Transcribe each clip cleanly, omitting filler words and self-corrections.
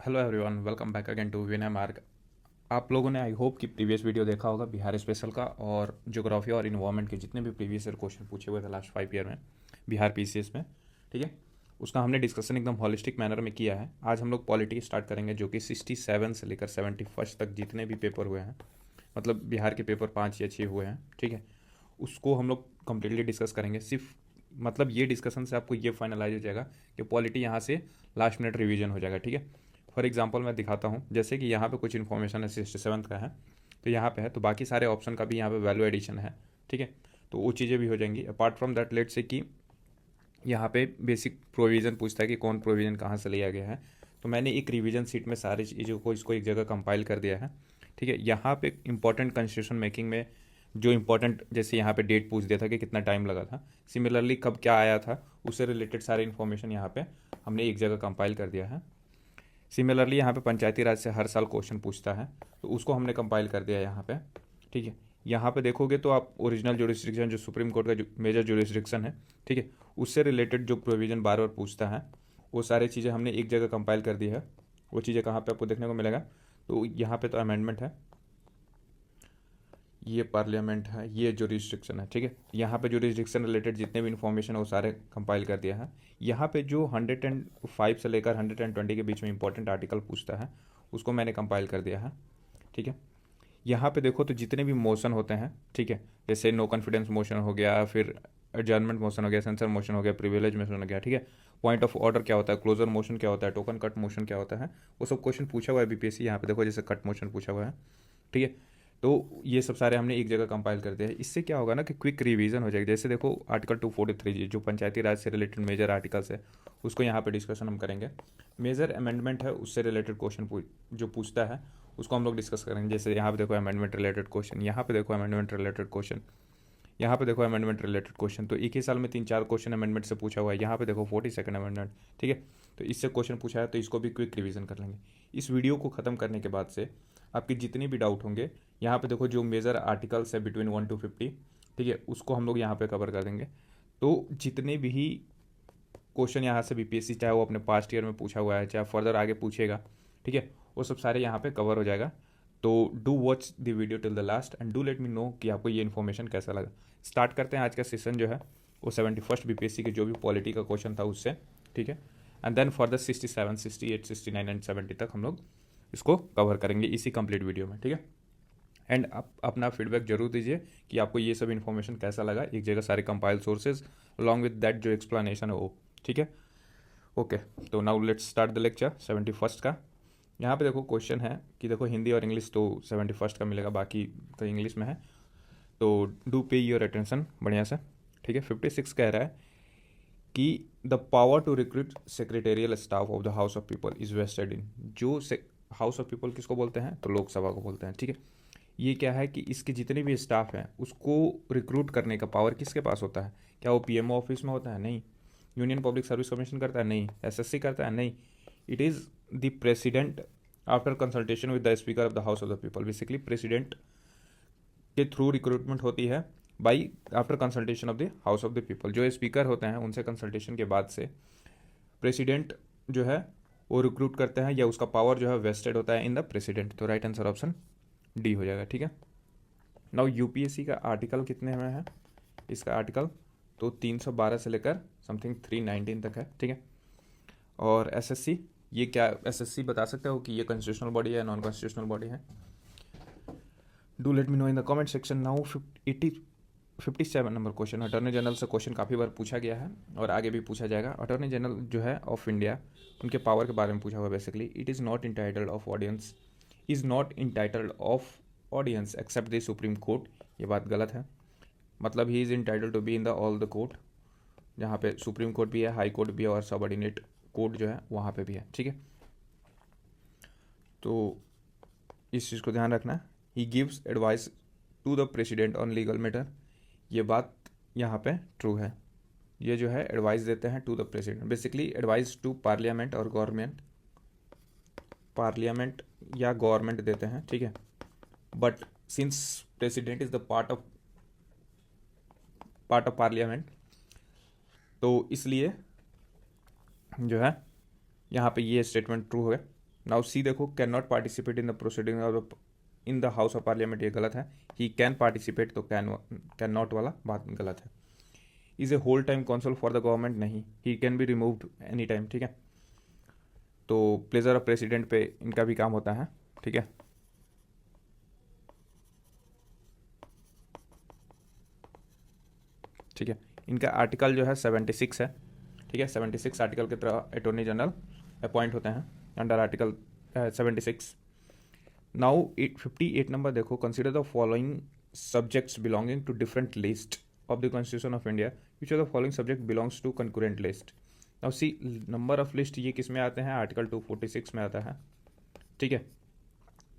Hello everyone, welcome back again to Vinay Marg. आप लोगों ने आई होप कि प्रीवियस वीडियो देखा होगा बिहार स्पेशल का, और ज्योग्राफी और इन्वायरमेंट के जितने भी प्रीवियस ईयर क्वेश्चन पूछे हुए थे लास्ट 5 ईयर में बिहार पीसीएस में। ठीक है, उसका हमने डिस्कशन एकदम हॉलिस्टिक मैनर में किया है। आज हम लोग पॉलिटी स्टार्ट करेंगे, जो कि 67 से लेकर 71 तक जितने भी पेपर हुए हैं, मतलब बिहार के पेपर 5 या 6 हुए हैं, ठीक है, उसको हम लोग कम्प्लीटली डिस्कस करेंगे। सिर्फ मतलब ये डिस्कशन से आपको ये फाइनलाइज हो जाएगा कि पॉलिटी यहाँ से लास्ट मिनट रिवीजन हो जाएगा। ठीक है, फॉर एग्जांपल मैं दिखाता हूँ, जैसे कि यहाँ पे कुछ इन्फॉर्मेशन है 67 का है, तो यहाँ पे है, तो बाकी सारे ऑप्शन का भी यहाँ पे वैल्यू एडिशन है। ठीक है, तो वो चीज़ें भी हो जाएंगी। अपार्ट फ्रॉम दैट, लेट से कि यहाँ पे बेसिक प्रोविज़न पूछता है कि कौन प्रोविज़न कहाँ से लिया गया है, तो मैंने एक रिवीजन सीट में सारी चीज़ों को इसको एक जगह कंपाइल कर दिया है। ठीक है, यहाँ पे इंपॉर्टेंट कंस्टिट्यूशन मेकिंग में जो इंपॉर्टेंट, जैसे यहाँ पे डेट पूछ दिया था कि कितना टाइम लगा था, सिमिलरली कब क्या आया था, उससे रिलेटेड सारे इन्फॉर्मेशन यहाँ पे हमने एक जगह कंपाइल कर दिया है। सिमिलरली यहाँ पे पंचायती राज से हर साल क्वेश्चन पूछता है, तो उसको हमने कंपाइल कर दिया यहाँ पे। ठीक है, यहाँ पे देखोगे तो आप ओरिजिनल जुरिस्डिक्शन जो सुप्रीम कोर्ट का जो मेजर जुरिस्डिक्शन है, ठीक है, उससे रिलेटेड जो प्रोविज़न बार बार पूछता है, वो सारी चीज़ें हमने एक जगह कंपाइल कर दी है। वो चीज़ें कहाँ पे आपको देखने को मिलेगा, तो यहाँ पे तो अमेंडमेंट है, ये पार्लियामेंट है, ये जो रिस्ट्रिक्शन है। ठीक है, यहाँ पे जो रिस्ट्रिक्शन रिलेटेड जितने भी इन्फॉर्मेशन है वो सारे कंपाइल कर दिया है। यहाँ पे जो 105 से लेकर 120 के बीच में इंपॉर्टेंट आर्टिकल पूछता है, उसको मैंने कंपाइल कर दिया है। ठीक है, यहाँ पे देखो तो जितने भी मोशन होते हैं, ठीक है, जैसे नो कॉन्फिडेंस मोशन हो गया, फिर एडजर्नमेंट मोशन हो गया, सेंसर मोशन हो गया, प्रिविलेज मोशन हो गया। ठीक है, पॉइंट ऑफ ऑर्डर क्या होता है, क्लोजर मोशन क्या होता है, टोकन कट मोशन क्या होता है, वो सब क्वेश्चन पूछा हुआ है बीपीएससी। यहाँ पे देखो जैसे कट मोशन पूछा हुआ है। ठीक है, तो ये सब सारे हमने एक जगह कंपाइल कर दिया है। इससे क्या होगा ना कि क्विक रिवीजन हो जाएगी। जैसे देखो आर्टिकल 243 जो पंचायती राज से रिलेटेड मेजर आर्टिकल्स है, उसको यहाँ पे डिस्कशन हम करेंगे। मेजर अमेंडमेंट है, उससे रिलेटेड क्वेश्चन जो पूछता है उसको हम लोग डिस्कस करेंगे। जैसे यहाँ पे देखो अमेंडमेंट रिलेटेड क्वेश्चन, यहाँ पे देखो अमेंडमेंट रिलेटेड क्वेश्चन, यहाँ पे देखो अमेंडमेंट रिलेटेड क्वेश्चन। तो एक ही साल में 3-4 क्वेश्चन अमेंडमेंट से पूछा हुआ है। यहाँ पे देखो 42nd अमेंडमेंट। ठीक है, तो इससे क्वेश्चन पूछा है, तो इसको भी क्विक रिवीजन कर लेंगे। इस वीडियो को ख़त्म करने के बाद से आपके जितने भी डाउट होंगे, यहाँ पे देखो जो मेजर आर्टिकल्स है बिटवीन 1 to 50, ठीक है, उसको हम लोग यहाँ पे कवर कर देंगे। तो जितने भी क्वेश्चन यहाँ से बीपीएससी, चाहे वो अपने पास्ट ईयर में पूछा हुआ है, चाहे फर्दर आगे पूछेगा, ठीक है, वो सब सारे यहाँ पे कवर हो जाएगा। तो do watch the video till the last and do let me know कि आपको ये इन्फॉर्मेशन कैसा लगा। स्टार्ट करते हैं आज का सेशन जो है वो 71 बीपीएससी के जो भी पॉलिटी का क्वेश्चन था उससे। ठीक है, and then for the 67, 68, 69 and 70 तक हम लोग इसको कवर करेंगे इसी कंप्लीट वीडियो में। ठीक है, एंड आप अपना फीडबैक जरूर दीजिए कि आपको ये सब इन्फॉर्मेशन कैसा लगा, एक जगह सारे compile sources along with that जो एक्सप्लेनेशन है वो। ठीक है, ओके, तो now let's start the lecture 71 का। यहाँ पे देखो क्वेश्चन है कि देखो हिंदी और इंग्लिश तो 71 का मिलेगा, बाकी तो इंग्लिश में है, तो डू पे योर अटेंशन बढ़िया से। ठीक है, 56 कह रहा है कि the power to recruit secretarial staff of the house of people is vested in. जो हाउस ऑफ पीपल किसको बोलते हैं, तो लोकसभा को बोलते हैं। ठीक है, ये क्या है कि इसके जितने भी स्टाफ हैं उसको रिक्रूट करने का पावर किसके पास होता है। क्या वो पीएमओ ऑफिस में होता है? नहीं। यूनियन पब्लिक सर्विस कमीशन करता है? नहीं। एसएससी करता है? नहीं। It is the president after consultation with the speaker of the house of the people. Basically president के थ्रू रिक्रूटमेंट होती है by after consultation of the house of the people. जो स्पीकर होते हैं उनसे कंसल्टेशन के बाद से प्रेसिडेंट जो है वो रिक्रूट करते हैं, या उसका पावर जो है वेस्टेड होता है इन द प्रेसिडेंट। तो राइट आंसर ऑप्शन डी हो जाएगा। ठीक है, नाउ यूपीएससी का आर्टिकल कितने में है, इसका आर्टिकल तो 312 से लेकर समथिंग 319 तक है। ठीक है, और एसएससी, ये क्या एसएससी बता सकते हो कि ये कॉन्स्टिट्यूशनल बॉडी है, नॉन कॉन्स्टिट्यूशनल बॉडी है? Do let me know in the comment section. Now 57 number question, attorney general से क्वेश्चन काफ़ी बार पूछा गया है और आगे भी पूछा जाएगा। अटॉर्नी जनरल जो है ऑफ इंडिया, उनके पावर के बारे में पूछा हुआ। Basically it is not entitled of audience, is not entitled of audience except the supreme court. ये बात गलत है, मतलब he is entitled to be in the all the court, जहाँ पे सुप्रीम कोर्ट भी है, हाई कोर्ट भी है, और सबऑर्डिनेट कोर्ट जो है वहाँ पे भी है। ठीक है, तो इस चीज़ को ध्यान रखना। He gives advice to the president on legal matter, ये बात यहाँ पे ट्रू है। ये जो है एडवाइस देते हैं to the president, basically advice to parliament और गवर्नमेंट, पार्लियामेंट या गवर्नमेंट देते हैं। ठीक है, but since president is the part of parliament, तो इसलिए जो है यहाँ पे ये स्टेटमेंट ट्रू है। नाउ सी देखो, can not participate in the proceeding of in the house of parliament, ये गलत है। ही कैन पार्टिसिपेट, तो कैन नॉट वाला बात गलत है। Is a whole time council for the government, नहीं। He can be removed any time, ठीक है। तो प्लेजर ऑफ प्रेसिडेंट पे इनका भी काम होता है, ठीक है। ठीक है, इनका आर्टिकल जो है 76 है, ठीक है। 76 आर्टिकल के तरह अटॉर्नी जनरल अपॉइंट होते हैं अंडर आर्टिकल 76। नाउ 58 नंबर देखो, consider the following subjects belonging to different list of the constitution of India, which of the following subject belongs to concurrent list. Now see, number of list ये किस में आते हैं, article 246 में आता है, ठीक है,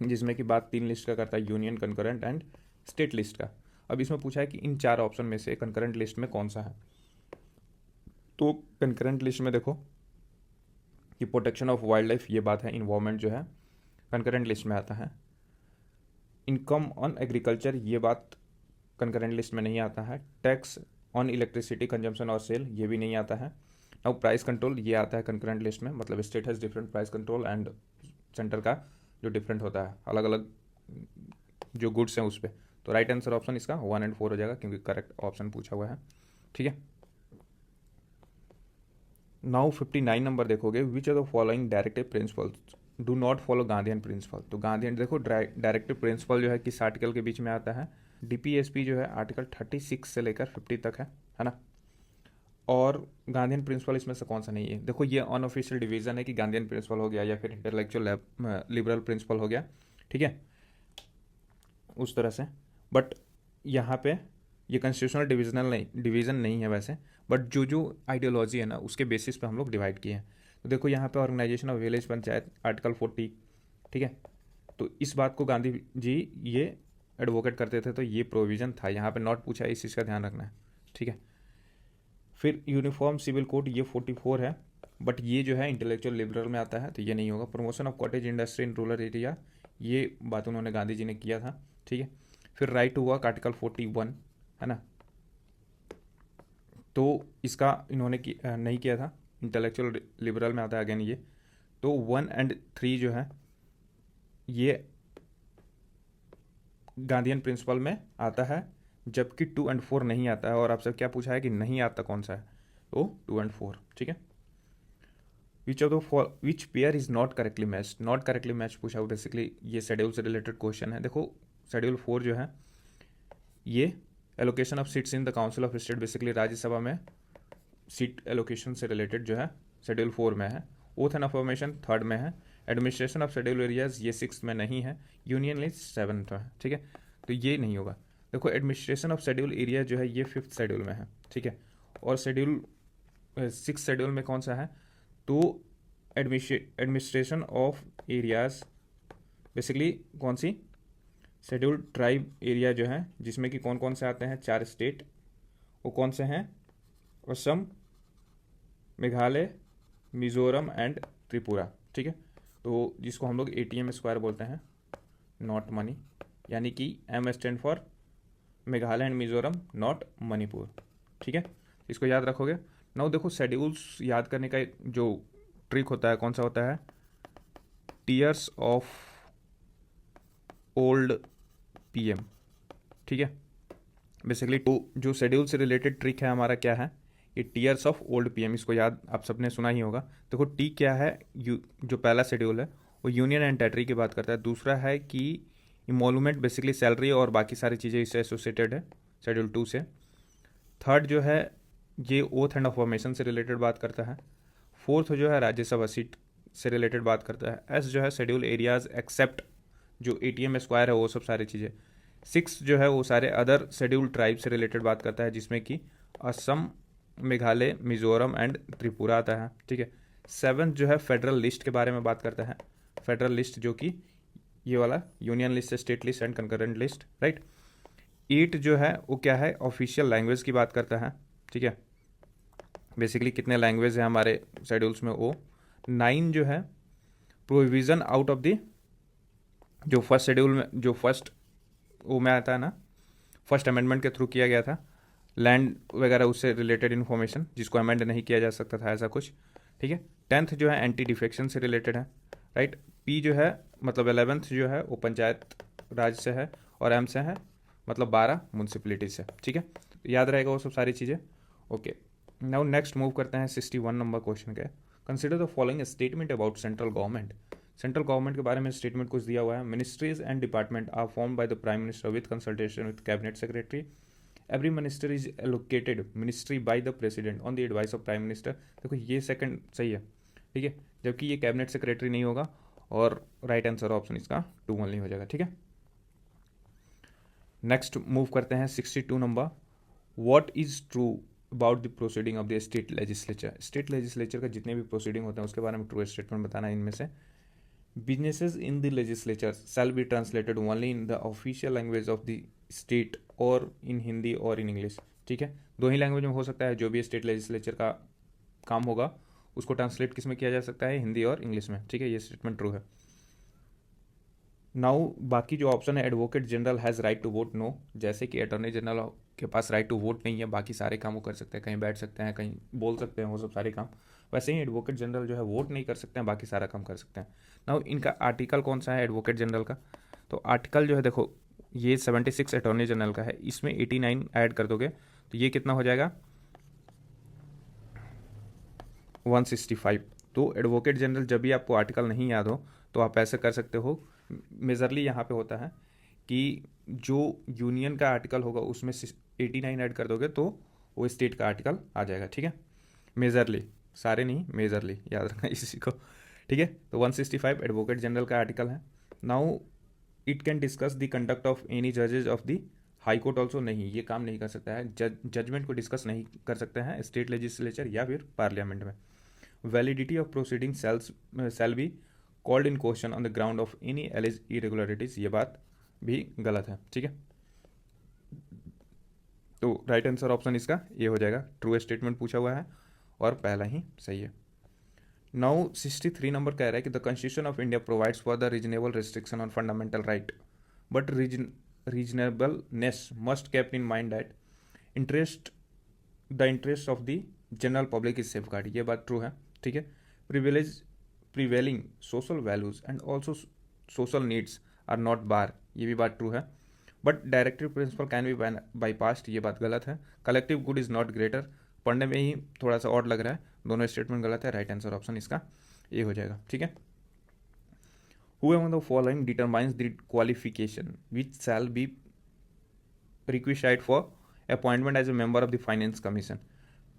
जिसमें कि बात 3 लिस्ट का करता है, union, concurrent and state list का। अब इसमें पूछा है कि इन 4 ऑप्शन में से कंकरेंट लिस्ट में कौन सा है। तो कंकरेंट लिस्ट में देखो कि प्रोटेक्शन ऑफ वाइल्ड लाइफ, ये बात है, इन्वायरमेंट जो है कंकरेंट लिस्ट में आता है। इनकम ऑन एग्रीकल्चर, ये बात कंकरेंट लिस्ट में नहीं आता है। टैक्स ऑन इलेक्ट्रिसिटी कंजम्पशन और सेल, ये भी नहीं आता है। नाउ प्राइस कंट्रोल, ये आता है कंकरेंट लिस्ट में, मतलब state has different price control and centre का जो डिफरेंट होता है, अलग अलग जो गुड्स हैं उस पर। तो राइट आंसर ऑप्शन इसका 1 और 4 हो जाएगा, क्योंकि करेक्ट ऑप्शन पूछा हुआ है, ठीक है। नाउ 59 नंबर देखोगे, which are the following directive principles do not follow Gandhian principle. तो गांधीयन देखो, डायरेक्टिव प्रिंसिपल जो है किस आर्टिकल के बीच में आता है, डीपीएसपी जो है आर्टिकल 36 से लेकर 50 तक है ना। और गांधीयन प्रिंसिपल इसमें से कौन सा नहीं है। देखो, ये अनऑफिशियल डिवीजन है कि गांधीयन प्रिंसिपल हो गया या फिर इंटेलेक्चुअल लिबरल प्रिंसिपल हो गया, ठीक है, उस तरह से। बट यहाँ पे ये कॉन्स्टिट्यूशनल डिवीज़न नहीं है वैसे, बट जो आइडियोलॉजी है ना, उसके बेसिस पे हम लोग डिवाइड किए हैं। तो देखो यहाँ पे organisation of village panchayat article 40, ठीक है। तो इस बात को गांधी जी ये एडवोकेट करते थे, तो ये प्रोविज़न था यहाँ पे, नॉट पूछा है, इस चीज़ का ध्यान रखना है, ठीक है। फिर यूनिफॉर्म सिविल कोड, ये 44 है, बट ये जो है इंटेलेक्चुअल लिबरल में आता है, तो ये नहीं होगा। Promotion of cottage industry in rural area, ये बात उन्होंने गांधी जी ने किया था, ठीक है। फिर राइट टू वर्क आर्टिकल 41 है ना, तो इसका इन्होंने नहीं किया था, इंटेलेक्चुअल लिबरल में आता है अगेन ये। तो 1 और 3 जो है ये गांधीयन प्रिंसिपल में आता है, जबकि 2 और 4 नहीं आता है। और आपसे क्या पूछा है कि नहीं आता कौन सा है, तो 2 और 4, ठीक है। Which pair is not correctly matched, not correctly match पूछा हुआ, बेसिकली ये शेड्यूल से रिलेटेड क्वेश्चन है। देखो शेड्यूल 4 जो है ये allocation of seats in the council of state, basically Rajya Sabha में सीट एलोकेशन से रिलेटेड जो है शेड्यूल 4 में है। ओथ एंड अफर्मेशन 3rd में है। एडमिनिस्ट्रेशन ऑफ शेड्यूल एरियाज ये 6th में नहीं है। यूनियन लिस्ट 7th में है, ठीक है, तो ये नहीं होगा। देखो एडमिनिस्ट्रेशन ऑफ शेड्यूल एरिया जो है ये 5th शेड्यूल में है, ठीक है। और शेड्यूल 6th शेड्यूल में कौन सा है, तो एडमिनिस्ट्रेशन ऑफ एरियाज बेसिकली कौन सी, शेड्यूल ट्राइब एरिया जो है, जिसमें कि कौन कौन से आते हैं, 4 स्टेट, वो कौन से हैं, असम, मेघालय, मिजोरम एंड त्रिपुरा, ठीक है। तो जिसको हम लोग ATM स्क्वायर बोलते हैं, नॉट मनी, यानी कि M stand for Meghalaya and Mizoram, not Manipur, ठीक है, इसको याद रखोगे। नाउ देखो शेड्यूल्स याद करने का एक जो ट्रिक होता है, कौन सा होता है, टीयर्स ऑफ ओल्ड PM, ठीक है। बेसिकली तो जो शेड्यूल से रिलेटेड ट्रिक है हमारा क्या है, ये टीयर्स ऑफ ओल्ड PM, इसको याद आप सबने सुना ही होगा। देखो टी क्या है, जो पहला शेड्यूल है वो यूनियन एंड टेरिटरी की बात करता है। दूसरा है कि इमोलूमेंट, बेसिकली सैलरी और बाकी सारी चीज़ें इससे एसोसिएटेड है शेड्यूल 2 से। 3rd जो है ये ओथ एंड अफर्मेशन से रिलेटेड बात करता है। 4th जो है राज्यसभा सीट से रिलेटेड बात करता है। S जो है शेड्यूल एरियाज एक्सेप्ट जो ATM स्क्वायर है वो सब सारी चीज़ें। 6 जो है वो सारे अदर शेड्यूल ट्राइब से रिलेटेड बात करता है, जिसमें कि असम, मेघालय, मिजोरम एंड त्रिपुरा आता है, ठीक है। 7 जो है फेडरल लिस्ट के बारे में बात करता है, फेडरल लिस्ट जो कि ये वाला union list, state list and concurrent list, right. 8 जो है वो क्या है, ऑफिशियल लैंग्वेज की बात करता है, ठीक है, बेसिकली कितने लैंग्वेज है हमारे शेड्यूल्स में वो। 9 जो है प्रोविज़न आउट ऑफ द, जो फर्स्ट शेड्यूल में जो फर्स्ट वो में आता है ना, फर्स्ट अमेंडमेंट के थ्रू किया गया था, लैंड वगैरह उससे रिलेटेड इन्फॉर्मेशन जिसको अमेंड नहीं किया जा सकता था, ऐसा कुछ, ठीक है। 10th जो है एंटी डिफेक्शन से रिलेटेड है, राइट। पी जो है मतलब 11th जो है वो पंचायत राज से है और एम से है मतलब 12 म्यूनसिपलिटी से, ठीक है, तो याद रहेगा वो सब सारी चीज़ें। ओके, नाउ नेक्स्ट मूव करते हैं 61 नंबर क्वेश्चन के। Consider the following statement about central government. Central government के बारे में स्टेटमेंट कुछ दिया हुआ है। Ministries and department are form by the prime minister with consultation with cabinet secretary. Every minister is allocated ministry by the president on the advice of prime minister. देखो ये second सही है, ठीक है, जबकि ये कैबिनेट सेक्रेटरी नहीं होगा और राइट आंसर ऑप्शन इसका 2 ओनली हो जाएगा, ठीक है। नेक्स्ट मूव करते हैं 62 number. What is true about the proceeding of the state legislature. State legislature का जितने भी प्रोसीडिंग होते हैं उसके बारे में ट्रू स्टेटमेंट बताना है इनमें से। Businesses in the legislature shall be translated only in the official language of the state और इन हिंदी और इन इंग्लिश, ठीक है, दो ही लैंग्वेज में हो सकता है। जो भी स्टेट लेजिस्लेचर का काम होगा उसको ट्रांसलेट किस में किया जा सकता है, हिंदी और इंग्लिश में, ठीक है, ये स्टेटमेंट ट्रू है। नाउ बाकी जो ऑप्शन है, advocate general has right to vote, no, जैसे कि अटॉर्नी जनरल के पास राइट टू वोट नहीं है, बाकी सारे काम वो कर सकते हैं, कहीं बैठ सकते हैं, कहीं बोल सकते हैं, वो सब सारे काम। वैसे ही एडवोकेट जनरल जो है वोट नहीं कर सकते हैं, बाकी सारा काम कर सकते हैं। नाउ इनका आर्टिकल कौन सा है एडवोकेट जनरल का, तो आर्टिकल जो है देखो ये 76 अटॉर्नी जनरल का है, इसमें 89 ऐड कर दोगे तो ये कितना हो जाएगा 165। तो एडवोकेट जनरल जब भी आपको आर्टिकल नहीं याद हो तो आप ऐसे कर सकते हो। मेजरली यहाँ पे होता है कि जो यूनियन का आर्टिकल होगा उसमें 89 ऐड कर दोगे तो वो स्टेट का आर्टिकल आ जाएगा, ठीक है, मेजरली, सारे नहीं, मेजरली याद रखना इसी को, ठीक है। तो 165 एडवोकेट जनरल का आर्टिकल है। Now it can discuss the conduct of any जजेज of the high court also, नहीं, ये काम नहीं कर सकता है, जजमेंट को डिस्कस नहीं कर सकते हैं स्टेट लेजिस्लेचर या फिर पार्लियामेंट में। Validity of proceeding shall be called in question on the ground of any alleged irregularities, ये बात भी गलत है, ठीक है। तो राइट आंसर ऑप्शन इसका ये हो जाएगा, ट्रू स्टेटमेंट पूछा हुआ है और पहला ही सही है। नाउ 63 नंबर कह रहा है कि the constitution of India provides for the reasonable restriction on fundamental right but reasonableness must kept in mind that the interest of the general public is safeguarded, ये बात ट्रू है, ठीक है। prevailing social values and also social needs are not bar, ये भी बात true है। But directive principle can be bypassed, ये बात गलत है। Collective good is not greater, पढ़ने में ही थोड़ा सा और लग रहा है, दोनों स्टेटमेंट गलत है, राइट आंसर ऑप्शन इसका ये हो जाएगा, ठीक है। Who among the following determines the qualification which shall be requisite for appointment as a member of the finance commission?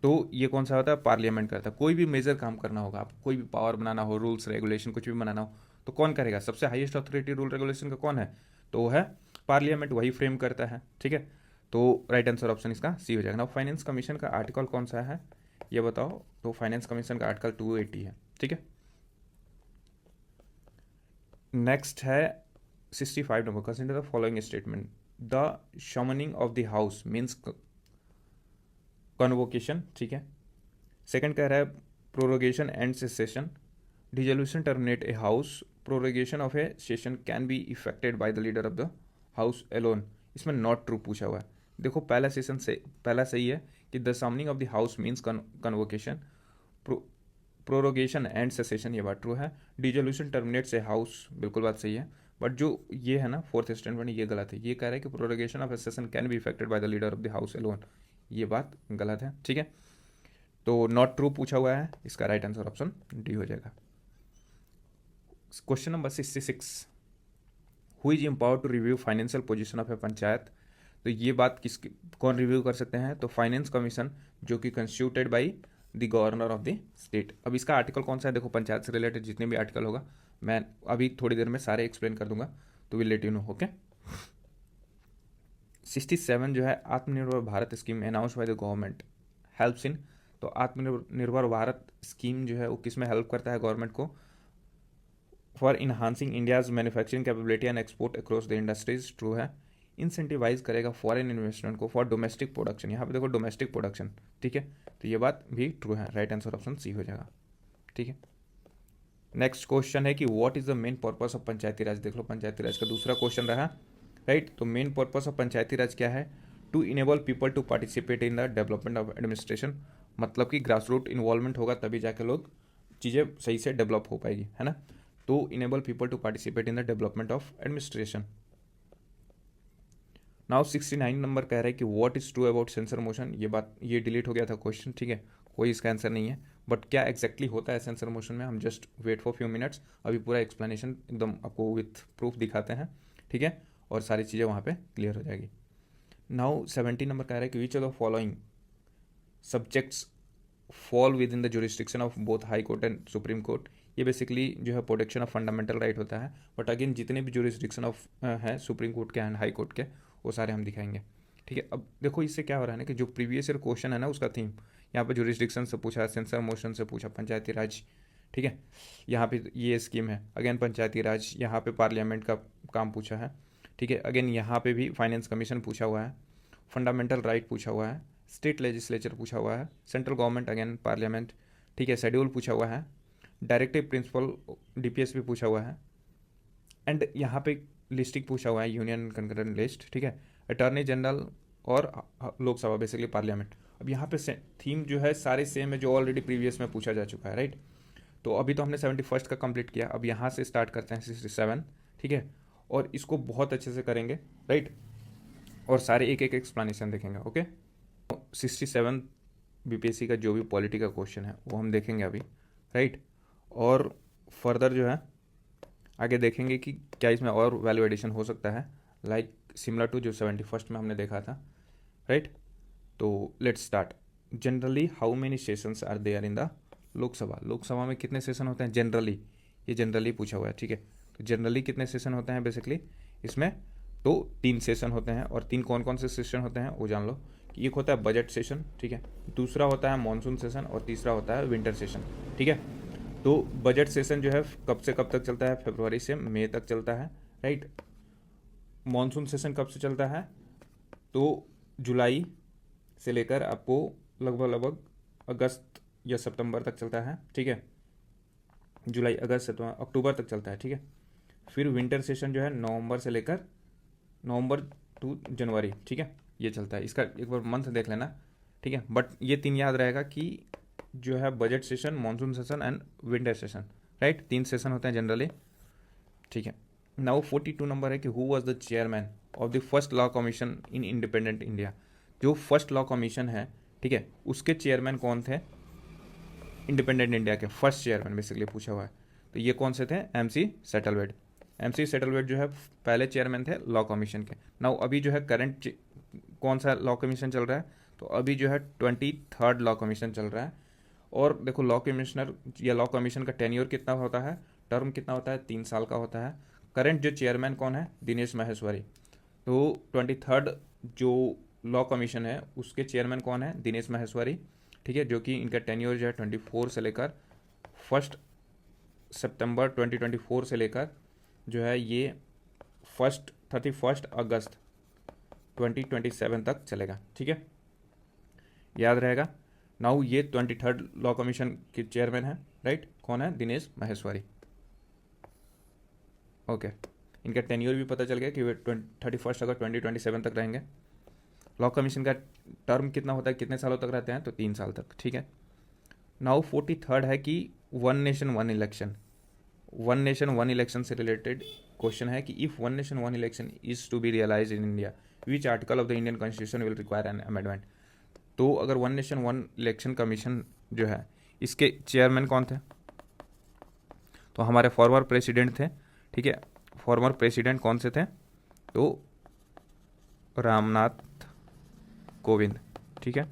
तो ये कौन सा होता है, पार्लियामेंट करता है। कोई भी मेजर काम करना होगा, आप कोई भी पावर बनाना हो, रूल्स रेगुलेशन कुछ भी बनाना हो तो कौन करेगा, सबसे हाईएस्ट अथॉरिटी रूल रेगुलेशन का कौन है, तो वो है पार्लियामेंट, वही फ्रेम करता है, ठीक है। तो राइट आंसर ऑप्शन इसका सी हो जाएगा ना। फाइनेंस कमीशन का आर्टिकल कौन सा है ये बताओ, तो फाइनेंस कमीशन का आर्टिकल 280 है, ठीक है। नेक्स्ट है 65 number. Consider the following statement, the summoning of the house means convocation, ठीक है। सेकंड कह रहा है prorogation and session, dissolution terminate a house, prorogation of a session can be effected by the leader of the house alone, इसमें not true पूछा हुआ है। देखो पहला सेशन से पहला सही है कि the summoning of the house means convocation, prorogation and cessation ये बात ट्रू है। डिसोल्यूशन टर्मिनेट्स ए हाउस बिल्कुल बात सही है, बट जो ये है ना फोर्थ स्टेटमेंट ये गलत है, ये कह रहा है कि prorogation of a session can be effected by the leader of the house alone, ये बात गलत है, ठीक है। तो नॉट ट्रू पूछा हुआ है, इसका राइट आंसर ऑप्शन डी हो जाएगा। Question number 66, who is empowered to review financial position of a panchayat, तो ये बात कौन रिव्यू कर सकते हैं, तो फाइनेंस कमीशन जो कि constituted by the governor of the state. अब इसका आर्टिकल कौन सा है, देखो पंचायत से रिलेटेड जितने भी आर्टिकल होगा मैं अभी थोड़ी देर में सारे एक्सप्लेन कर दूंगा, तो will let you know, okay. 67 जो है आत्मनिर्भर Bharat scheme announce by the government helps in, तो आत्मनिर्भर भारत स्कीम जो है वो किस में हेल्प करता है गवर्नमेंट को, for enhancing India's manufacturing capability and export across the industries, true है। इंसेंटिवाइज करेगा फॉरेन इन्वेस्टमेंट को फॉर डोमेस्टिक प्रोडक्शन, यहाँ पे देखो डोमेस्टिक प्रोडक्शन, ठीक है, तो ये बात भी ट्रू है, राइट आंसर ऑप्शन सी हो जाएगा, ठीक है। नेक्स्ट क्वेश्चन है कि what is the main purpose of पंचायती राज, देख लो पंचायती राज का दूसरा क्वेश्चन रहा, राइट। तो मेन पर्पस ऑफ पंचायती राज क्या है, to enable people to participate in the development of administration, मतलब कि ग्रास रूट इन्वॉल्वमेंट होगा तभी जाके लोग चीज़ें सही से डेवलप हो पाएगी, है ना। to enable people to participate in the development of administration. Now 69 number कह रहा है कि what is true about censure motion. ये डिलीट हो गया था क्वेश्चन, ठीक है, कोई इसका आंसर नहीं है, बट क्या एग्जैक्टली होता है सेंसर मोशन में, हम just wait for few minutes, अभी पूरा एक्सप्लेनेशन एकदम आपको विथ प्रूफ दिखाते हैं, ठीक है, और सारी चीज़ें वहाँ पे क्लियर हो जाएगी। नाउ 70 नंबर कह रहा है कि विच of the following subjects fall with in the jurisdiction of both high court and supreme court. ये बेसिकली जो है प्रोटेक्शन ऑफ फंडामेंटल राइट होता है, बट अगेन जितने भी जुरिस्डिक्शन ऑफ है सुप्रीम कोर्ट के एंड हाई कोर्ट के, वो सारे हम दिखाएंगे, ठीक है। अब देखो इससे क्या हो रहा है ना कि जो प्रीवियस ईयर क्वेश्चन है ना उसका थीम यहाँ पे जुरिस्डिक्शन से पूछा, सेंसर मोशन से पूछा, पंचायती राज, ठीक है, यहाँ पे ये स्कीम है, अगेन पंचायती राज, यहाँ पे पार्लियामेंट का काम पूछा है, ठीक है, अगेन यहाँ पे भी फाइनेंस कमीशन पूछा हुआ है, फंडामेंटल राइट पूछा हुआ है, स्टेट लेजिस्लेचर पूछा हुआ है, सेंट्रल गवर्नमेंट अगेन पार्लियामेंट, ठीक है, शेड्यूल पूछा हुआ है, डायरेक्टिव प्रिंसिपल डीपीएस भी पूछा हुआ है, एंड यहाँ पे लिस्टिंग पूछा हुआ है, यूनियन कंकरेंट लिस्ट, ठीक है, अटॉर्नी जनरल और लोकसभा बेसिकली पार्लियामेंट। अब यहाँ पे थीम जो है सारे सेम है जो ऑलरेडी प्रीवियस में पूछा जा चुका है, राइट। तो अभी तो हमने 71 का कंप्लीट किया, अब यहाँ से स्टार्ट करते हैं 67, ठीक है, और इसको बहुत अच्छे से करेंगे, राइट, और सारे एक एक एक्सप्लेनेशन देखेंगे, ओके। 67 बीपीएससी का जो भी पॉलिटी का क्वेश्चन है वो हम देखेंगे अभी, राइट, और फर्दर जो है आगे देखेंगे कि क्या इसमें और वैल्यू एडिशन हो सकता है, लाइक सिमिलर टू जो 71 में हमने देखा था, राइट। तो let's start. Generally how many sessions are there in the Lok Sabha में कितने सेशन होते हैं जनरली, ये जनरली पूछा हुआ है, ठीक है। तो जनरली कितने सेशन होते हैं बेसिकली इसमें, तो 3 सेशन होते हैं, और 3 कौन कौन से सेशन होते हैं वो जान लो कि एक होता है बजट सेशन, ठीक है, दूसरा होता है मानसून सेशन, और तीसरा होता है विंटर सेशन, ठीक है। तो बजट सेशन जो है कब से कब तक चलता है, फरवरी से मई तक चलता है, राइट। मानसून सेशन कब से चलता है, तो जुलाई से लेकर आपको लगभग अगस्त या सितंबर तक चलता है, ठीक है, जुलाई अगस्त सितंबर अक्टूबर तक चलता है, ठीक है। फिर विंटर सेशन जो है नवंबर से लेकर नवंबर टू जनवरी, ठीक है, ये चलता है। इसका एक बार मंथ देख लेना, ठीक है, बट ये 3 याद रहेगा कि जो है budget session, monsoon session and winter session, right, 3 session होते हैं जनरली, ठीक है। नाउ 42 नंबर है कि who was the chairman of the first law commission in independent India. जो फर्स्ट लॉ कमीशन है, ठीक है, उसके चेयरमैन कौन थे, इंडिपेंडेंट इंडिया के फर्स्ट चेयरमैन बेसिकली पूछा हुआ है। तो ये कौन से थे, एमसी सेटलवेड। एमसी सेटलवेड जो है पहले चेयरमैन थे लॉ कमीशन के। नाउ अभी जो है करंट कौन सा लॉ कमीशन चल रहा है, तो अभी जो है 23rd लॉ कमीशन चल रहा है। और देखो लॉ कमिश्नर या लॉ कमीशन का टेन्योर कितना होता है, टर्म कितना होता है, 3 साल का होता है। करंट जो चेयरमैन कौन है, दिनेश माहेश्वरी। तो 23rd जो लॉ कमीशन है उसके चेयरमैन कौन है, दिनेश माहेश्वरी, ठीक है, जो कि इनका टेन्योर जो है 24 से लेकर 1 सितंबर 2024 से लेकर जो है ये 31 अगस्त 2027 तक चलेगा, ठीक है, याद रहेगा। नाउ ये 23rd लॉ कमीशन के चेयरमैन है, राइट, कौन है, दिनेश माहेश्वरी, ओके। इनका टेन्योर भी पता चल गया कि वे 31 अगस्त 2027 तक रहेंगे। लॉ कमीशन का टर्म कितना होता है, कितने सालों तक रहते हैं, तो 3 साल तक, ठीक है। नाउ 43rd है कि one nation one election. One nation one election से रिलेटेड क्वेश्चन है कि if one nation one election is to be realise in India which article of the Indian constitution will require an amendment. तो अगर one nation one election commission जो है इसके chairman कौन थे, तो हमारे फॉर्मर प्रेसिडेंट थे, ठीक है। फॉर्मर प्रेसिडेंट कौन से थे, तो रामनाथ कोविंद, ठीक है।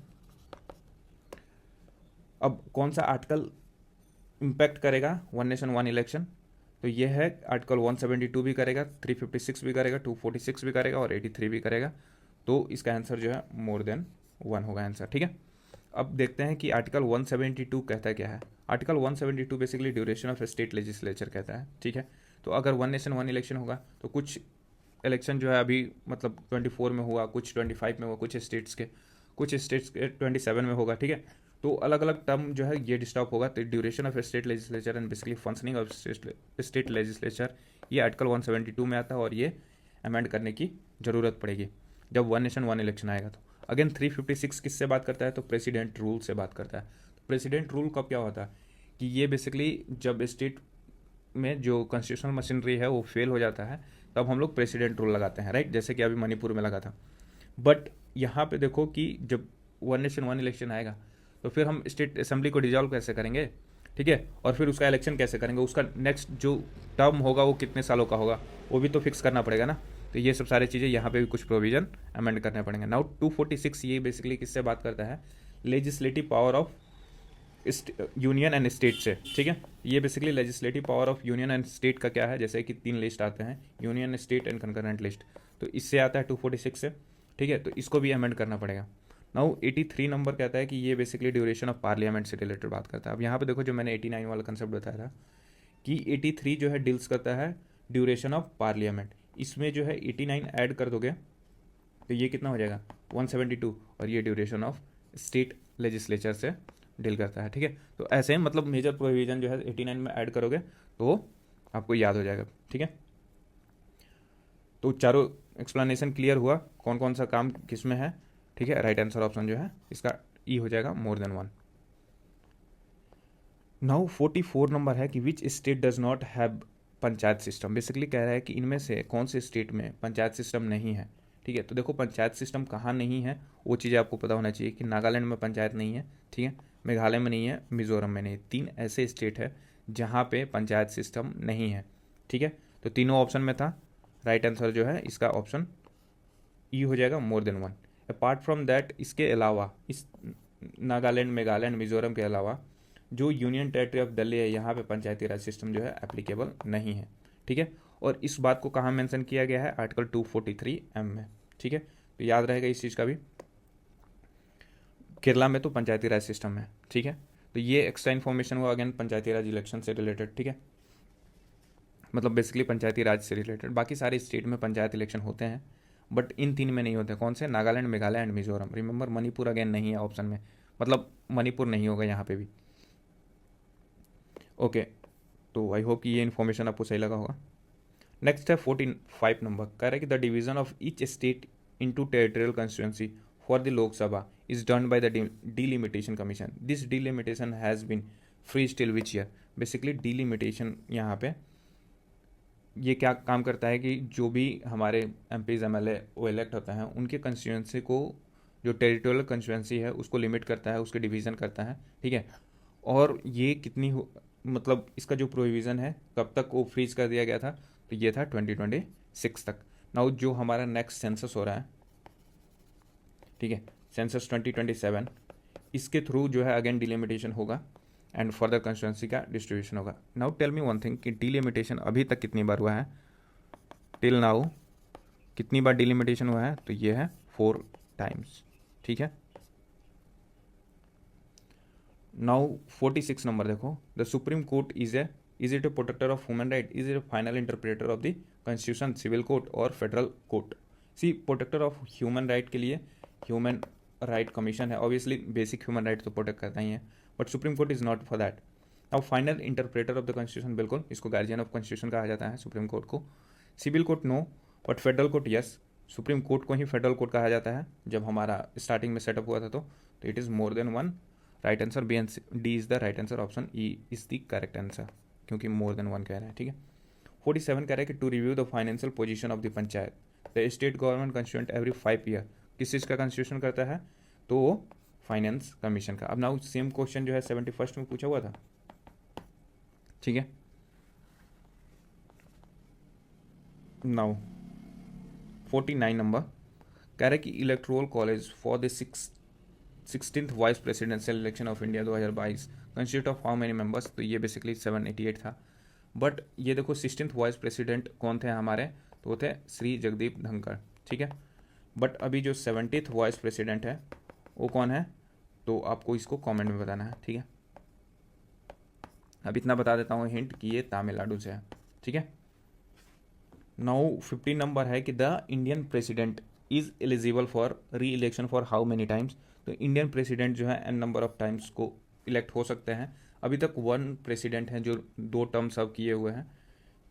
अब कौन सा आर्टिकल इम्पैक्ट करेगा वन नेशन वन इलेक्शन, तो ये है आर्टिकल 172 भी करेगा, 356 भी करेगा, 246 भी करेगा और 83 भी करेगा। तो इसका आंसर जो है मोर देन 1 होगा आंसर, ठीक है। अब देखते हैं कि आर्टिकल 172 कहता है क्या है। Article 172 basically duration of state legislature कहता है, ठीक है। तो अगर वन नेशन वन इलेक्शन होगा तो कुछ इलेक्शन जो है अभी मतलब 24 में हुआ, कुछ 25 में हुआ, कुछ स्टेट्स के 27 में होगा, ठीक है। तो अलग अलग टर्म जो है ये डिस्टर्ब होगा। तो duration of state legislature and basically functioning of state legislature ये आर्टिकल 172 में आता है, और ये अमेंड करने की ज़रूरत पड़ेगी जब वन नेशन वन इलेक्शन आएगा। तो अगेन 356 किससे बात करता है, तो प्रेसिडेंट रूल से बात करता है। तो प्रेसिडेंट रूल कब क्या होता है कि ये बेसिकली जब स्टेट में जो कॉन्स्टिट्यूशनल मशीनरी है वो फेल हो जाता है, तब हम लोग प्रेसिडेंट रूल लगाते हैं, राइट, जैसे कि अभी मणिपुर में लगा था। बट यहाँ पे देखो कि जब वन नेशन वन इलेक्शन आएगा तो फिर हम स्टेट असेंबली को डिजॉल्व कैसे करेंगे, ठीक है, और फिर उसका इलेक्शन कैसे करेंगे, उसका नेक्स्ट जो टर्म होगा वो कितने सालों का होगा वो भी तो फिक्स करना पड़ेगा ना। तो ये सब सारी चीज़ें यहाँ पे भी कुछ प्रोविजन अमेंड करने पड़ेंगे। नाउ 246 ये बेसिकली किससे बात करता है, legislative power of union and state से, ठीक है। ये basically legislative power of union and state का क्या है, जैसे कि 3 लिस्ट आते हैं, union, state and concurrent list, तो इससे आता है 246 से, ठीक है, तो इसको भी अमेंड करना पड़ेगा। नाउ 83 नंबर कहता है कि ये बेसिकली ड्यूरेशन ऑफ पार्लियामेंट से रिलेटेड बात करता है। अब यहाँ पे देखो जो मैंने 89 वाला कंसेप्ट बताया था कि 83 जो है डील्स करता है ड्यूरेशन ऑफ पार्लियामेंट, इसमें जो है 89 ऐड कर दोगे तो ये कितना हो जाएगा 172, और ये ड्यूरेशन ऑफ स्टेट लेजिस्लेचर से डील करता है, ठीक है। तो ऐसे ही मतलब मेजर प्रोविजन जो है 89 में ऐड करोगे तो आपको याद हो जाएगा, ठीक है। तो चारों एक्सप्लेनेशन क्लियर हुआ, कौन कौन सा काम किस में है, ठीक है। राइट आंसर ऑप्शन जो है इसका ई हो जाएगा, मोर देन वन। नाउ 44 नंबर है कि which state does not have panchayat system. Basically कह रहा है कि इनमें से कौन से स्टेट में पंचायत सिस्टम नहीं है, ठीक है। तो देखो पंचायत सिस्टम कहाँ नहीं है वो चीज़ें आपको पता होना चाहिए कि नागालैंड में पंचायत नहीं है, ठीक है, मेघालय में नहीं है, मिजोरम में नहीं है। 3 ऐसे स्टेट है जहाँ पे पंचायत सिस्टम नहीं है, ठीक है। तो तीनों ऑप्शन में था, राइट आंसर जो है इसका ऑप्शन ई हो जाएगा, मोर than one. Apart from that, इसके अलावा, इस नागालैंड, मेघालय, मिजोरम के अलावा जो यूनियन टेरिटरी ऑफ दिल्ली है यहाँ पे पंचायती राज सिस्टम जो है एप्लीकेबल नहीं है, ठीक है। और इस बात को कहाँ मेंशन किया गया है, आर्टिकल 243M में, ठीक है। तो याद रहेगा इस चीज़ का भी, केरला में तो पंचायती राज सिस्टम है, ठीक है। तो ये एक्स्ट्रा इन्फॉर्मेशन हुआ अगेन पंचायती राज इलेक्शन से रिलेटेड, ठीक है, मतलब बेसिकली पंचायती राज से रिलेटेड। बाकी सारे स्टेट में पंचायत इलेक्शन होते हैं बट इन 3 में नहीं होते। कौन से, Nagaland, Meghalaya and Mizoram. Remember Manipur again नहीं है ऑप्शन में, मतलब मणिपुर नहीं होगा यहाँ पे भी, ओके। तो आई होप कि ये इन्फॉर्मेशन आपको सही लगा होगा। नेक्स्ट है 45 नंबर, कह रहा है कि the division of each state into territorial constituency for the Lok Sabha is done by the delimitation commission. This delimitation has been free still which year. Basically delimitation यहाँ पे ये क्या काम करता है कि जो भी हमारे MPs MLA वो इलेक्ट होते हैं उनके कंस्टिट्यूंसी को, जो टेरिटोरियल कंस्टिट्यूंसी है उसको लिमिट करता है, उसके डिवीज़न करता है, ठीक है। और ये कितनी मतलब इसका जो प्रोविज़न है कब तक वो फ्रीज कर दिया गया था, तो ये था 2026 तक। नाउ जो हमारा नेक्स्ट सेंसस हो रहा है, ठीक है, सेंसस 2027, इसके थ्रू जो है अगेन डिलिमिटेशन होगा एंड फर्दर कंस्टिट्यूंसी का डिस्ट्रीब्यूशन होगा। Now tell me one thing कि डिलिमिटेशन अभी तक कितनी बार हुआ है, टिल नाउ कितनी बार डिलिमिटेशन हुआ है, तो ये है 4 टाइम्स, ठीक है। नाउ 46 नंबर देखो, the supreme court is it a protector of human right, is it a final interpreter of the constitution, civil court और federal court. C protector of human right के लिए ह्यूमन राइट कमीशन है, obviously basic human right तो protect करता ही है, but supreme court is not for that. अब final interpreter of the constitution, बिल्कुल इसको गार्जियन ऑफ कॉन्स्टिट्यूशन कहा जाता है सुप्रीम कोर्ट को। Civil court no, but federal court yes. Supreme court को ही फेडरल कोर्ट कहा जाता है, जब हमारा स्टार्टिंग में सेटअप हुआ था तो it is more than one. Right answer B and D is the right answer, option E is the correct answer, क्योंकि मोर देन वन कह रहा है, ठीक है। 47 कह रहा है कि to review the financial position of the panchayat, the state government constituent every 5 year. किस चीज़ का कंस्टिट्यूशन करता है, तो फाइनेंस कमीशन का। अब नाउ सेम क्वेश्चन जो है 71 में पूछा हुआ था, ठीक है। नाउ 49 नंबर कह रहा है कि electoral college for the 16th vice presidential election of India 2022 constitute of how many members, तो ये बेसिकली 788 था। बट ये देखो 16th वाइस प्रेसिडेंट कौन थे हमारे, तो वो थे श्री जगदीप धनखड़, ठीक है। बट अभी जो 70th वाइस प्रेसिडेंट है वो कौन है, तो आपको इसको कमेंट में बताना है, ठीक है। अब इतना बता देता हूँ हिंट कि ये तमिलनाडु से है, ठीक है। नाउ 15 नंबर है कि the Indian president is eligible for री election for how many times. तो इंडियन प्रेसिडेंट जो है n नंबर ऑफ टाइम्स को इलेक्ट हो सकते हैं। अभी तक 1 प्रेसिडेंट हैं जो 2 टर्म सर्व किए हुए हैं,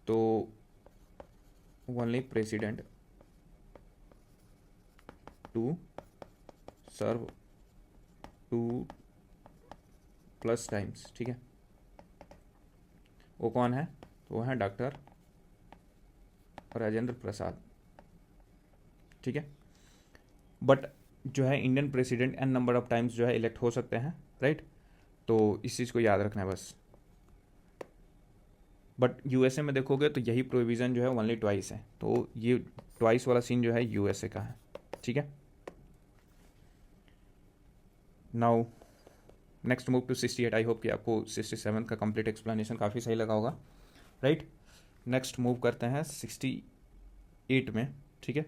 तो only president to serve 2+ times, ठीक है। वो कौन है, तो वो हैं डॉक्टर राजेंद्र प्रसाद, ठीक है। बट जो है Indian president an number of times जो है इलेक्ट हो सकते हैं, राइट। तो इस चीज़ को याद रखना है बस। बट यूएसए में देखोगे तो यही प्रोविज़न जो है ओनली ट्वाइस है, तो ये ट्वाइस वाला सीन जो है यूएसए का है, ठीक है। Now next move to 68। I hope कि आपको 67 का कंप्लीट एक्सप्लेनेशन काफ़ी सही लगा होगा, राइट। नेक्स्ट मूव करते हैं 68 में, ठीक है।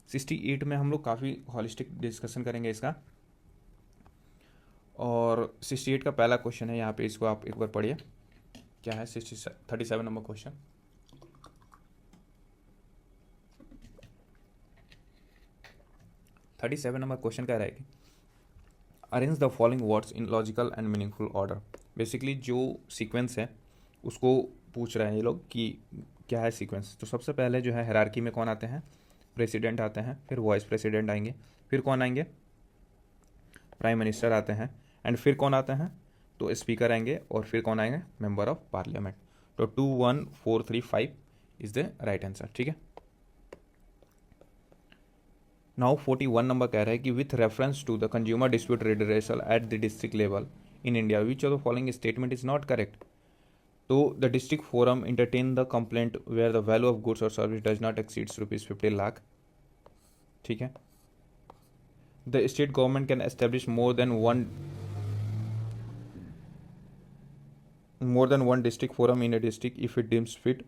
68 में हम लोग काफ़ी हॉलिस्टिक डिस्कशन करेंगे इसका। और 68 का पहला क्वेश्चन है यहाँ पे, इसको आप एक बार पढ़िए। क्या है 37 number question? Thirty seven number question कह रहा है कि arrange the following words in logical and meaningful order. Basically जो सीक्वेंस है उसको पूछ रहे हैं ये लोग कि क्या है सीक्वेंस। तो सबसे पहले जो है हायरार्की में कौन आते हैं? प्रेसिडेंट आते हैं, फिर वाइस प्रेसिडेंट आएंगे, फिर कौन आएंगे? प्राइम मिनिस्टर आते हैं, एंड फिर कौन आते हैं? तो स्पीकर आएंगे, और फिर कौन आएंगे? Member of parliament. तो 2 1 4 3 5 इज द राइट आंसर, ठीक है। नाउ 41 नंबर कह रहा है कि with reference to the consumer dispute redressal at the district level in India which of the following statement is not correct. तो the district forum entertain the complaint where the value of goods और service does not exceeds ₹50 lakh, ठीक है। The state government can establish more than one district forum in a district if it deems fit.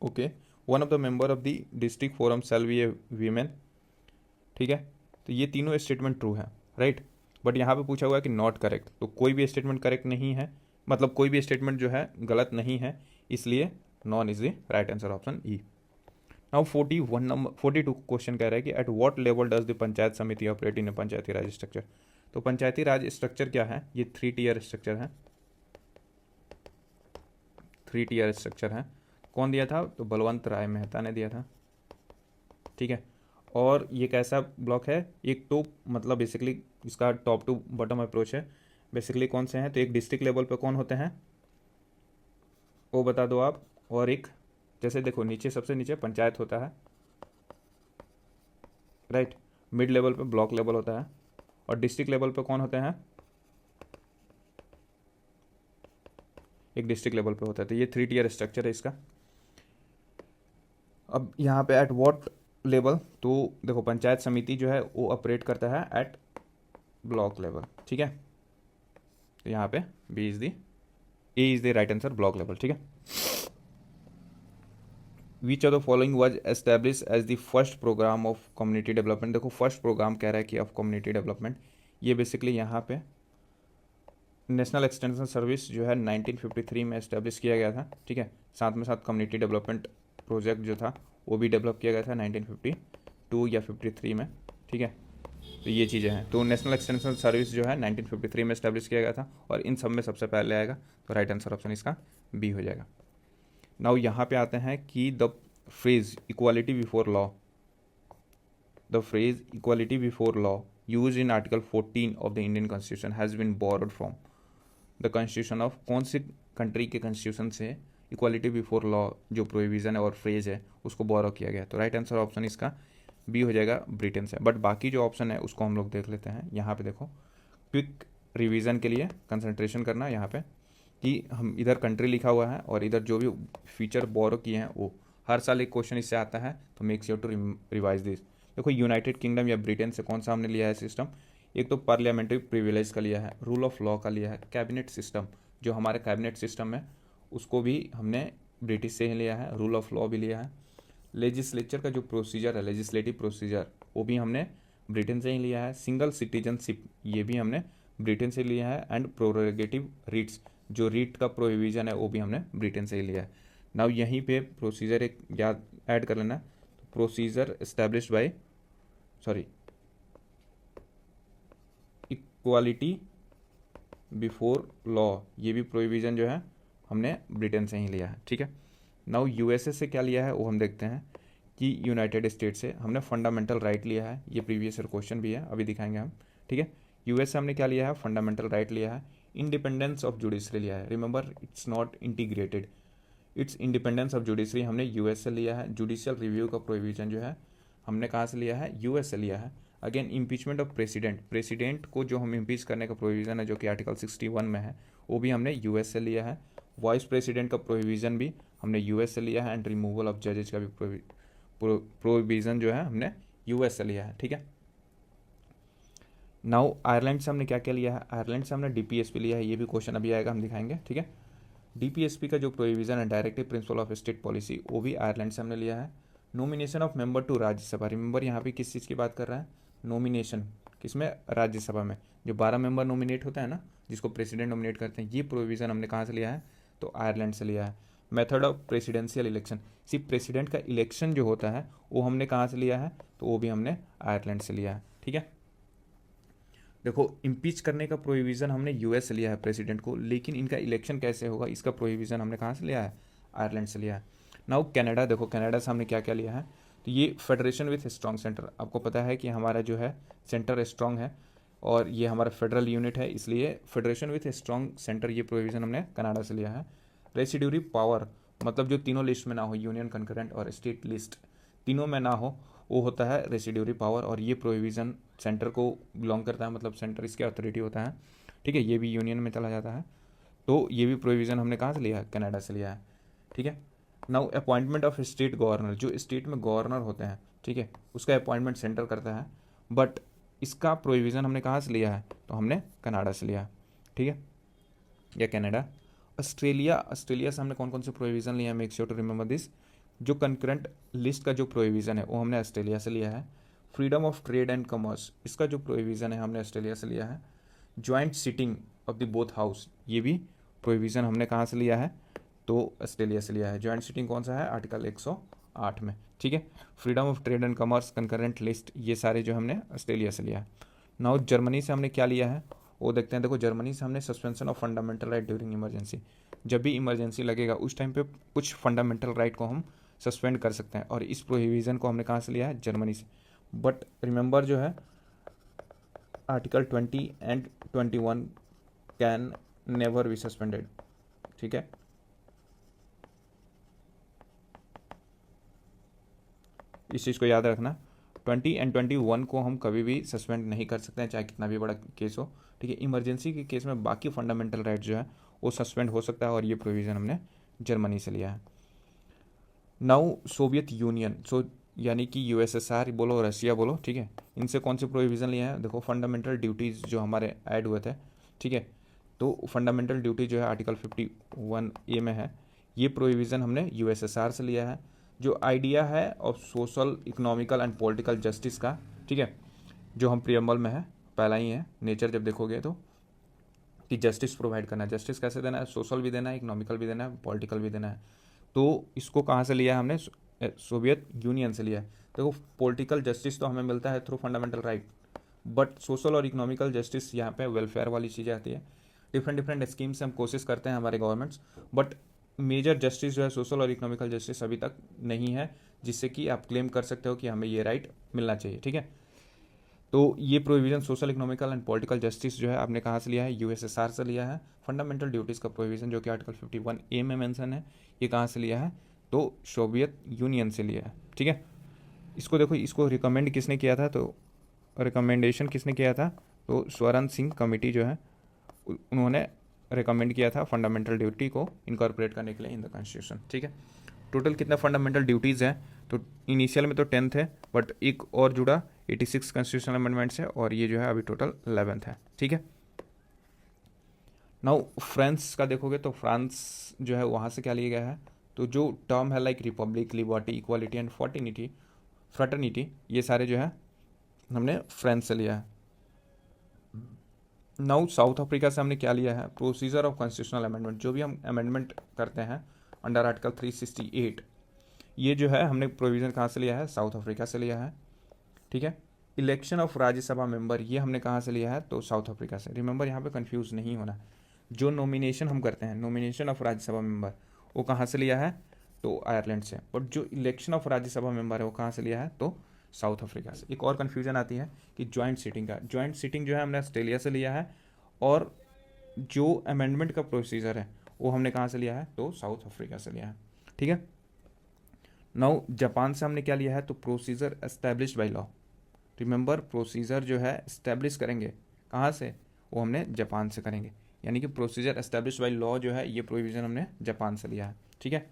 Okay. One of the member of the district forum shall be a women. ठीक है। तो ये तीनों statement true है, right. But यहाँ पे पूछा हुआ है कि नॉट करेक्ट, तो कोई भी स्टेटमेंट करेक्ट नहीं है, मतलब कोई भी स्टेटमेंट जो है गलत नहीं है, इसलिए non is the right answer, option E. Now 42 question कह रहा है कि at what level does the panchayat समिति operate in Panchayati Raj structure. तो पंचायती राज स्ट्रक्चर क्या है? ये 3 टियर स्ट्रक्चर है, 3 टियर स्ट्रक्चर है। कौन दिया था? तो बलवंत राय मेहता ने दिया था, ठीक है। और ये कैसा ब्लॉक है? एक तो मतलब बेसिकली इसका टॉप टू बॉटम अप्रोच है। बेसिकली कौन से हैं? तो एक डिस्ट्रिक्ट लेवल पे कौन होते हैं वो बता दो आप, और एक जैसे देखो नीचे सबसे नीचे पंचायत होता है, राइट। मिड लेवल पे ब्लॉक लेवल होता है, और डिस्ट्रिक्ट लेवल पे कौन होते हैं? एक डिस्ट्रिक्ट लेवल पे होता है। तो ये 3 टियर स्ट्रक्चर है इसका। अब यहाँ पे एट व्हाट लेवल, तो देखो पंचायत समिति जो है वो ऑपरेट करता है एट ब्लॉक लेवल, ठीक है। तो यहाँ पे B is the A is the right answer, block level, ठीक है। Which of the following was establish as the first programme of community development. देखो फर्स्ट प्रोग्राम कह रहा है कि ऑफ कम्युनिटी डेवलपमेंट, ये बेसिकली यहाँ पे नेशनल एक्सटेंशन सर्विस जो है 1953 में एस्टेब्लिश किया गया था, ठीक है। साथ में साथ कम्युनिटी डेवलपमेंट प्रोजेक्ट जो था वो भी डेवलप किया गया था 1952 या 53 में, ठीक है। तो ये चीज़ें हैं। तो नेशनल एक्सटेंशन सर्विस जो है 1953 में एस्टेब्लिश किया गया था, और इन सब में सबसे पहले आएगा, तो राइट आंसर ऑप्शन इसका बी हो जाएगा। नाउ यहाँ पे आते हैं कि the phrase equality before law, the phrase equality before law use in article 14 of the Indian constitution has been borrowed from the constitution of. कौन सी कंट्री के कॉन्स्टिट्यूशन से इक्वालिटी बिफोर लॉ जो प्रोविज़न है और फ्रेज है उसको borrow किया गया? तो राइट आंसर ऑप्शन इसका बी हो जाएगा, ब्रिटेन से। बट बाकी जो ऑप्शन है उसको हम लोग देख लेते हैं। यहाँ पे देखो क्विक रिवीजन के लिए कंसंट्रेशन करना यहाँ पे कि हम इधर कंट्री लिखा हुआ है और इधर जो भी फीचर बोरो किए हैं वो हर साल एक क्वेश्चन इससे आता है, तो make sure to revise this. देखो यूनाइटेड किंगडम या ब्रिटेन से कौन सा हमने लिया है सिस्टम? एक तो पार्लियामेंट्री प्रिविलेज का लिया है, रूल ऑफ लॉ का लिया है, कैबिनेट सिस्टम जो हमारे कैबिनेट सिस्टम है उसको भी हमने ब्रिटिश से ही लिया है, रूल ऑफ लॉ भी लिया है। लेजिस्लेचर का जो प्रोसीजर है, लेजिस्लेटिव प्रोसीजर, वो भी हमने ब्रिटेन से ही लिया है। सिंगल सिटीजनशिप ये भी हमने ब्रिटेन से लिया है, एंड प्रोरोगेटिव रीट्स जो रीट का प्रोविज़न है वो भी हमने ब्रिटेन से ही लिया है। नाउ यहीं पे प्रोसीजर एक याद ऐड कर लेना, तो procedure established by equality before law, ये भी प्रोविज़न जो है हमने ब्रिटेन से ही लिया है, ठीक है। नाउ यूएसए से क्या लिया है वो हम देखते हैं कि यूनाइटेड स्टेट से हमने फंडामेंटल राइट लिया है। ये प्रीवियस ईयर क्वेश्चन भी है, अभी दिखाएंगे हम, ठीक है। यूएस से हमने क्या लिया है? फंडामेंटल राइट लिया है। इंडिपेंडेंस ऑफ जुडिशरी लिया है। Remember it's not integrated, it's independence of judiciary हमने यूएस से लिया है। जुडिशियल रिव्यू का प्रोविज़न जो है हमने कहाँ से लिया है, यूएस से लिया है। Again impeachment of president, president को जो हम इम्पीच करने का प्रोविज़न है जो कि आर्टिकल 61 में है, वो भी हमने यूएस से लिया है। वाइस प्रेसिडेंट का प्रोविज़न भी हमने यूएस से लिया है। एंड रिमूवल ऑफ जजेज का भी प्रोविज़न जो है हमने यूएस से लिया है। ठीक है, नाउ आयरलैंड से हमने क्या क्या लिया है, आयरलैंड से हमने डीपीएसपी लिया है। ये भी क्वेश्चन अभी आएगा, हम दिखाएंगे। ठीक है, डीपीएसपी का जो प्रोविज़न है directive principle of state policy, वो भी आयरलैंड से हमने लिया है। Nomination of member to Rajya Sabha, remember यहाँ पे किस चीज़ की बात कर रहा है, नॉमिनेशन किसमें, राज्यसभा में जो 12 मेंबर नॉमिनेट होता है ना, जिसको प्रेसिडेंट नॉमिनेट करते हैं, ये प्रोविज़न हमने कहाँ से लिया है, तो आयरलैंड से लिया है। मेथड ऑफ प्रेसिडेंशियल इलेक्शन, सिर्फ प्रेसिडेंट का इलेक्शन जो होता है वो हमने कहाँ से लिया है, तो वो भी हमने आयरलैंड से लिया है। ठीक है, देखो इम्पीच करने का प्रोविज़न हमने यूएस से लिया है प्रेसिडेंट को, लेकिन इनका इलेक्शन कैसे होगा इसका प्रोविज़न हमने कहाँ से लिया है, आयरलैंड से लिया है। नाउ कनाडा, देखो कनाडा से हमने क्या क्या लिया है, तो ये फेडरेशन विथ स्ट्रॉन्ग सेंटर, आपको पता है कि हमारा जो है सेंटर स्ट्रॉन्ग है और ये हमारा फेडरल यूनिट है, इसलिए फेडरेशन विथ स्ट्रॉन्ग सेंटर ये प्रोविज़न हमने कनाडा से लिया है। रेसिड्यूरी पावर, मतलब जो तीनों लिस्ट में ना हो, यूनियन, कंकरेंट और स्टेट लिस्ट तीनों में ना हो, वो होता है रेसिड्यूरी पावर, और ये प्रोविज़न सेंटर को बिलोंग करता है, मतलब सेंटर इसके अथॉरिटी होता है। ठीक है, ये भी यूनियन में चला जाता है, तो ये भी प्रोविज़न हमने कहाँ से लिया है, कनाडा से लिया है। ठीक है, now appointment of state governor, जो स्टेट में गवर्नर होते हैं, ठीक है, उसका अपॉइंटमेंट सेंटर करता है, बट इसका प्रोविज़न हमने कहाँ से लिया है, तो हमने कनाडा से लिया है। ठीक है, या कनाडा। ऑस्ट्रेलिया, ऑस्ट्रेलिया से हमने कौन कौन से प्रोविज़न लिया है, make sure to remember this. जो कंकरेंट लिस्ट का जो प्रोविज़न है वो हमने ऑस्ट्रेलिया से लिया है। Freedom of trade and commerce, इसका जो प्रोविज़न है हमने ऑस्ट्रेलिया से लिया है। Joint sitting of the both house, ये भी प्रोविज़न हमने कहाँ से लिया है, तो ऑस्ट्रेलिया से लिया है। जॉइंट सिटिंग कौन सा है, आर्टिकल 108 में। ठीक है, freedom of trade and commerce, concurrent list, ये सारे जो हमने ऑस्ट्रेलिया से लिया है। नाउ जर्मनी से हमने क्या लिया है वो देखते हैं। देखो जर्मनी से हमने suspension of fundamental right during emergency, जब भी इमरजेंसी लगेगा उस टाइम पे कुछ फंडामेंटल राइट को हम सस्पेंड कर सकते हैं, और इस प्रोविज़न को हमने कहाँ से लिया है, जर्मनी से। बट रिमेंबर जो है article 20 and 21 can never be suspended. ठीक है, इस चीज़ को याद रखना, 20 एंड 21 को हम कभी भी सस्पेंड नहीं कर सकते हैं, चाहे कितना भी बड़ा केस हो। ठीक है, इमरजेंसी के केस में बाकी फंडामेंटल राइट जो है वो सस्पेंड हो सकता है, और ये प्रोविज़न हमने जर्मनी से लिया है। नाउ सोवियत यूनियन, यानी कि यूएसएसआर बोलो, रशिया बोलो, ठीक है, इनसे कौन से प्रोविज़न लिए हैं, देखो फंडामेंटल ड्यूटीज़ जो हमारे ऐड हुए थे। ठीक है, तो फंडामेंटल ड्यूटी जो है आर्टिकल 51A में है, ये प्रोविज़न हमने यूएसएसआर से लिया है। जो आइडिया है of social, economical and political justice का, ठीक है, जो हम प्रियम्बल में है, पहला ही है नेचर, जब देखोगे तो, कि जस्टिस प्रोवाइड करना है। जस्टिस कैसे देना है, सोशल भी देना है, इकोनॉमिकल भी देना है, पॉलिटिकल भी देना है। तो इसको कहाँ से लिया है हमने, सोवियत यूनियन से लिया है। देखो पॉलिटिकल जस्टिस तो हमें मिलता है through fundamental right, but social और इकोनॉमिकल जस्टिस यहाँ पे वेलफेयर वाली चीज़ें आती है। डिफरेंट डिफरेंट स्कीम से हम कोशिश करते हैं हमारे गवर्नमेंट्स, बट मेजर जस्टिस जो है सोशल और इकोनॉमिकल जस्टिस अभी तक नहीं है, जिससे कि आप क्लेम कर सकते हो कि हमें ये राइट मिलना चाहिए। ठीक है, तो ये provision social, economical and political justice जो है आपने कहाँ से लिया है, यूएसएसआर से लिया है। फंडामेंटल ड्यूटीज़ का प्रोविज़न जो कि आर्टिकल 51A में मेंशन है, ये कहाँ से लिया है, तो सोवियत यूनियन से लिया है। ठीक है, इसको देखो, इसको रिकमेंड किसने किया था, तो रिकमेंडेशन किसने किया था, तो स्वर्ण सिंह कमेटी जो है उन्होंने रिकमेंड किया था फंडामेंटल ड्यूटी को इनकॉर्पोरेट करने के लिए इन द कॉन्स्टिट्यूशन। ठीक है, टोटल कितना फंडामेंटल ड्यूटीज़ हैं, तो इनिशियल में तो 10 थे, बट एक और जुड़ा 86 कॉन्स्टिट्यूशनल अमेंडमेंट्स है, और ये जो है अभी टोटल 11th है। ठीक है, नाउ फ्रांस का देखोगे तो फ्रांस जो है वहाँ से क्या लिया गया है, तो जो टर्म है like Republic, liberty, equality and fraternity, ये सारे जो है हमने फ्रांस से लिया है। नाउ साउथ अफ्रीका से हमने क्या लिया है, प्रोसीजर ऑफ कॉन्स्टिट्यूशनल अमेंडमेंट, जो भी हम अमेंडमेंट करते हैं अंडर आर्टिकल 368, ये जो है हमने प्रोविज़न कहाँ से लिया है, साउथ अफ्रीका से लिया है। ठीक है, इलेक्शन ऑफ राज्यसभा मेंबर, ये हमने कहाँ से लिया है, तो साउथ अफ्रीका से। रिमेंबर यहाँ पे कंफ्यूज नहीं होना, जो नॉमिनेशन हम करते हैं, नॉमिनेशन ऑफ राज्यसभा मेंबर, वो कहाँ से लिया है, तो आयरलैंड से, बट जो इलेक्शन ऑफ राज्यसभा मेंबर है वो कहाँ से लिया है, तो साउथ अफ्रीका से। एक और कन्फ्यूजन आती है कि ज्वाइंट सीटिंग का, ज्वाइंट सीटिंग जो है हमने ऑस्ट्रेलिया से लिया है, और जो अमेंडमेंट का प्रोसीजर है वो हमने कहाँ से लिया है, तो साउथ अफ्रीका से लिया है। ठीक है। नाउ जापान से हमने क्या लिया है, तो procedure established by law. Remember, procedure जो है एस्टैब्लिश करेंगे कहाँ से, वो हमने जापान से करेंगे, यानी कि प्रोसीजर एस्टैब्लिश्ड बाय लॉ जो है ये प्रोविज़न हमने जापान से लिया है। ठीक है,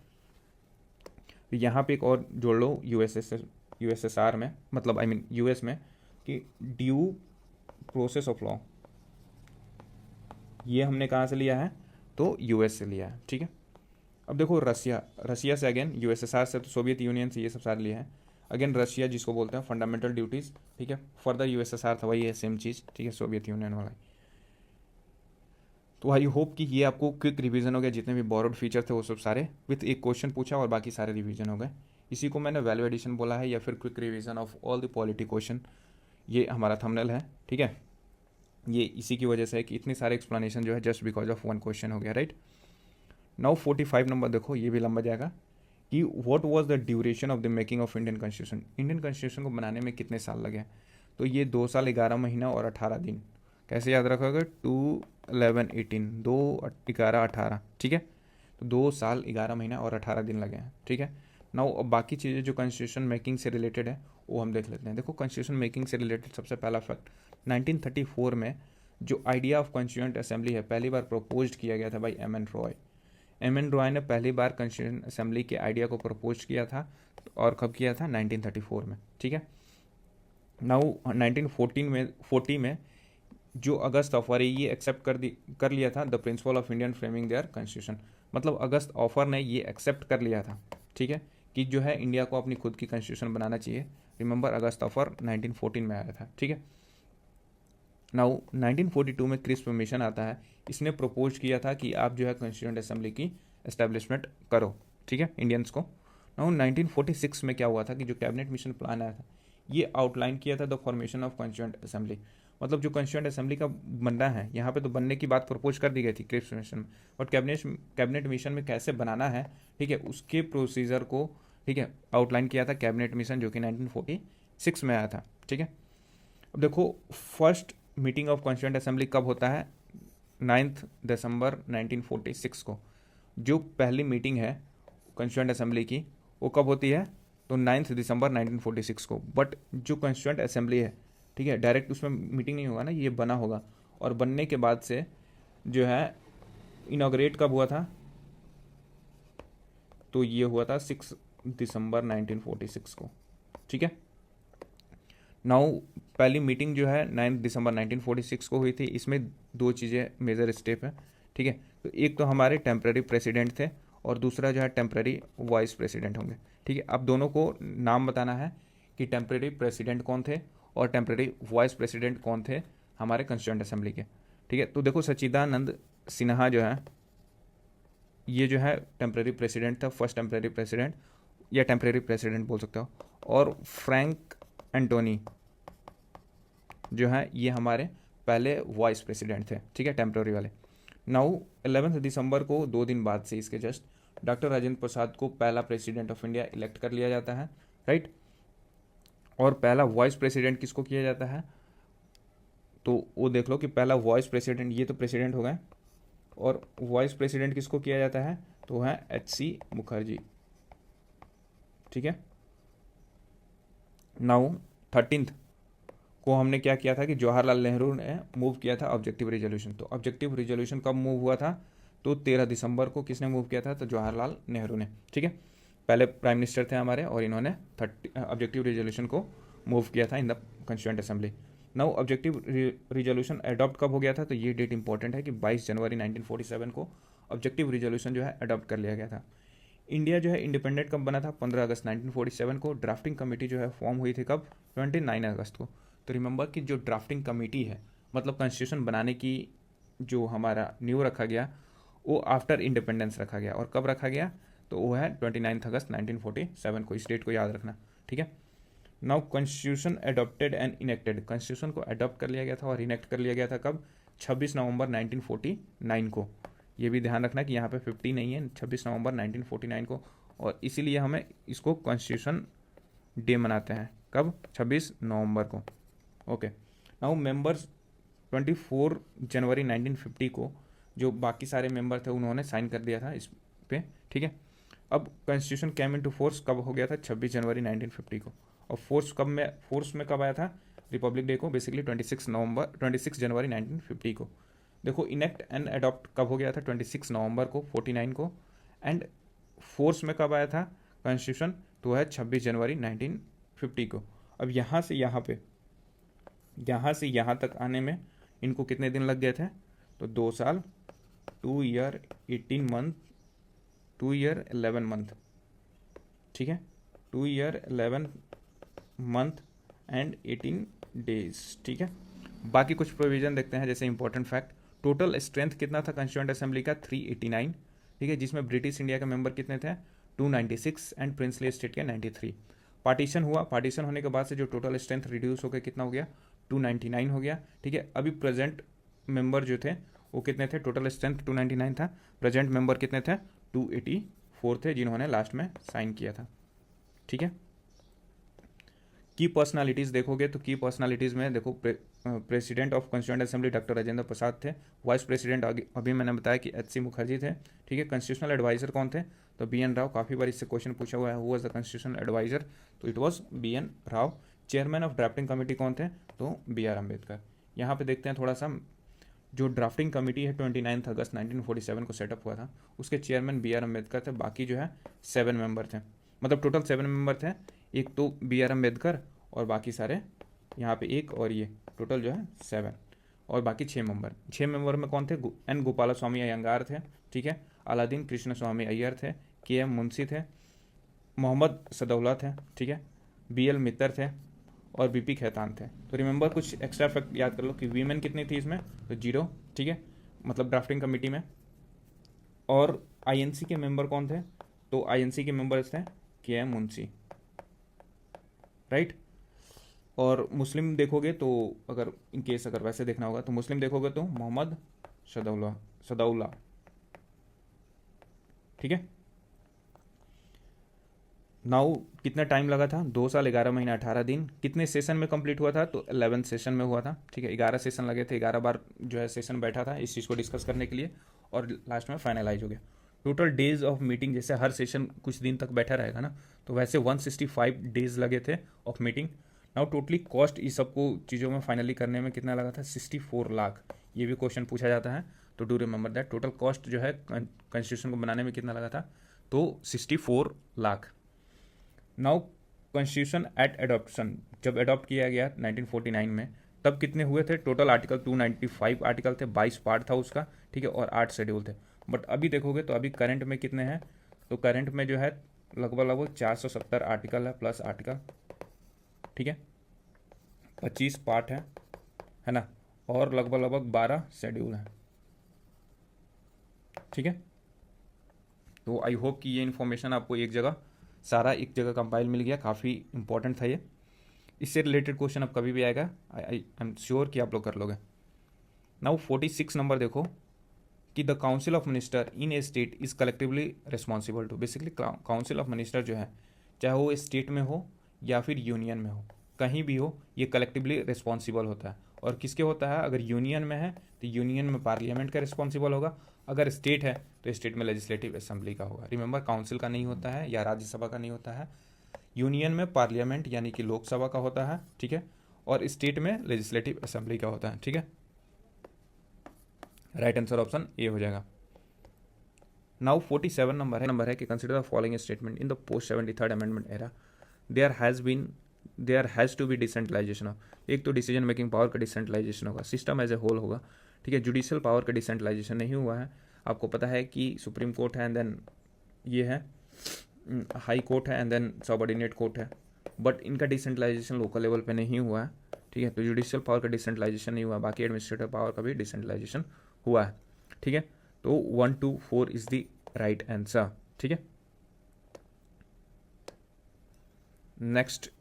यहाँ पे एक और जोड़ लो यूएसएसआर में, मतलब आई मीन यूएस में, कि ड्यू प्रोसेस ऑफ लॉ, ये हमने कहाँ से लिया है, तो यूएस से लिया है। ठीक है, अब देखो रसिया से अगेन, यूएसएसआर से तो सोवियत यूनियन से ये सब सारे लिए हैं। अगेन रशिया जिसको बोलते हैं फंडामेंटल ड्यूटीज़। ठीक है, फर्दर यूएसएसआर था, वही है सेम चीज़। ठीक है, सोवियत यूनियन वाला। तो आई होप कि ये आपको क्विक रिवीजन हो गया, जितने भी बोरोड फीचर थे वो सब सारे, विथ एक क्वेश्चन पूछा और बाकी सारे रिवीजन हो गए। इसी को मैंने वैल्यू एडिशन बोला है, या फिर quick revision of all the polity question. ये हमारा थंबनेल है। ठीक है, ये इसी की वजह से है कि इतने सारे एक्सप्लेनेशन जो है just because of one question हो गया, राइट। नाउ 45 नंबर देखो, ये भी लंबा जाएगा, कि what was the duration of the making of Indian constitution. Indian constitution को बनाने में कितने साल लगे, तो ये 2 साल 11 महीना और 18 दिन। कैसे याद रखोगे, 2 11 18, 2 11 18। ठीक है, तो 2 साल 11 महीना और 18 दिन लगे हैं। ठीक है, नाउ अब बाकी चीज़ें जो कॉन्स्टिट्यूशन मेकिंग से रिलेटेड है वो हम देख लेते हैं। देखो कॉन्स्टिट्यूशन मेकिंग से रिलेटेड सबसे पहला फैक्ट, 1934 में जो आइडिया ऑफ कॉन्स्टिट्यूएंट असेंबली है पहली बार प्रपोज किया गया था बाई एम एन रॉय ने पहली बार कॉन्स्टिट्यूएंट असेंबली के आइडिया को प्रपोज किया था, और कब किया था, 1934 में। ठीक है, नाउ 1940 में जो अगस्त ऑफर है ये एक्सेप्ट कर लिया था the principle of Indian framing their constitution. मतलब अगस्त ऑफर ने ये एक्सेप्ट कर लिया था, ठीक है, कि जो है इंडिया को अपनी खुद की कॉन्स्टिट्यूशन बनाना चाहिए। रिमेंबर, अगस्त ऑफर 1914 में आया था। ठीक है, नाउ 1942 में क्रिस्प मिशन आता है, इसने प्रपोज किया था कि आप जो है कॉन्स्टिट्यूएंट असेंबली की एस्टेब्लिशमेंट करो। ठीक है, इंडियंस को। नाउ 1946 में क्या हुआ था कि जो कैबिनेट मिशन प्लान आया था ये आउटलाइन किया था the formation of constituent assembly. मतलब जो कॉन्स्टिट्यूएंट असेंबली का बनना है, यहाँ पे तो बनने की बात प्रपोज कर दी गई थी क्रिप्स मिशन में, और कैबिनेट मिशन में कैसे बनाना है, ठीक है, उसके प्रोसीजर को, ठीक है, आउटलाइन किया था कैबिनेट मिशन, जो कि 1946 में आया था। ठीक है, अब देखो first meeting of constituent assembly कब होता है, 9 दिसंबर 1946 को। जो पहली मीटिंग है कॉन्स्टिट्यूएंट असेंबली की वो कब होती है, तो 9 दिसंबर 1946 को। बट जो कॉन्स्टिट्यूएंट असेंबली है, ठीक है, डायरेक्ट उसमें मीटिंग नहीं होगा ना, ये बना होगा, और बनने के बाद से जो है इनॉग्रेट कब हुआ था, तो ये हुआ था 6 दिसंबर 1946 को। ठीक है, नाउ पहली मीटिंग जो है 9 दिसंबर 1946 को हुई थी। इसमें 2 चीज़ें मेजर स्टेप है। ठीक है, तो एक तो हमारे टेम्प्रेरी प्रेसिडेंट थे, और दूसरा जो है टेम्प्रेरी वाइस प्रेसिडेंट होंगे। ठीक है, अब दोनों को नाम बताना है कि टेम्प्रेरी प्रेसिडेंट कौन थे और टेम्प्रेरी वाइस प्रेसिडेंट कौन थे हमारे कॉन्स्टिट्यूएंट असेंबली के। ठीक है, तो देखो सच्चिदानंद सिन्हा जो है ये जो है टेम्प्रेरी प्रेसिडेंट था, फर्स्ट टेम्प्रेरी प्रेसिडेंट या टेम्प्रेरी प्रेसिडेंट बोल सकते हो, और फ्रैंक एंटोनी जो है ये हमारे पहले वाइस प्रेसिडेंट थे। ठीक है, टेम्प्रेरी वाले। नाउ 11 दिसंबर को 2 दिन बाद से इसके जस्ट डॉक्टर राजेंद्र प्रसाद को पहला प्रेसिडेंट ऑफ इंडिया इलेक्ट कर लिया जाता है, राइट। और पहला वाइस प्रेसिडेंट किसको किया जाता है, तो वो देख लो कि पहला वाइस प्रेसिडेंट, ये तो प्रेसिडेंट हो गए, और वाइस प्रेसिडेंट किसको किया जाता है, तो है HC मुखर्जी। ठीक है, नाउ 13 को हमने क्या किया था कि जवाहरलाल नेहरू ने मूव किया था ऑब्जेक्टिव रिजोल्यूशन। तो ऑब्जेक्टिव रिजोल्यूशन कब मूव हुआ था, तो 13 दिसंबर को किसने मूव किया था, तो जवाहरलाल नेहरू ने। ठीक है, पहले प्राइम मिनिस्टर थे हमारे, और इन्होंने ऑब्जेक्टिव रिजोल्यूशन को मूव किया था in the constituent assembly. Now objective resolution adopt कब हो गया था, तो ये डेट इंपॉर्टेंट है कि 22 जनवरी 1947 को ऑब्जेक्टिव रिजोल्यूशन जो है अडॉप्ट कर लिया गया था। इंडिया जो है इंडिपेंडेंट कब बना था, 15 अगस्त 1947 को। ड्राफ्टिंग कमेटी जो है फॉर्म हुई थी कब, 29 अगस्त को। तो रिमेंबर कि जो ड्राफ्टिंग कमेटी है, मतलब कॉन्स्टिट्यूशन बनाने की जो हमारा न्यू रखा गया, वो आफ्टर इंडिपेंडेंस रखा गया, और कब रखा गया, तो वो है 29 अगस्त 1947 को। इस डेट को याद रखना। ठीक है, now constitution adopted and enacted, constitution को अडॉप्ट कर लिया गया था और इनेक्ट कर लिया गया था कब, 26 नवंबर 1949 को। ये भी ध्यान रखना कि यहाँ पे 50 नहीं है, 26 नवंबर 1949 को, और इसीलिए हमें इसको कॉन्स्टिट्यूशन डे मनाते हैं, कब, 26 नवंबर को। ओके, नाउ मेंबर्स 24 जनवरी 1950 को जो बाकी सारे मेंबर थे उन्होंने साइन कर दिया था इस पे। ठीक है, अब कॉन्स्टिट्यूशन केम इनटू फोर्स कब हो गया था? 26 जनवरी 1950 को। और फोर्स में कब आया था? रिपब्लिक डे को, बेसिकली 26 जनवरी 1950 को। देखो इनेक्ट एंड अडॉप्ट कब हो गया था? 26 नवंबर को 49 को। एंड फोर्स में कब आया था कॉन्स्टिट्यूशन? तो है 26 जनवरी 1950 को। अब यहाँ से यहाँ तक आने में इनको कितने दिन लग गए थे? तो 2 साल, 2 ईयर 18 मंथ, 2 ईयर 11 मंथ, ठीक है, 2 ईयर 11 मंथ एंड 18 डेज, ठीक है। बाकी कुछ प्रोविजन देखते हैं, जैसे इंपॉर्टेंट फैक्ट, टोटल स्ट्रेंथ कितना था कॉन्स्टिट्यूएंट असेंबली का? 389, ठीक है, जिसमें ब्रिटिश इंडिया के मेंबर कितने थे? 296 एंड प्रिंसली स्टेट के 93। पार्टीशन हुआ, पार्टीशन होने के बाद से जो टोटल स्ट्रेंथ रिड्यूस होकर कितना हो गया? 299 हो गया, ठीक है। अभी प्रेजेंट मेंबर जो थे वो कितने थे? टोटल स्ट्रेंथ 299 था, प्रेजेंट मेंबर कितने थे? 284 थे, जिन्होंने लास्ट में साइन किया था, ठीक है। की पर्सनालिटीज़ देखोगे तो की पर्सनालिटीज़ में देखो president of constituent assembly doctor Rajendra Prasad थे। वाइस प्रेसिडेंट अभी मैंने बताया कि एच सी मुखर्जी थे, ठीक है। कॉन्स्टिट्यूशनल एडवाइजर कौन थे? तो बी एन राव। काफ़ी बार इससे क्वेश्चन पूछा हुआ है, who was the constitutional adviser? तो it was B N Rau. Chairman of drafting committee कौन थे? तो बी आर अम्बेडकर। यहाँ पे देखते हैं थोड़ा सा, जो ड्राफ्टिंग कमेटी है 29 अगस्त 1947 को सेटअप हुआ था, उसके चेयरमैन बी आर अम्बेडकर थे। बाकी जो है 7 मेंबर थे, मतलब टोटल 7 मेंबर थे। एक तो बी आर अम्बेडकर और बाकी सारे यहाँ पे एक और ये टोटल जो है 7, और बाकी 6 मेंबर में कौन थे? एन गोपाला स्वामी अयंगार थे, ठीक है। अलादीन कृष्ण स्वामी अय्यर थे, के एम मुंशी थे, मोहम्मद सदौला थे, ठीक है, बी एल मित्तर थे और बीपी खेतान थे। तो रिमेंबर कुछ एक्स्ट्रा फैक्ट याद कर लो कि वीमेन कितनी थी इसमें? तो 0, ठीक है, मतलब ड्राफ्टिंग कमेटी में। और आईएनसी के मेंबर कौन थे? तो आईएनसी के मेंबर्स थे के एम मुंशी, राइट। और मुस्लिम देखोगे तो अगर इन केस अगर वैसे देखना होगा तो मुस्लिम देखोगे तो मोहम्मद सदौला, ठीक है। नाउ कितना टाइम लगा था? 2 साल 11 महीने 18 दिन। कितने सेशन में कंप्लीट हुआ था? तो 11 सेशन में हुआ था, ठीक है। 11 सेशन लगे थे, 11 बार जो है सेशन बैठा था इस चीज़ को डिस्कस करने के लिए, और लास्ट में फाइनलाइज हो गया। टोटल डेज ऑफ मीटिंग, जैसे हर सेशन कुछ दिन तक बैठा रहेगा ना, तो वैसे 165 डेज लगे थे of meeting. Now totally cost इस सबको चीज़ों में फाइनली करने में कितना लगा था? 64 लाख। ये भी क्वेश्चन पूछा जाता है, तो do remember that. Total cost जो है कॉन्स्टिट्यूशन को बनाने में कितना लगा था? तो 64 lakh. Now constitution eight adoption, जब एडॉप्ट किया गया 1949 में, तब कितने हुए थे? टोटल आर्टिकल 295 आर्टिकल थे, 22 पार्ट था उसका, ठीक है, और 8 शेड्यूल थे। बट अभी देखोगे तो अभी करंट में कितने हैं? तो करंट में जो है लगभग 470 आर्टिकल है, प्लस आर्टिकल, ठीक है, 25 पार्ट है ना, और लगभग 12 शेड्यूल है, ठीक है। तो आई होप कि ये इन्फॉर्मेशन आपको एक जगह कंपाइल मिल गया। काफ़ी इंपॉर्टेंट था ये। इससे रिलेटेड क्वेश्चन अब कभी भी आएगा, आई एम श्योर कि आप लोग कर लोगे। नाउ 46 नंबर देखो कि the council of minister in a state is collectively responsible to. Basically council of minister जो है, चाहे वो स्टेट में हो या फिर यूनियन में हो, कहीं भी हो, ये कलेक्टिवली रिस्पॉन्सिबल होता है। और किसके होता है? अगर यूनियन में है तो यूनियन में पार्लियामेंट का रिस्पॉन्सिबल होगा, अगर स्टेट है तो स्टेट में लेजिस्लेटिव असेंबली का होगा। रिमेंबर, काउंसिल का नहीं होता है या राज्यसभा का नहीं होता है, यूनियन में पार्लियामेंट यानी कि लोकसभा का होता है, ठीक है, और स्टेट में लेजिस्लेटिव असेंबली का होता है, ठीक है। राइट आंसर ऑप्शन ए हो जाएगा। नाउ 47 नंबर है कि consider the following statement in the post 73rd amendment era there has to be decentralisation of. एक तो डिसीजन मेकिंग पावर का डिसेंट्रलाइजेशन होगा, सिस्टम एज ए होल होगा, ठीक है। जुडिशियल पावर का डिसेंट्रलाइजेशन नहीं हुआ है। आपको पता है कि सुप्रीम कोर्ट है एंड देन ये है हाई कोर्ट है एंड देन सबऑर्डिनेट कोर्ट है, बट इनका डिसेंट्रलाइजेशन लोकल लेवल पे नहीं हुआ है, ठीक है। तो जुडिशियल पावर का डिसेंट्रलाइजेशन नहीं हुआ, बाकी एडमिनिस्ट्रेटिव पावर का भी डिसेंट्रलाइजेशन हुआ है, ठीक है। तो 1, 2, 4 इज द राइट आंसर, ठीक है। नेक्स्ट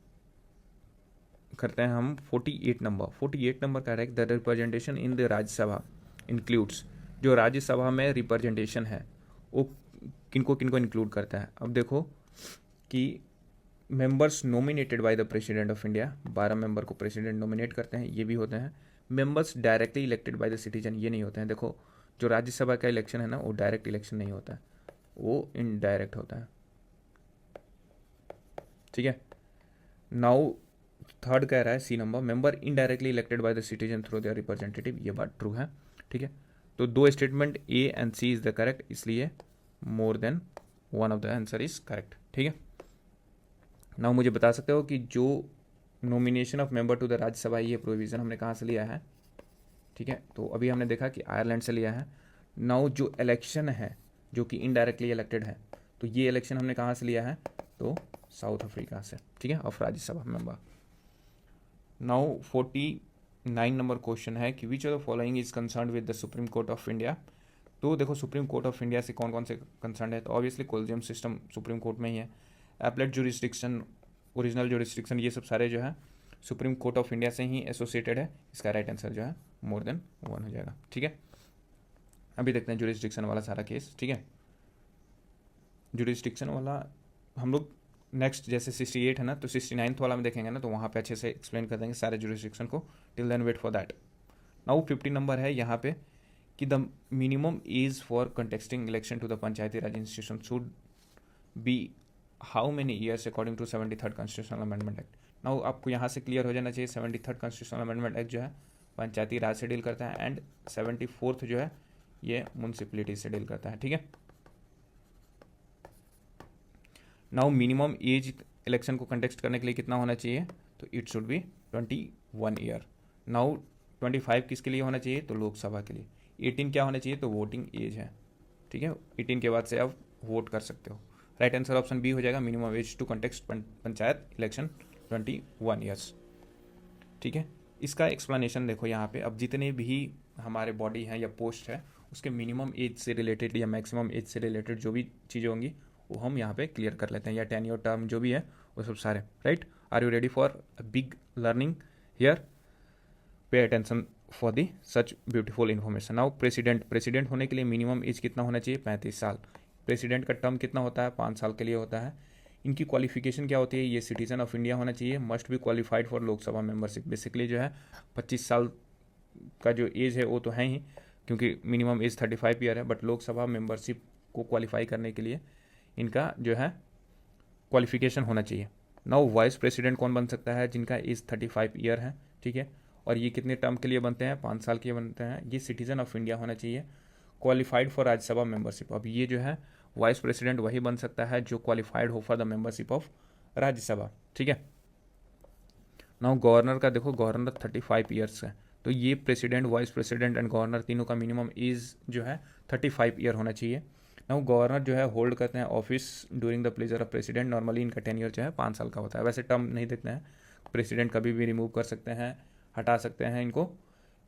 करते हैं हम 48 नंबर कह रहा है the representation in the Rajya Sabha includes. जो राज्यसभा में रिप्रेजेंटेशन है वो किनको इंक्लूड करता है? अब देखो कि members nominated by the president of India, 12 member को प्रेसिडेंट नॉमिनेट करते हैं, ये भी होते हैं। Members directly elected by the citizen, ये नहीं होते हैं। देखो जो राज्यसभा का इलेक्शन है ना, वो डायरेक्ट इलेक्शन नहीं होता है, वो इनडायरेक्ट होता है, ठीक है। नाउ थर्ड कह रहा है C number, member indirectly elected by the citizen through their representative, ये बात ट्रू है। ठीक है, तो दो statement A and C is the correct, इसलिए more than one of the answer is correct. ठीक है, नाउ मुझे बता सकते हो कि जो nomination of member to the Rajya Sabha, ये प्रोविज़न हमने कहाँ से लिया है? ठीक है, तो अभी हमने देखा कि आयरलैंड से लिया है। नाउ जो इलेक्शन है जो कि इनडायरेक्टली इलेक्टेड है, तो ये इलेक्शन हमने कहाँ से लिया है? तो साउथ अफ्रीका से। ठीक है, of Rajya Sabha member. Now 49 number question है कि विच of the following is concern with the supreme court of India. तो देखो सुप्रीम कोर्ट ऑफ इंडिया से कौन कौन से कंसर्न है, तो obviously collegium system supreme court में ही है, एपलेट जुरिस्डिक्शन, ओरिजिनल जुरिस्डिक्शन, ये सब सारे जो है सुप्रीम कोर्ट ऑफ इंडिया से ही एसोसिएटेड है। इसका राइट आंसर जो है मोर देन वन हो जाएगा। ठीक है, अभी देखते हैं जुरिस्डिक्शन वाला सारा केस। ठीक है, जुरिस्डिक्शन वाला हम लोग नेक्स्ट जैसे 68 है ना, तो 69th वाला में देखेंगे ना, तो वहाँ पे अच्छे से एक्सप्लेन कर देंगे सारे जुरिस्डिक्शन को। Till then wait for that. Now 50 number है यहाँ पे कि the minimum age for contesting election to the panchayati raj institution should be how many years according to 73rd constitutional amendment act. Now आपको यहाँ से क्लियर हो जाना चाहिए 73rd कॉन्स्टिट्यूशनल अमेंडमेंट एक्ट जो है पंचायती राज से डील करता है, एंड 74th जो है ये म्यूनसिपलिटी से डील करता है। ठीक है, नाउ मिनिमम एज इलेक्शन को कंटेक्स्ट करने के लिए कितना होना चाहिए, तो it should be 21 year. Now 25 किसके लिए होना चाहिए, तो लोकसभा के लिए। 18 क्या होना चाहिए, तो वोटिंग एज है। ठीक है, 18 के बाद से आप वोट कर सकते हो। राइट आंसर ऑप्शन बी हो जाएगा, minimum age to context panchayat election 21 years. ठीक है, इसका एक्सप्लेनेशन देखो यहाँ पे, अब जितने भी हमारे बॉडी हैं या पोस्ट है उसके मिनिमम एज से रिलेटेड या मैक्सिमम एज से रिलेटेड जो भी चीज़ें होंगी वो हम यहाँ पे क्लियर कर लेते हैं, या टेन्योर टर्म जो भी है वो सब सारे। Right, are you ready for a big learning here? Pay attention for the such beautiful information. Now president होने के लिए मिनिमम एज कितना होना चाहिए, 35 साल। प्रेसिडेंट का टर्म कितना होता है, 5 साल के लिए होता है। इनकी क्वालिफिकेशन क्या होती है, ये सिटीजन ऑफ इंडिया होना चाहिए, must be qualified for Lok Sabha membership. Basically जो है 25 साल का जो एज है वो तो है ही, क्योंकि मिनिमम एज 35 ईयर है, बट लोकसभा मेंबरशिप को क्वालिफाई करने के लिए इनका जो है क्वालिफिकेशन होना चाहिए। नाउ वाइस प्रेसिडेंट कौन बन सकता है, जिनका एज 35 ईयर है। ठीक है, और ये कितने टर्म के लिए बनते हैं, 5 साल के लिए बनते हैं। ये सिटीजन ऑफ इंडिया होना चाहिए, क्वालिफाइड फॉर राज्यसभा मेंबरशिप। अब ये जो है वाइस प्रेसिडेंट वही बन सकता है जो क्वालिफाइड हो for the membership of Rajya Sabha. ठीक है, नाउ गवर्नर का देखो, गवर्नर 35 ईयर्स है, तो ये president, vice president and governor तीनों का मिनिमम एज जो है 35 ईयर होना चाहिए। नाउ गवर्नर जो है होल्ड करते हैं office during the pleasure of president. Normally इनका टेन्योर जो है 5 साल का होता है। वैसे टर्म नहीं देते हैं, प्रेसिडेंट कभी भी रिमूव कर सकते हैं, हटा सकते हैं इनको,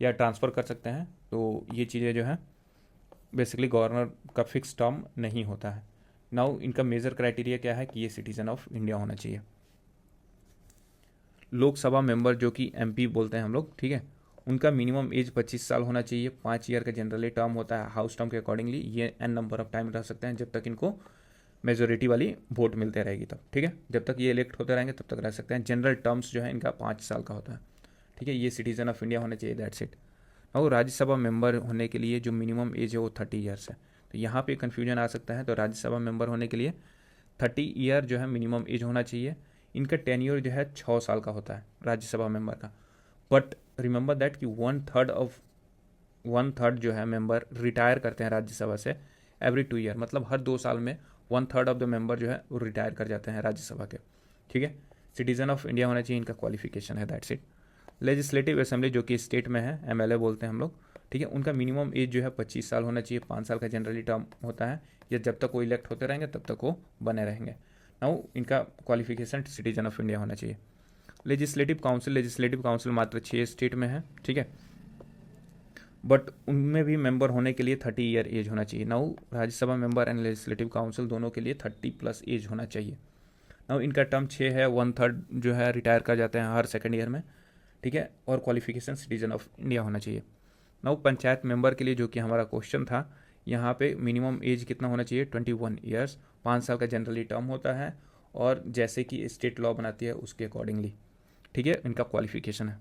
या ट्रांसफ़र कर सकते हैं। तो ये चीज़ें जो है बेसिकली गवर्नर का फिक्स टर्म नहीं होता है। नाउ इनका मेजर क्राइटेरिया क्या है कि ये सिटीजन ऑफ इंडिया होना चाहिए। लोकसभा मेंबर जो कि एमपी बोलते हैं हम लोग, ठीक है, उनका मिनिमम एज 25 साल होना चाहिए। 5 ईयर का जनरली टर्म होता है हाउस टर्म के अकॉर्डिंगली। ये एन नंबर ऑफ टाइम रह सकते हैं जब तक इनको मेजोरिटी वाली वोट मिलते रहेगी तब। ठीक है, जब तक ये इलेक्ट होते रहेंगे तब तक रह सकते हैं। जनरल टर्म्स जो है इनका 5 साल का होता है। ठीक है, ये सिटीजन ऑफ इंडिया होना चाहिए, दैट्स इट। और राज्यसभा मेंबर होने के लिए जो मिनिमम एज है वो 30 ईयर्स है। तो यहाँ पे कन्फ्यूजन आ सकता है। तो राज्यसभा मेंबर होने के लिए 30 ईयर जो है मिनिमम एज होना चाहिए। इनका टेन्योर जो है 6 साल का होता है राज्यसभा मेंबर का। बट रिमेंबर दैट कि 1/3 जो है मेंबर रिटायर करते हैं राज्यसभा से एवरी 2 ईयर, मतलब हर 2 साल में 1/3 ऑफ द मेंबर जो है वो रिटायर कर जाते हैं राज्यसभा के। ठीक है, सिटीजन ऑफ इंडिया होना चाहिए, इनका क्वालिफिकेशन है, दैट्स इट। लेजिस्लेटिव असेंबली जो कि स्टेट में है, एमएलए बोलते हैं हम लोग, ठीक है, उनका मिनिमम एज जो है 25 साल होना चाहिए। 5 साल का जनरली टर्म होता है, या जब तक वो इलेक्ट होते रहेंगे तब तक वो बने रहेंगे। नाउ इनका क्वालिफिकेशन सिटीजन ऑफ इंडिया होना चाहिए। लेजिस्लेटिव काउंसिल मात्र 6 स्टेट में है, ठीक है, बट उनमें भी मेंबर होने के लिए 30 ईयर एज होना चाहिए। Now Rajya Sabha member and legislative council दोनों के लिए 30+ एज होना चाहिए। नाउ इनका टर्म 6 है, 1/3 जो है रिटायर कर जाते हैं हर सेकेंड ईयर में, ठीक है, और क्वालिफिकेशन सिटीजन ऑफ इंडिया होना चाहिए। नाउ पंचायत मेंबर के लिए जो कि हमारा क्वेश्चन था, यहाँ पे मिनिमम एज कितना होना चाहिए, 21 ईयर्स। 5 साल का जनरली टर्म होता है, और जैसे कि स्टेट लॉ बनाती है उसके अकॉर्डिंगली, ठीक है, इनका क्वालिफिकेशन है।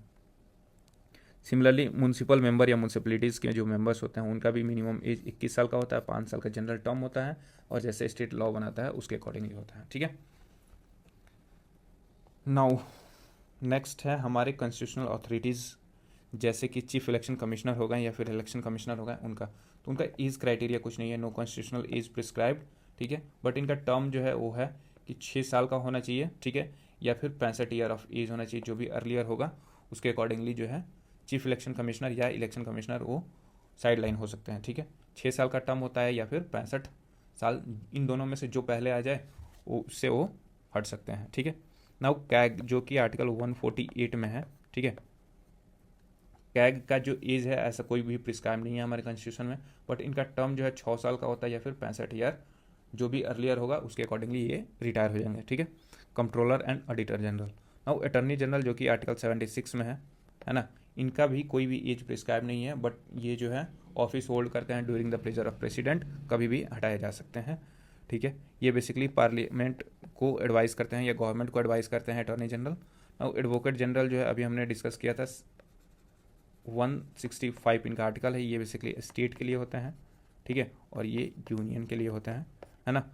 सिमिलरली म्यूनसिपल मेंबर या म्यूनसिपलिटीज़ के जो मेंबर्स होते हैं उनका भी मिनिमम एज 21 साल का होता है। 5 साल का जनरल टर्म होता है, और जैसे स्टेट लॉ बनाता है उसके अकॉर्डिंगली होता है। ठीक है, नाउ नेक्स्ट है हमारे कॉन्स्टिट्यूशनल अथॉरिटीज़, जैसे कि चीफ इलेक्शन कमिश्नर हो गए या फिर इलेक्शन कमिश्नर हो गए, उनका तो उनका एज क्राइटेरिया कुछ नहीं है, नो कॉन्स्टिट्यूशनल एज प्रिस्क्राइब्ड, ठीक है। बट इनका टर्म जो है वो है कि 6 साल का होना चाहिए, ठीक है, या फिर 65 ईयर ऑफ एज होना चाहिए, जो भी अर्लियर होगा उसके अकॉर्डिंगली जो है चीफ इलेक्शन कमिश्नर या इलेक्शन कमिश्नर वो साइड लाइन हो सकते हैं, ठीक है। 6 साल का टर्म होता है या फिर 65 साल, इन दोनों में से जो पहले आ जाए उससे वो हट सकते हैं, ठीक है। नाउ कैग जो कि आर्टिकल 148 में है, ठीक है, कैग का जो एज है ऐसा कोई भी प्रिस्क्राइब नहीं है हमारे कॉन्स्टिट्यूशन में, बट इनका टर्म जो है 6 साल का होता है या फिर 65 ईयर, जो भी अर्लियर होगा उसके अकॉर्डिंगली ये रिटायर हो जाएंगे, ठीक है। Controller and auditor general, now attorney general जो कि आर्टिकल 76 में है ना, इनका भी कोई भी एज प्रिस्क्राइब नहीं है, बट ये जो है ऑफिस होल्ड करते हैं during the pleasure of president, कभी भी हटाए जा सकते हैं, ठीक है। ये बेसिकली पार्लियामेंट को एडवाइस करते हैं या गवर्नमेंट को एडवाइस करते हैं attorney general. Now advocate general जो है अभी हमने डिस्कस किया था, 165 इनका आर्टिकल है, ये बेसिकली स्टेट के लिए होते हैं, ठीक है, और ये यूनियन के लिए होते हैं, है ना।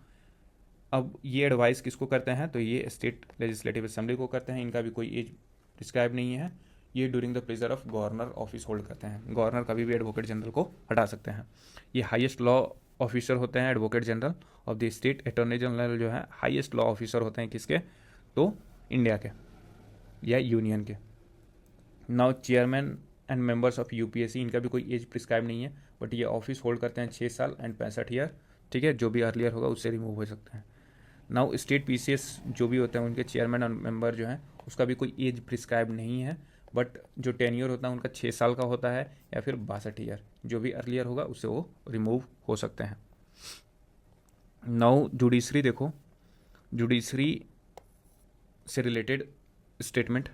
अब ये एडवाइस किसको करते हैं, तो ये स्टेट लेजिस्लेटिव असेंबली को करते हैं, इनका भी कोई एज डिस्क्राइब नहीं है, ये during the pleasure of governor office hold करते हैं, गवर्नर कभी भी एडवोकेट जनरल को हटा सकते हैं। ये हाईएस्ट लॉ ऑफिसर होते हैं advocate general of the state, attorney general जो है हाईएस्ट लॉ ऑफिसर होते हैं किसके, तो इंडिया के या यूनियन के। Now chairman and members of UPSC, इनका भी कोई एज प्रिस्क्राइब नहीं है, बट ये ऑफिस होल्ड करते हैं 6 साल एंड 65 ईयर, ठीक है, जो भी अर्लियर होगा उससे रिमूव हो सकते हैं। नाउ स्टेट पीसीएस जो भी होते हैं उनके चेयरमैन और मेंबर जो हैं उसका भी कोई एज प्रिस्क्राइब नहीं है, बट जो टेन्योर होता है उनका 6 साल का होता है या फिर 62 ईयर, जो भी अर्लियर होगा उससे वो रिमूव हो सकते हैं। नाउ जुडिशरी देखो, जुडिशरी से रिलेटेड स्टेटमेंट,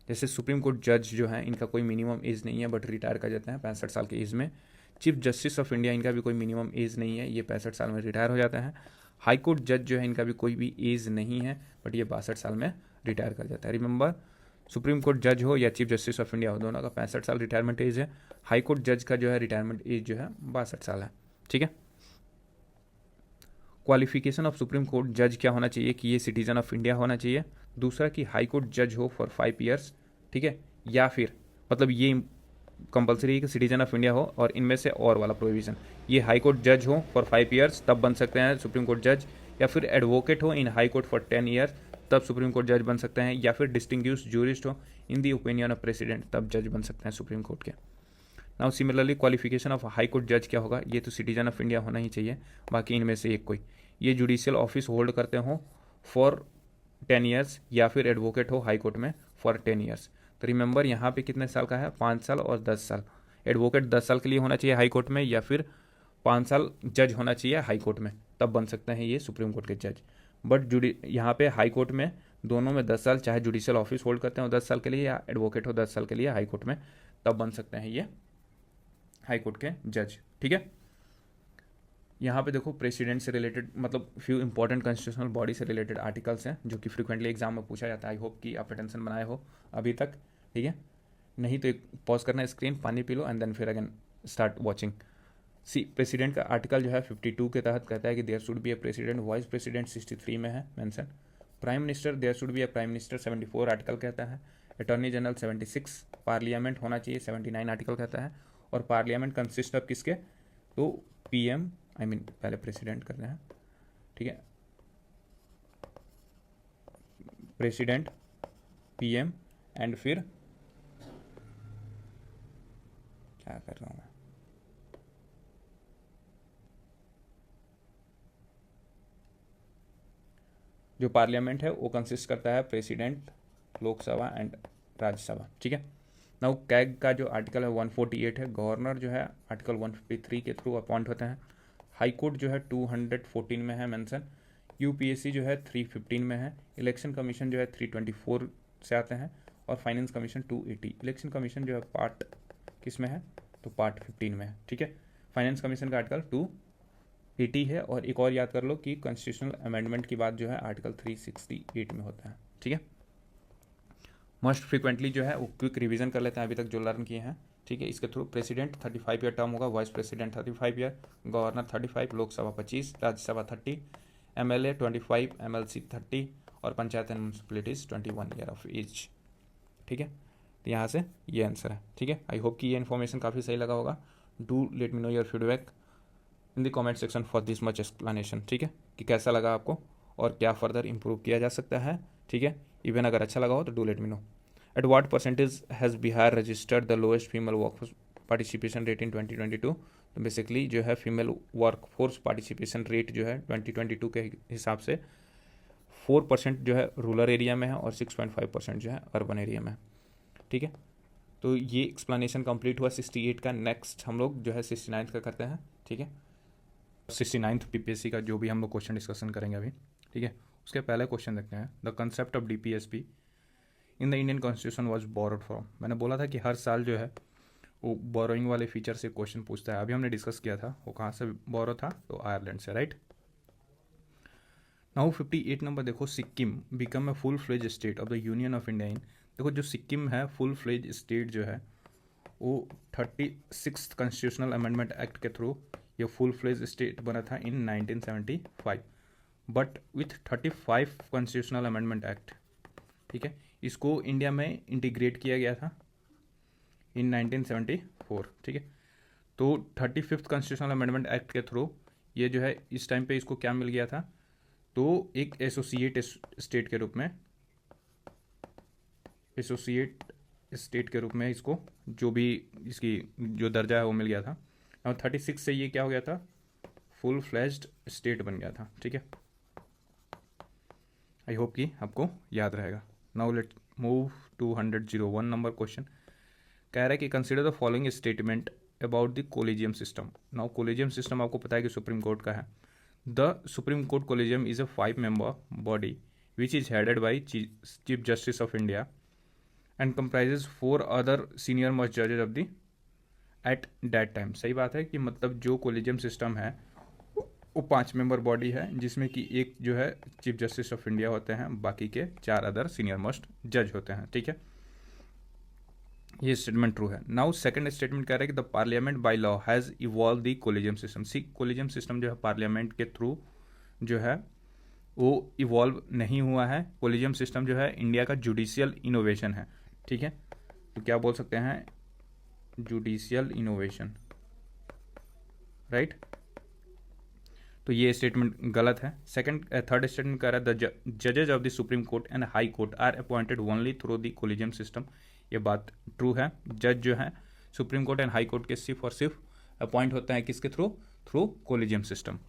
जैसे सुप्रीम कोर्ट जज जो है इनका कोई मिनिमम एज नहीं है, बट रिटायर कर जाते हैं 65 साल की एज में। चीफ जस्टिस ऑफ इंडिया, इनका भी कोई मिनिमम एज नहीं है, ये 65 साल में रिटायर हो जाते हैं। हाई कोर्ट जज जो है इनका भी कोई भी एज नहीं है, बट ये 62 साल में रिटायर कर जाता है। रिमेंबर, सुप्रीम कोर्ट जज हो या चीफ जस्टिस ऑफ इंडिया हो, दोनों का 65 साल रिटायरमेंट एज है। हाई कोर्ट जज का जो है रिटायरमेंट एज जो है 62 साल है, ठीक है। क्वालिफिकेशन ऑफ सुप्रीम कोर्ट जज क्या होना चाहिए कि ये सिटीजन ऑफ इंडिया होना चाहिए। दूसरा कि हाई कोर्ट जज हो फॉर 5 ईयर्स, ठीक है, या फिर मतलब ये कंपलसरी है कि सिटीजन ऑफ इंडिया हो, और इनमें से और वाला प्रोविजन, ये हाई कोर्ट जज हो फॉर 5 ईयर्स तब बन सकते हैं सुप्रीम कोर्ट जज, या फिर एडवोकेट हो इन हाई कोर्ट फॉर 10 ईयर्स तब सुप्रीम कोर्ट जज बन सकते हैं, या फिर डिस्टिंग्विश्ड जूरिस्ट हो इन दी ओपिनियन ऑफ प्रेसिडेंट तब जज बन सकते हैं सुप्रीम कोर्ट के। Now similarly qualification of high court जज क्या होगा, ये तो सिटीजन ऑफ इंडिया होना ही चाहिए, बाकी इनमें से एक कोई, ये जुडिशियल ऑफिस होल्ड करते हो फॉर 10 ईयर्स, या फिर एडवोकेट हो हाई कोर्ट में फॉर 10 ईयर्स। तो रिमेंबर यहाँ पे कितने साल का है, 5 साल और 10 साल। एडवोकेट 10 साल के लिए होना चाहिए हाई कोर्ट में, या फिर 5 साल जज होना चाहिए हाई कोर्ट में, तब बन सकते हैं ये सुप्रीम कोर्ट के जज। बट यहाँ पे हाई कोर्ट में दोनों में 10 साल, चाहे जुडिशियल ऑफिस होल्ड करते हो 10 साल के लिए या एडवोकेट हो 10 साल के लिए हाई कोर्ट में, तब बन सकते हैं ये हाई कोर्ट के जज, ठीक है। यहाँ पे देखो प्रेसिडेंट से रिलेटेड मतलब फ्यू इंपॉर्टेंट कॉन्स्टिट्यूशनल बॉडी से रिलेटेड आर्टिकल्स हैं जो कि फ्रिक्वेंटली एग्जाम में पूछा जाता है। आई होप कि आप टेंशन बनाए हो अभी तक, ठीक है। नहीं तो एक पॉज करना स्क्रीन, पानी पी लो एंड देन फिर again start watching. See president का आर्टिकल जो है 52 के तहत कहता है कि there should be a president, vice president 63 में है mention. Prime minister there should be a prime minister 74 article कहता है। अटॉर्नी जनरल 76, पार्लियामेंट होना चाहिए 79 आर्टिकल कहता है। और पार्लियामेंट कंसिस्ट ऑफ किसके, तो पीएम पहले प्रेसिडेंट करना है, ठीक है, प्रेसिडेंट, पीएम एंड फिर क्या कर रहा हूँ मैं, जो पार्लियामेंट है वो कंसिस्ट करता है प्रेसिडेंट, लोकसभा एंड राज्यसभा, ठीक है। नाउ कैग का जो आर्टिकल है 148 है। गवर्नर जो है आर्टिकल 153 के थ्रू अपॉइंट होते हैं। हाई कोर्ट जो है 214 में है मेंशन। यूपीएससी जो है 315 में है। इलेक्शन कमीशन जो है 324 से आते हैं। और फाइनेंस कमीशन 280। इलेक्शन कमीशन जो है पार्ट किस में है, तो पार्ट 15 में है, ठीक है। फाइनेंस कमीशन का आर्टिकल 280 है। और एक और याद कर लो कि कॉन्स्टिट्यूशनल अमेंडमेंट की बात जो है आर्टिकल 368 में होता है, ठीक है। मोस्ट फ्रिक्वेंटली जो है वो क्विक रिवीजन कर लेते हैं अभी तक जो लर्न किए हैं, ठीक है। इसके थ्रू प्रेसिडेंट 35 ईयर टर्म होगा, vice president 35 year, governor 35, Lok Sabha 25, Rajya Sabha 30, MLA 25, MLC 30 और panchayat and municipalities 21 year of as. ठीक है, तो यहाँ से ये आंसर है। ठीक है, आई होप कि ये इन्फॉर्मेशन काफ़ी सही लगा होगा। Do let me know your feedback in the comment section for this much explanation. ठीक है, कि कैसा लगा आपको और क्या फर्दर इंप्रूव किया जा सकता है। ठीक है, इवन अगर अच्छा लगा हो तो do let me know. At what percentage has Bihar registered the lowest female workforce participation rate in 2022? तो बेसिकली जो है फीमेल वर्कफोर्स पार्टिसिपेशन रेट जो है 2022 के हिसाब से 4% जो है रूरल एरिया में है और 6.5% जो है अर्बन एरिया में है। ठीक है, तो ये एक्सप्लेनेशन कंप्लीट हुआ 68 का। नेक्स्ट हम लोग जो है 69 का करते हैं। ठीक है, 69 पीपीएससी का जो भी हम लोग क्वेश्चन डिस्कशन करेंगे अभी। ठीक है, उसके पहले क्वेश्चन देखते हैं। The concept of DPSP in the Indian constitution was borrowed from. मैंने बोला था कि हर साल जो है वो बोरोइंग वाले फीचर से क्वेश्चन पूछता है। अभी हमने डिस्कस किया था वो कहाँ से बोरो था, तो आयरलैंड से, राइट। नाउ 58 नंबर देखो, Sikkim become a full fledge state of the union of India in. देखो जो सिक्किम है फुल फ्लेज स्टेट जो है वो 36th कॉन्स्टिट्यूशनल अमेंडमेंट एक्ट के थ्रू ये फुल फ्लेज स्टेट बना था इन 1975, but with 35 constitutional amendment act. ठीक है, इसको इंडिया में इंटीग्रेट किया गया था इन 1974। ठीक है, तो 35th कॉन्स्टिट्यूशनल अमेंडमेंट एक्ट के थ्रू ये जो है इस टाइम पे इसको क्या मिल गया था, तो एक एसोसिएट स्टेट के रूप में, एसोसिएट स्टेट के रूप में इसको जो भी इसकी जो दर्जा है वो मिल गया था। और 36 से ये क्या हो गया था, फुल फ्लैश्ड स्टेट बन गया था। ठीक है, आई होप कि आपको याद रहेगा। Now let move to 101 number question. कह रहा है कि consider the following statement about the collegium system. Now collegium system आपको पता है कि सुप्रीम कोर्ट का है। The supreme court collegium is a 5-member body which is headed by chief justice of India and comprises 4 other senior most जजेज of the at that time. सही बात है कि मतलब जो कोलिजियम सिस्टम है वो 5-member बॉडी है जिसमें कि एक जो है चीफ जस्टिस ऑफ इंडिया होते हैं, बाकी के 4 अदर सीनियर मोस्ट जज होते हैं। ठीक है, ये स्टेटमेंट ट्रू है। नाउ सेकंड स्टेटमेंट कह रहा है कि the parliament by law has evolve the collegium system. See collegium system जो है पार्लियामेंट के थ्रू जो है वो इवॉल्व नहीं हुआ है। कोलिजियम सिस्टम जो है इंडिया का जुडिशियल इनोवेशन है। ठीक है, तो क्या बोल सकते हैं, जुडिशियल इनोवेशन, राइट। तो ये स्टेटमेंट गलत है। थर्ड स्टेटमेंट कह रहा है द जजेज of the supreme court and high court are appointed only through the collegium system. ये बात ट्रू है। जज जो है supreme court and high court के सिर्फ और सिर्फ अपॉइंट होता है किसके through, through collegium system.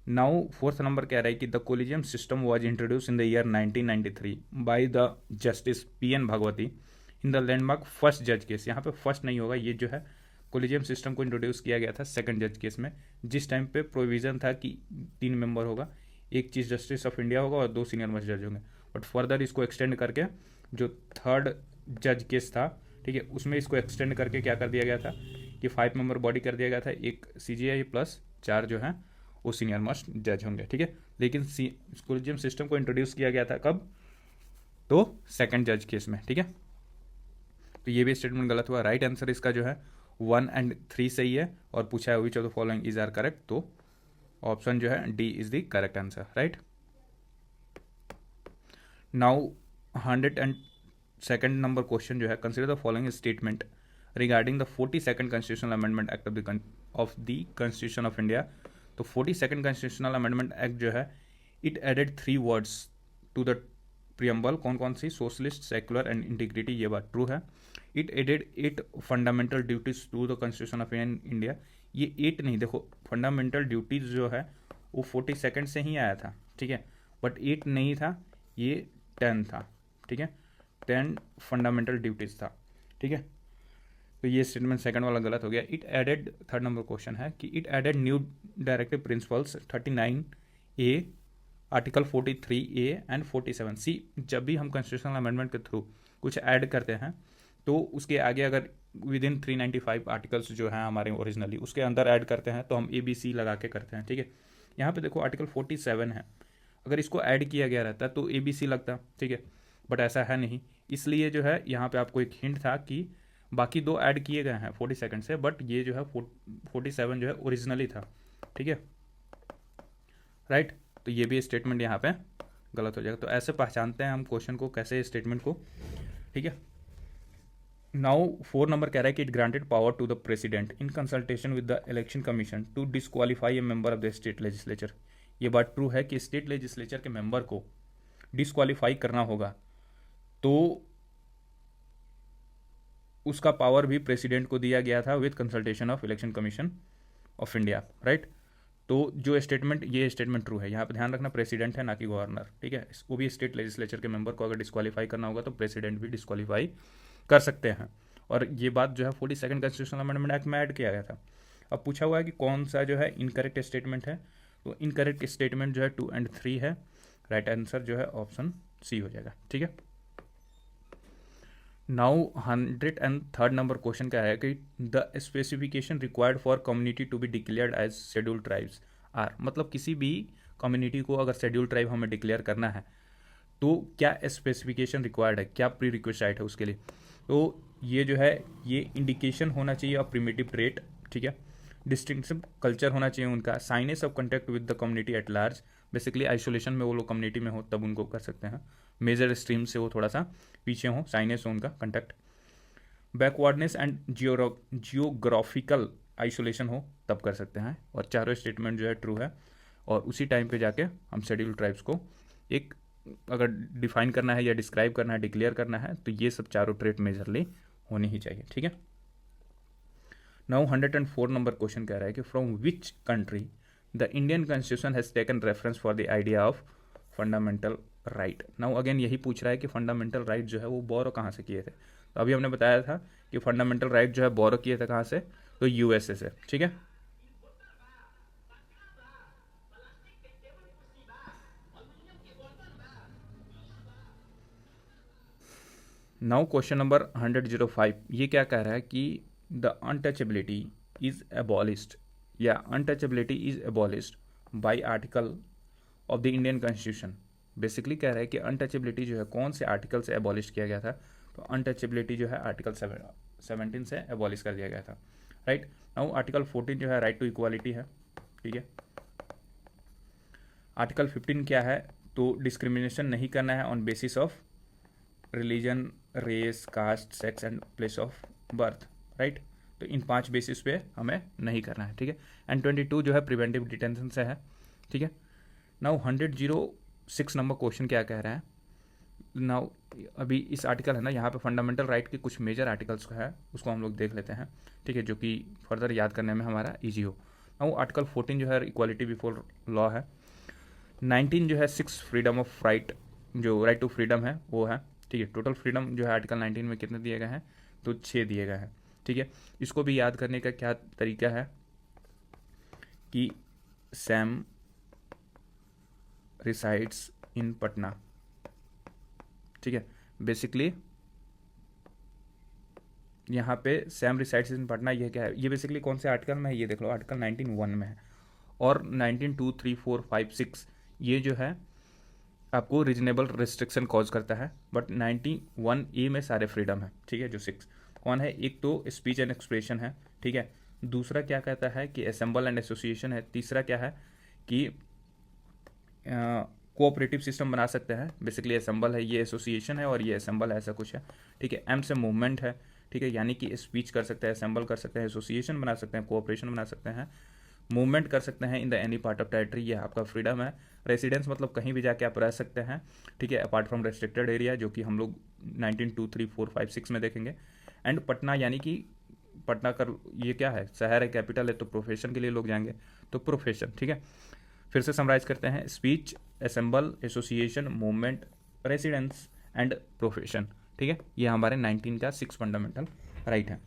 Now fourth number कह रहा है कि the collegium system was introduce in the year 1993 by the justice PN Bhagwati in the landmark first जज केस। यहाँ पे फर्स्ट नहीं होगा, ये जो है कोलिजियम सिस्टम को इंट्रोड्यूस किया गया था सेकंड जज केस में, जिस टाइम पे प्रोविजन था कि 3 मेंबर होगा, एक चीफ जस्टिस ऑफ इंडिया होगा और 2 सीनियर मोस्ट जज होंगे। बट फर्दर इसको एक्सटेंड करके जो थर्ड जज केस था, ठीक है, उसमें इसको एक्सटेंड करके क्या कर दिया गया था कि 5-member बॉडी कर दिया गया था, एक CJI प्लस 4 जो है वो सीनियर मोस्ट जज होंगे। ठीक है, लेकिन कोलिजियम सिस्टम को इंट्रोड्यूस किया गया था कब, तो सेकंड जज केस में। ठीक है, तो ये भी स्टेटमेंट गलत हुआ। राइट आंसर इसका जो है 1 और 3 सही है, और पूछा है which of the following is are correct, तो ऑप्शन जो है D is the correct answer, right. Now 102nd number question जो है, consider the following statement regarding the 42nd constitutional amendment act of the constitution of India. तो 42nd constitutional amendment act जो है it added 3 words to the preamble. कौन कौन सी, socialist, secular and integrity, ये बात ट्रू है। It added 8 fundamental duties to the constitution of India. ये 8 नहीं, देखो फंडामेंटल ड्यूटीज जो है वो 42nd से ही आया था। ठीक है, बट 8 नहीं था, ये 10 था। ठीक है, 10 फंडामेंटल ड्यूटीज था। ठीक है, तो ये स्टेटमेंट सेकंड वाला गलत हो गया। It added, third number question है कि it added new directive principles 39A, article 43A and 47C। जब भी हम कॉन्स्टिट्यूशनल अमेंडमेंट के थ्रू कुछ ऐड करते हैं तो उसके आगे अगर विद इन 395 आर्टिकल्स जो हैं हमारे ओरिजिनली उसके अंदर ऐड करते हैं तो हम ABC लगा के करते हैं। ठीक है, यहाँ पे देखो आर्टिकल 47 है, अगर इसको ऐड किया गया रहता तो ABC लगता। ठीक है, बट ऐसा है नहीं, इसलिए जो है यहाँ पे आपको एक हिंट था कि बाकी 2 ऐड किए गए हैं 42nd से, बट ये जो है 47 जो है ओरिजिनली था। ठीक है, राइट। तो ये भी स्टेटमेंट यहाँ पे गलत हो जाएगा। तो ऐसे पहचानते हैं हम क्वेश्चन को, कैसे स्टेटमेंट को, ठीक है। नाउ 4 नंबर कह रहा है कि it granted power to the president in consultation with the election commission to disqualify a member of the state legislature. ये बात ट्रू है कि स्टेट लेजिस्लेचर के मेंबर को डिसक्वालीफाई करना होगा तो उसका पावर भी प्रेसिडेंट को दिया गया था with consultation of election commission of India, right. तो जो स्टेटमेंट, ये स्टेटमेंट ट्रू है। यहाँ पे ध्यान रखना प्रेसिडेंट है ना कि गवर्नर, ठीक है। इसको भी स्टेट लेजिस्लेचर के मेंबर को अगर डिस्क्वालीफाई करना होगा तो प्रेसिडेंट भी डिस्क्वालीफाई कर सकते हैं। और ये बात जो है 42nd कॉन्स्टिट्यूशनल अमेंडमेंट एक्ट में ऐड किया गया था। अब पूछा हुआ है कि कौन सा जो है इनकरेक्ट स्टेटमेंट है, तो इनकरेक्ट स्टेटमेंट जो है 2 और 3 है। राइट आंसर जो है ऑप्शन सी हो जाएगा, ठीक है। नाउ 103rd नंबर क्वेश्चन क्या है कि the specification required for community to be declared as scheduled tribes are, मतलब किसी भी कम्युनिटी को अगर शेड्यूल्ड ट्राइब हमें डिक्लेयर करना है तो क्या स्पेसिफिकेशन रिक्वायर्ड है, क्या प्री रिक्विसाइट है उसके लिए। तो ये जो है ये इंडिकेशन होना चाहिए ऑफ प्रिमिटिव ट्रेट, ठीक है। डिस्टिंक्टिव कल्चर होना चाहिए उनका, sense of contact with the community at large, basically isolation में वो लोग कम्युनिटी में हो तब उनको कर सकते हैं, मेजर स्ट्रीम से वो थोड़ा सा पीछे हो, साइनेस हो उनका contact, backwardness and geographical isolation हो तब कर सकते हैं। और चारों स्टेटमेंट जो है ट्रू है। और उसी टाइम पे जाके हम शेड्यूल ट्राइब्स को एक अगर डिफाइन करना है या डिस्क्राइब करना है, डिक्लेयर करना है, तो ये सब चारों ट्रेट मेजरली होनी ही चाहिए, ठीक है। नाउ 104 नंबर क्वेश्चन कह रहा है कि from which country the Indian constitution has taken reference for the idea of fundamental right. Now again यही पूछ रहा है कि फंडामेंटल राइट जो है वो बोरो कहाँ से किए थे। तो अभी हमने बताया था कि फंडामेंटल राइट जो है बोरो किए थे कहाँ से, तो यूएसए से, ठीक है। नाउ क्वेश्चन नंबर 105 ये क्या कह रहा है कि द अनटचेबिलिटी इज एबॉलिस्ड या untouchability is abolished bye article of the Indian constitution. Basically कह रहा है कि अनटचेबिलिटी जो है कौन से आर्टिकल से एबॉलिश किया गया था, तो अनटचेबिलिटी जो है आर्टिकल 17 से एबॉलिश कर दिया गया था, राइट। नाउ आर्टिकल 14 जो है राइट टू इक्वालिटी है, ठीक है। आर्टिकल 15 क्या है, तो डिस्क्रिमिनेशन नहीं करना है on basis of religion, race, caste, sex and place of birth, right. तो इन 5 बेसिस पे हमें नहीं करना है, ठीक है। एंड 22 जो है प्रिवेंटिव डिटेंशन से है, ठीक है। नाउ 106 नंबर क्वेश्चन क्या कह रहा है। नाउ अभी इस आर्टिकल है ना, यहाँ पे फंडामेंटल राइट के कुछ मेजर आर्टिकल्स का है, उसको हम लोग देख लेते हैं, ठीक है, जो कि फर्दर याद करने में हमारा ईजी हो। नाउ आर्टिकल 14 जो है इक्वालिटी बिफोर लॉ है। 19 जो है 6 फ्रीडम ऑफ राइट, जो राइट टू फ्रीडम है वो है, ठीक है। टोटल फ्रीडम जो है आर्टिकल 19 में कितने दिए गए हैं, तो 6 दिए गए हैं, ठीक है। इसको भी याद करने का क्या तरीका है कि सैम रिसाइड्स इन पटना, ठीक है। बेसिकली यहाँ पे सैम रिसाइड्स इन पटना, ये क्या है, ये बेसिकली कौन से आर्टिकल में है, ये देख लो आर्टिकल 19(1) में है। और 19(2), 3, 4, 5, 6 ये जो है आपको रीजनेबल रिस्ट्रिक्शन कॉज करता है, बट 91A में सारे फ्रीडम है, ठीक है। जो 6 कौन है, एक तो स्पीच एंड एक्सप्रेशन है, ठीक है। दूसरा क्या कहता है कि असेंबल एंड एसोसिएशन है। तीसरा क्या है कि कोऑपरेटिव सिस्टम बना सकते हैं, बेसिकली असेंबल है, ये एसोसिएशन है और ये असेंबल है, ऐसा कुछ है, ठीक है। एम से मूवमेंट है, ठीक है, यानी कि स्पीच कर सकते हैं, असेंबल कर सकते हैं, एसोसिएशन बना सकते हैं, कोऑपरेशन बना सकते हैं, मूवमेंट कर सकते हैं in the any part of territory, ये आपका फ्रीडम है। रेसिडेंस मतलब कहीं भी जाके आप रह सकते हैं, ठीक है, अपार्ट फ्रॉम रेस्ट्रिक्टेड एरिया, जो कि हम लोग 19(2), 3, 4, 5, 6 में देखेंगे। एंड पटना, यानी कि पटना का ये क्या है, शहर है, कैपिटल है, तो प्रोफेशन के लिए लोग जाएंगे, तो प्रोफेशन, ठीक है। फिर से समराइज करते हैं, speech, assemble, association, movement, residence and profession, ठीक है। ये हमारे 19 का 6 फंडामेंटल राइट है,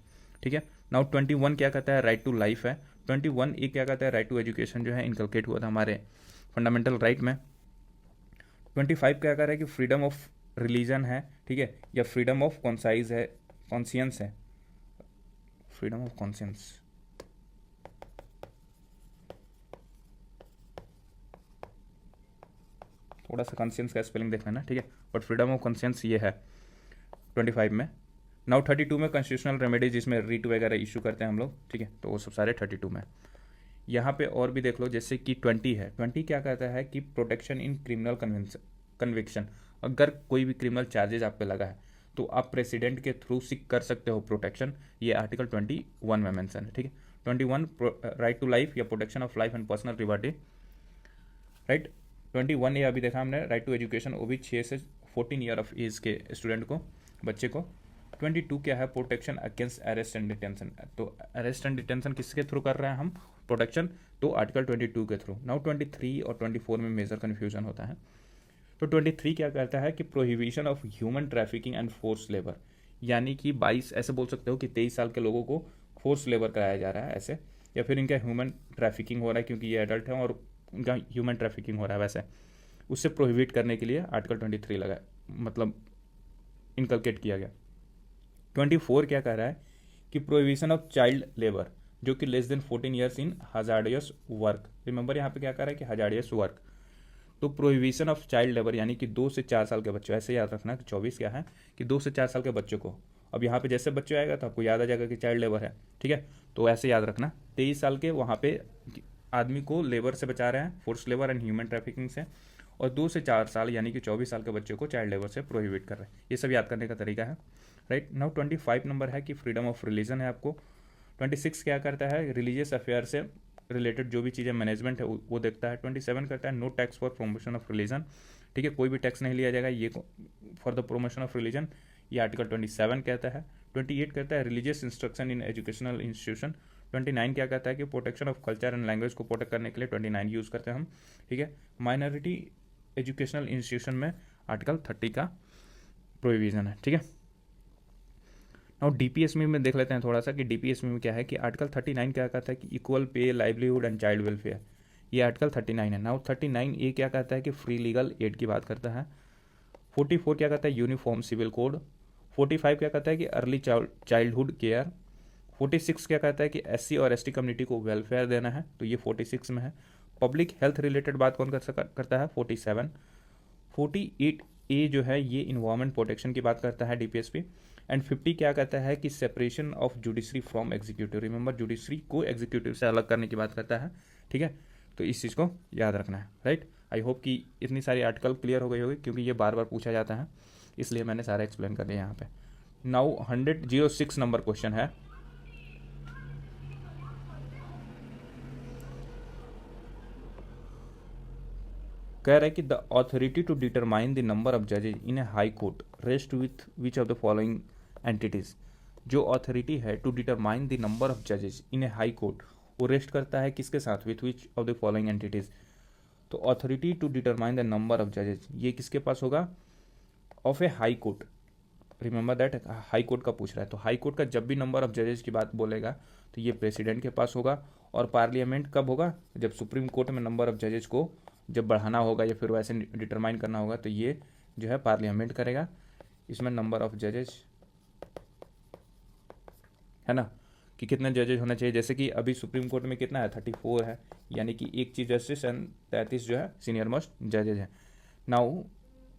ठीक है। नाउ 21 क्या कहता है, राइट टू लाइफ है। 21 ये क्या कहता है, राइट टू एजुकेशन जो है इनकलकेट हुआ था हमारे फंडामेंटल राइट में। 25 क्या कह रहा है कि फ्रीडम ऑफ रिलीजन है, ठीक है, या फ्रीडम ऑफ कॉन्साइज है, कॉन्सियंस है, फ्रीडम ऑफ कॉन्सियंस, थोड़ा सा कॉन्सियंस का स्पेलिंग देख लेना, ठीक है, बट फ्रीडम ऑफ कॉन्सियंस ये है 25 में। नाउ 32 में कॉन्स्टिट्यूशनल रेमेडीज, जिसमें रीट वगैरह इशू करते हैं हम लोग, ठीक है, तो वो सब सारे 32 में। यहाँ पे और भी देख लो, जैसे कि 20 है। 20 क्या कहता है कि protection in criminal convention, conviction, अगर कोई भी क्रिमिनल चार्जेज आप पे लगा है तो आप प्रेसिडेंट के थ्रू सीख कर सकते हो प्रोटेक्शन। ये आर्टिकल 21 में मेंशन है, ठीक है। 21 राइट टू लाइफ या protection of life and personal liberty, right. 21 ये अभी देखा हमने, राइट टू एजुकेशन, वो भी 6 से 14 ईयर ऑफ एज के स्टूडेंट को, बच्चे को। 22 क्या है, protection against arrest and detention. तो अरेस्ट एंड डिटेंशन किसके थ्रू कर रहे हैं हम प्रोटेक्शन, तो आर्टिकल 22 के थ्रू। नाउ 23 और 24 में मेजर कन्फ्यूजन होता है। तो 23 क्या कहता है कि prohibition of human trafficking and force labour, यानी कि 22 ऐसे बोल सकते हो कि 23 साल के लोगों को फोर्स लेबर कराया जा रहा है ऐसे, या फिर इनका ह्यूमन ट्रैफिकिंग हो रहा है क्योंकि ये एडल्ट है और उनका ह्यूमन ट्रैफिकिंग हो रहा है वैसे, उससे प्रोहिबिट करने के लिए आर्टिकल 23 लगा, मतलब इनकलकेट किया गया। 24 क्या कह रहा है कि प्रोहिबिशन ऑफ चाइल्ड लेबर, जो कि less than 14 years in hazardous work. Remember यहाँ पे क्या कह रहा है कि हजार्डियस वर्क। तो प्रोहिबिशन ऑफ चाइल्ड लेबर यानी कि 2 से 4 साल के बच्चों, ऐसे याद रखना कि 24 क्या है कि 2 से 4 साल के बच्चों को, अब यहाँ पे जैसे बच्चे आएगा तो आपको याद आ जाएगा कि चाइल्ड लेबर है, ठीक है। तो ऐसे याद रखना 23 साल के वहाँ पे आदमी को लेबर से बचा रहे हैं, force labour and human trafficking से, और 2 से 4 साल यानी कि 24 साल के बच्चे को चाइल्ड लेबर से प्रोहिबिट कर रहे हैं। ये सब याद करने का तरीका है, राइट। नाउ 25 नंबर है कि फ्रीडम ऑफ रिलीजन है आपको। 26 क्या करता है, रिलीजियस अफेयर से रिलेटेड जो भी चीज़ें मैनेजमेंट है वो देखता है। 27 करता है no tax for promotion of religion, ठीक है, कोई भी टैक्स नहीं लिया जाएगा ये for the promotion of religion, ये आर्टिकल 27 कहता है। 28 कहता है religious instruction in educational institution. 29 क्या कहता है कि protection of culture and language को प्रोटेक्ट करने के लिए 29 यूज़ करते हैं हम, ठीक है। माइनॉरिटी एजुकेशनल इंस्टीट्यूशन में आर्टिकल 30 का प्रोविजन है, ठीक है। और डीपीएसमी में देख लेते हैं थोड़ा सा कि डीपीएसमी में क्या है कि आर्टिकल 39 क्या कहता है कि equal pay, livelihood and child welfare, ये आर्टिकल 39 है। नाउ 39 ए क्या कहता है कि फ्री लीगल एड की बात करता है। 44 क्या कहता है यूनिफॉर्म सिविल कोड। 45 क्या कहता है कि अर्ली चाइल्डहुड केयर। 46 क्या कहता है कि एससी और एसटी कम्युनिटी को वेलफेयर देना है, तो ये 46 में है। पब्लिक हेल्थ रिलेटेड बात कौन करता है, 47। 48 ए जो है ये इन्वायरमेंट प्रोटेक्शन की बात करता है डीपीएसपी। एंड 50 क्या कहता है कि separation of judiciary from executive, remember judiciary को एग्जीक्यूटिव से अलग करने की बात करता है, ठीक है। तो इस चीज़ को याद रखना है, राइट। आई होप कि इतनी सारी आर्टिकल क्लियर हो गई होगी क्योंकि ये बार बार पूछा जाता है, इसलिए मैंने सारा एक्सप्लेन कर दिया यहाँ पे। नाउ 106 नंबर क्वेश्चन है, कह रहा है कि the authority to determine the number of जजेज in a high court rest with which of the following entities. जो अथॉरिटी है to determine the number of जजेज इन ए हाई कोर्ट, वो रेस्ट करता है किसके साथ, with which of the following entities. तो authority to determine the number of जजेज ये किसके पास होगा, of a high court. Remember that high court का पूछ रहा है, तो हाई कोर्ट का जब भी नंबर ऑफ जजेज की बात बोलेगा तो ये प्रेसिडेंट के पास होगा। और पार्लियामेंट कब होगा, जब सुप्रीम कोर्ट में नंबर ऑफ जजेज को जब बढ़ाना होगा या फिर वैसे डिटरमाइन करना होगा तो ये जो है पार्लियामेंट करेगा। इसमें नंबर ऑफ जजेज है ना कि कितने जजेज होने चाहिए, जैसे कि अभी सुप्रीम कोर्ट में कितना है, 34 है, यानी कि एक चीफ जस्टिस एंड 33 जो है सीनियर मोस्ट जजेज हैं। नाउ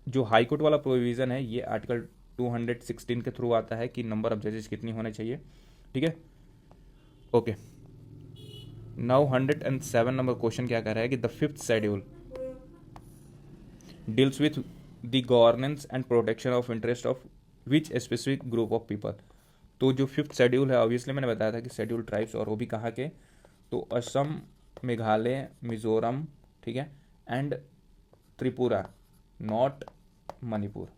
जो हाई कोर्ट वाला प्रोविज़न है ये आर्टिकल 216 के थ्रू आता है कि नंबर ऑफ जजेस कितनी होने चाहिए, ठीक है, ओके। नाउ 107 नंबर क्वेश्चन क्या कह रहा है कि the 5th schedule deals with the governance and protection of interest of which specific group of people. तो जो 5th शेड्यूल है, ऑब्वियसली मैंने बताया था कि शेड्यूल ट्राइब्स, और वो भी कहाँ के, तो असम, मेघालय, मिजोरम, ठीक है, एंड त्रिपुरा, नॉट मणिपुर,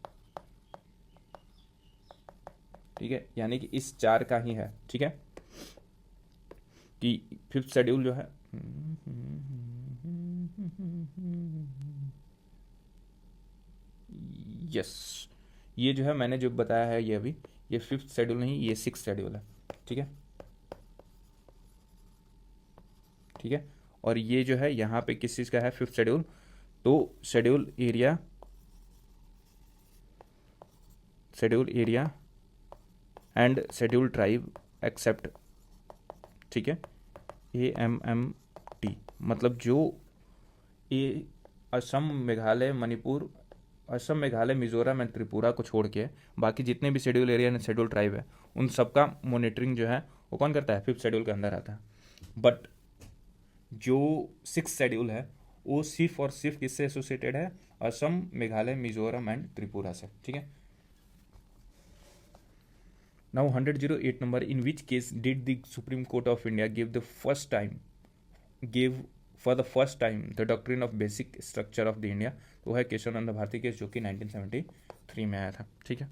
ठीक है, यानी कि इस 4 का ही है, ठीक है, कि 5th शेड्यूल जो है यस ये जो है मैंने जो बताया है ये अभी, ये 5th शेड्यूल नहीं, ये 6th शेड्यूल है, ठीक है, ठीक है। और ये जो है यहाँ पे किस चीज़ का है 5th शेड्यूल, तो schedule area and schedule tribe except, ठीक है, AMMT, मतलब जो ये असम, मेघालय, मणिपुर, असम, मेघालय, मिजोरम एंड त्रिपुरा को छोड़ के बाकी जितने भी schedule area and schedule tribe है उन सबका मॉनिटरिंग जो है वो कौन करता है, 5th शेड्यूल के अंदर आता है। बट जो 6th शेड्यूल है वो सिर्फ और सिर्फ किससे एसोसिएटेड है? असम, मेघालय, मिजोरम एंड त्रिपुरा से, ठीक है। Now 108 number, in which case did the supreme court of India give for the first time the doctrine of basic structure of the India? तो है केशवानंद भारती केस, जो कि 1973 में आया था, ठीक है।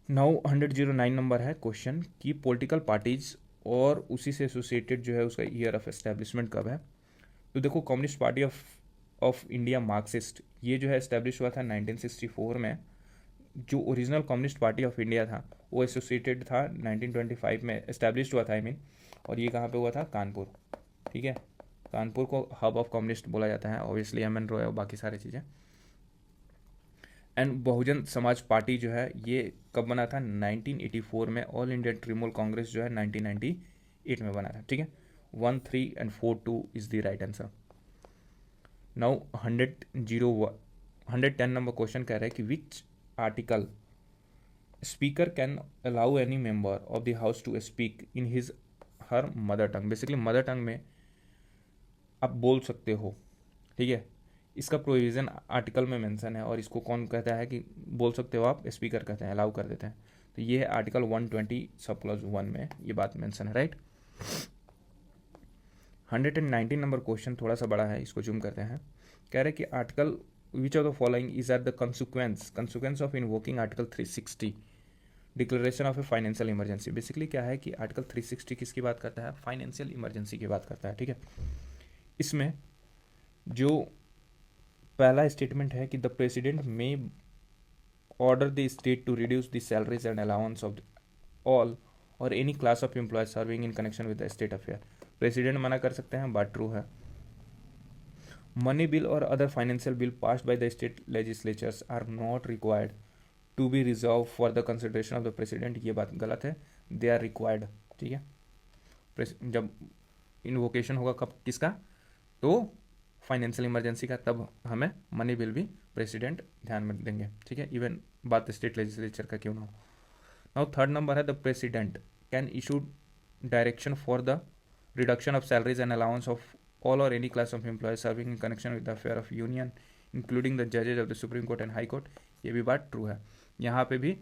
नाउ 109 नंबर है क्वेश्चन कि पॉलिटिकल पार्टीज और उसी से एसोसिएटेड जो है उसका ईयर ऑफ एस्टेब्लिशमेंट कब है? तो देखो, communist party of India Marxist, ये जो है एस्टेब्लिश हुआ था 1964 में। जो original communist party of India था वो एसोसिएटेड था 1925 में, एस्टेब्लिश हुआ था, आई मीन। और ये कहाँ पे हुआ था? कानपुर, ठीक है। कानपुर को हब ऑफ कम्युनिस्ट बोला जाता है, ऑब्वियसली एम एन रॉय और बाकी सारी चीज़ें। एंड बहुजन समाज पार्टी जो है ये कब बना था? 1984 में। ऑल इंडिया तृणमूल कांग्रेस जो है 1998 में बना था, ठीक है। 1, 3 and 4, 2 is the right answer. Now 110 number question कह रहा है कि which article speaker can allow any member of the house to speak in his her mother tongue? Basically mother tongue में आप बोल सकते हो, ठीक है। इसका प्रोविज़न आर्टिकल में मेंशन है, और इसको कौन कहता है कि बोल सकते हो आप? स्पीकर कहते हैं, अलाउ कर देते हैं। तो ये है आर्टिकल 120 सब क्लॉज 1 में ये बात मेंशन है, राइट। 119 नंबर क्वेश्चन थोड़ा सा बड़ा है, इसको जूम करते हैं। कह रहे कि article which of the following is at the consequence of invoking article 360 declaration of a financial emergency? Basically क्या है कि आर्टिकल 360 किसकी बात करता है? फाइनेंशियल इमरजेंसी की बात करता है, ठीक है। इसमें जो पहला स्टेटमेंट है कि the president may order the state to reduce the salaries and allowance of all or any class of employ serving in connection with the state affair. President मना कर सकते हैं, बात ट्रू है। Money bill or other financial bill passed by the state legislatures are not required to be reserve for the consideration of the president, ये बात गलत है। दे आर रिक्वायर्ड, ठीक है। जब इन्वोकेशन होगा कब? किसका? तो फाइनेंशियल इमरजेंसी का, तब हमें मनी बिल भी प्रेसिडेंट ध्यान में देंगे, ठीक है। इवन बात स्टेट लेजिस्लेचर का क्यों ना हो। नाउ 3rd नंबर है the president can issue direction for the reduction of salaries and allowance of all or any class of employ serving in connection with the affair of union including the जजेज of the supreme court and high court, ये भी बात true है। यहाँ पे भी